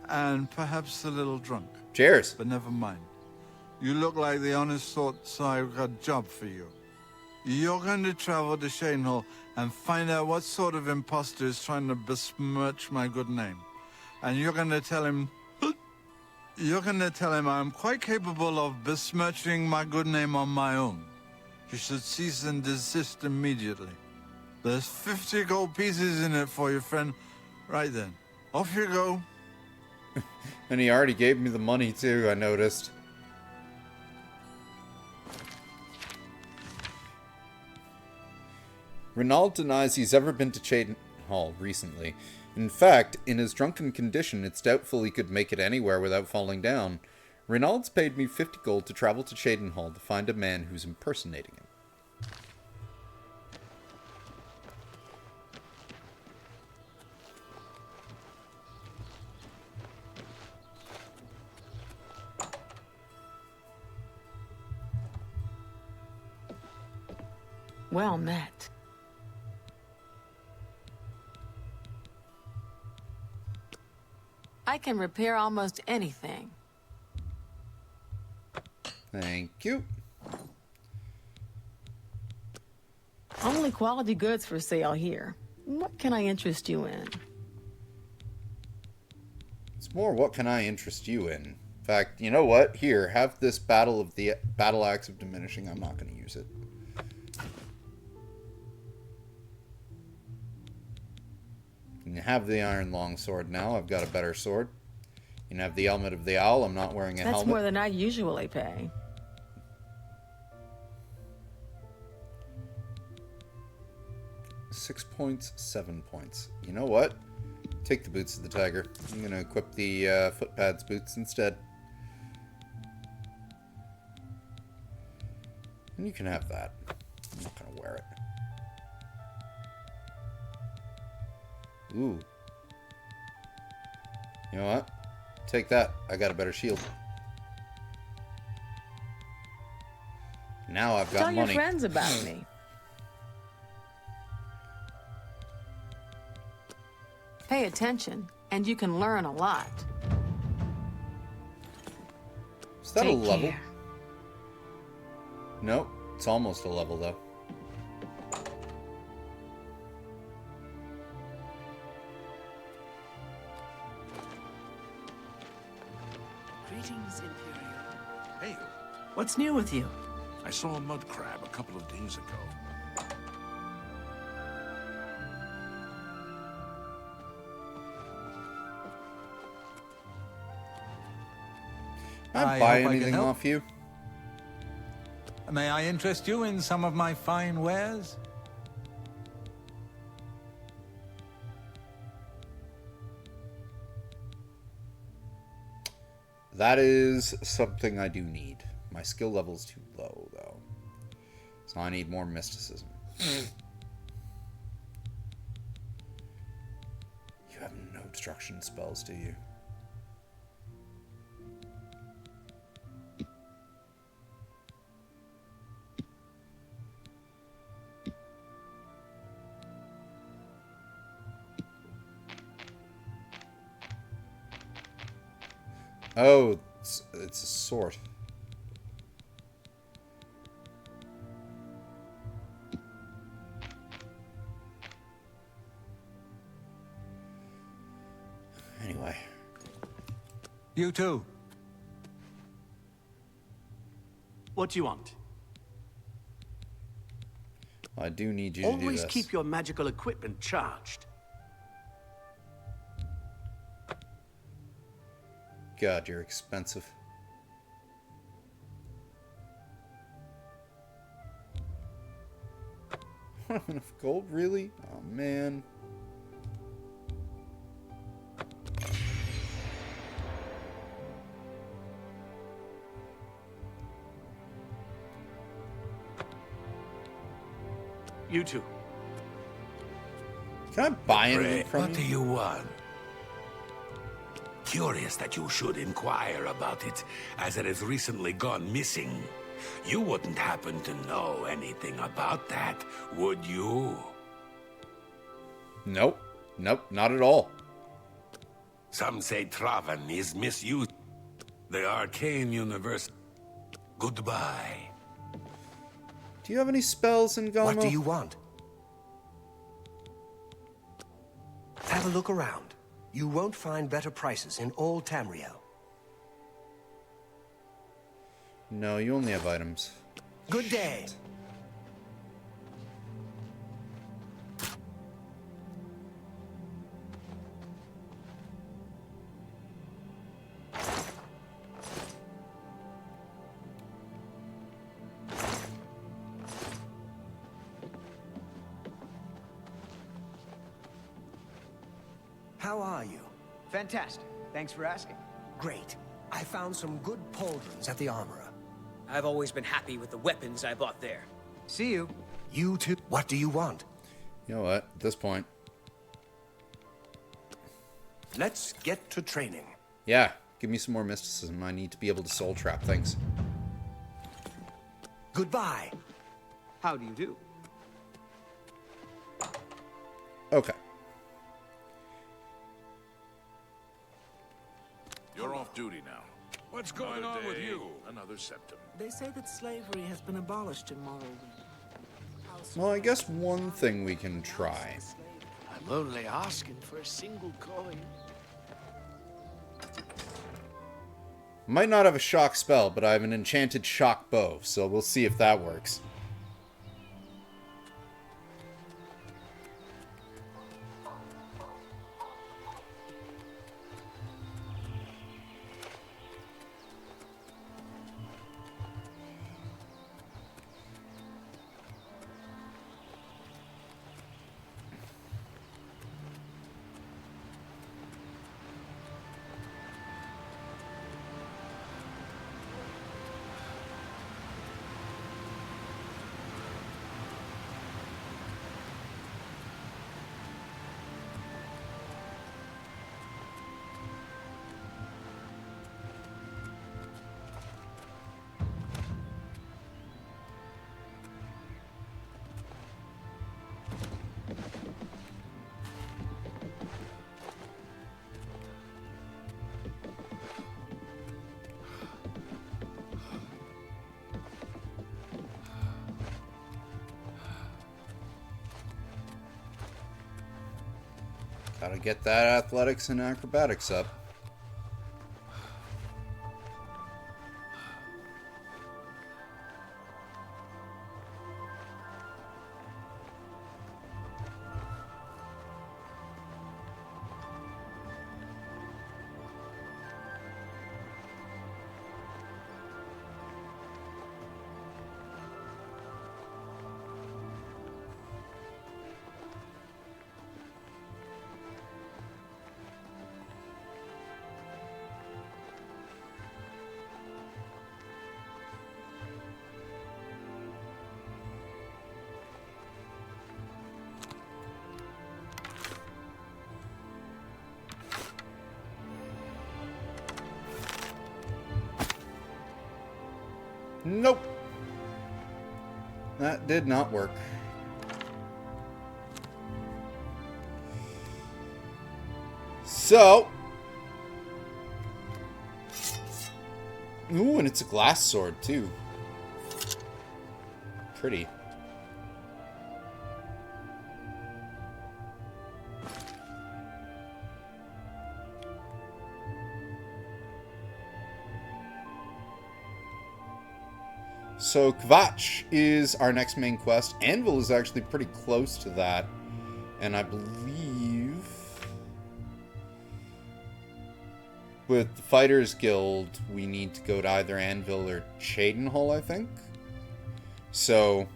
and perhaps a little drunk. Cheers. But never mind. You look like the honest sort, so I've got a job for you. You're going to travel to Shadenhall and find out what sort of imposter is trying to besmirch my good name. And you're going to tell him... You're going to tell him I'm quite capable of besmirching my good name on my own. You should cease and desist immediately. There's 50 gold pieces in it for you, friend. Right then. Off you go. And he already gave me the money, too, I noticed. Renaud denies he's ever been to Cheydinhall recently. In fact, in his drunken condition, it's doubtful he could make it anywhere without falling down. Renaud's paid me 50 gold to travel to Cheydinhall to find a man who's impersonating him. Well met. I can repair almost anything. Thank you. Only quality goods for sale here. What can I interest you in? It's more, what can I interest you in? In fact, you know what? Here, have this Battle Axe of Diminishing. I'm not going to use it. You can have the Iron Longsword now. I've got a better sword. You can have the Helmet of the Owl. I'm not wearing a helmet. That's more than I usually pay. Six points, 7 points. You know what? Take the Boots of the Tiger. I'm going to equip the Footpads boots instead. And you can have that. I'm not going to wear it. Ooh. You know what? Take that. I got a better shield. Now I've got money. Tell your friends about me. Pay attention, and you can learn a lot. Is that a level? Nope. It's almost a level, though. Greetings, Imperial. Hey. What's new with you? I saw a mud crab a couple of days ago. I buy anything off you? May I interest you in some of my fine wares? That is something I do need. My skill level's too low, though. So I need more mysticism. You have no destruction spells, do you? Oh, it's a sword. Anyway. You too. What do you want? I do need you to do this. Always keep your magical equipment charged. God, you're expensive. I don't have enough gold, really? Oh, man. You too. Can I buy anything from you? What do you want? Curious that you should inquire about it, as it has recently gone missing. You wouldn't happen to know anything about that, would you? Nope. Nope, not at all. Some say Traven is misused. The Arcane University. Goodbye. Do you have any spells in Galmo? What do you want? Have a look around. You won't find better prices in all Tamriel. No, you only have items. Good day. How are you? Fantastic. Thanks for asking. Great. I found some good pauldrons at the armorer. I've always been happy with the weapons I bought there. See you. You too. What do you want? You know what? At this point. Let's get to training. Yeah, give me some more mysticism. I need to be able to soul trap things. Goodbye. How do you do? Okay. You're off duty now. What's going on with you? Another septum. They say that slavery has been abolished in Morrowind. Well, I guess one thing we can try. I'm only asking for a single coin. Might not have a shock spell, but I have an enchanted shock bow, so we'll see if that works. Gotta get that athletics and acrobatics up. Nope. That did not work. So. Ooh, and it's a glass sword, too. Pretty. So Kvatch is our next main quest. Anvil is actually pretty close to that. And I believe with the Fighters Guild, we need to go to either Anvil or Cheydinhal, I think. So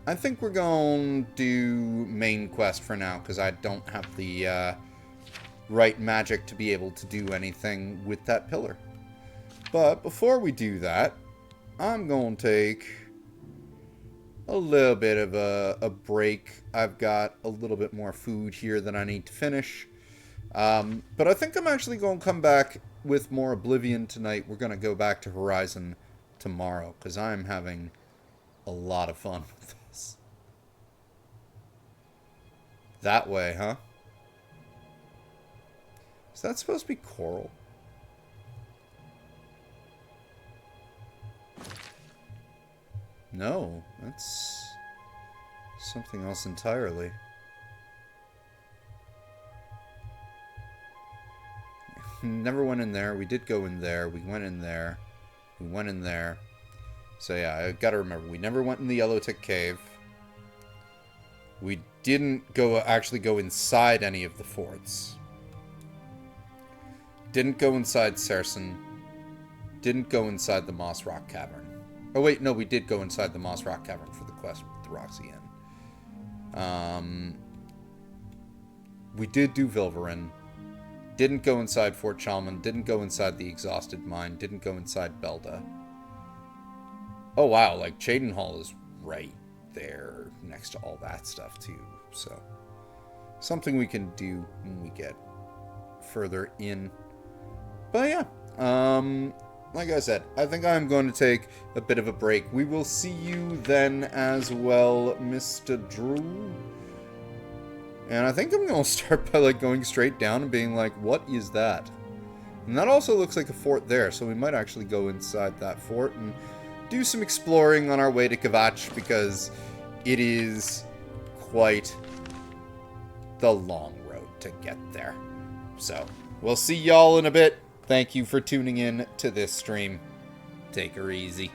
I think we're going to do main quest for now, because I don't have the right magic to be able to do anything with that pillar. But before we do that, I'm going to take a little bit of a break. I've got a little bit more food here that I need to finish. But I think I'm actually going to come back with more Oblivion tonight. We're going to go back to Horizon tomorrow, because I'm having a lot of fun with this. That way, huh? Is that supposed to be coral? No, that's something else entirely. Never went in there. We did go in there. We went in there. We went in there. So yeah, I gotta remember, we never went in the Yellow Tick Cave. We didn't actually go inside any of the forts. Didn't go inside Sarsen. Didn't go inside the Moss Rock Cavern. Oh wait, no, we did go inside the Moss Rock Cavern for the quest with the Roxy Inn. We did do Vilverin. Didn't go inside Fort Chalman. Didn't go inside the Exhausted Mine. Didn't go inside Belda. Oh wow, like Cheydinhal is right there next to all that stuff too. So something we can do when we get further in. But yeah, like I said, I think I'm going to take a bit of a break. We will see you then as well, Mr. Drew. And I think I'm going to start by like going straight down and being like, what is that? And that also looks like a fort there, so we might actually go inside that fort and do some exploring on our way to Kvatch, because it is quite the long road to get there. So, we'll see y'all in a bit. Thank you for tuning in to this stream. Take her easy.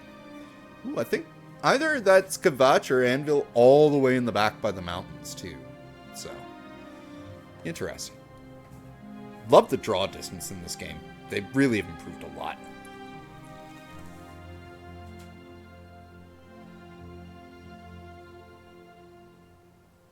Ooh, I think either that's Kvatch or Anvil all the way in the back by the mountains, too. So, interesting. Love the draw distance in this game. They really have improved a lot.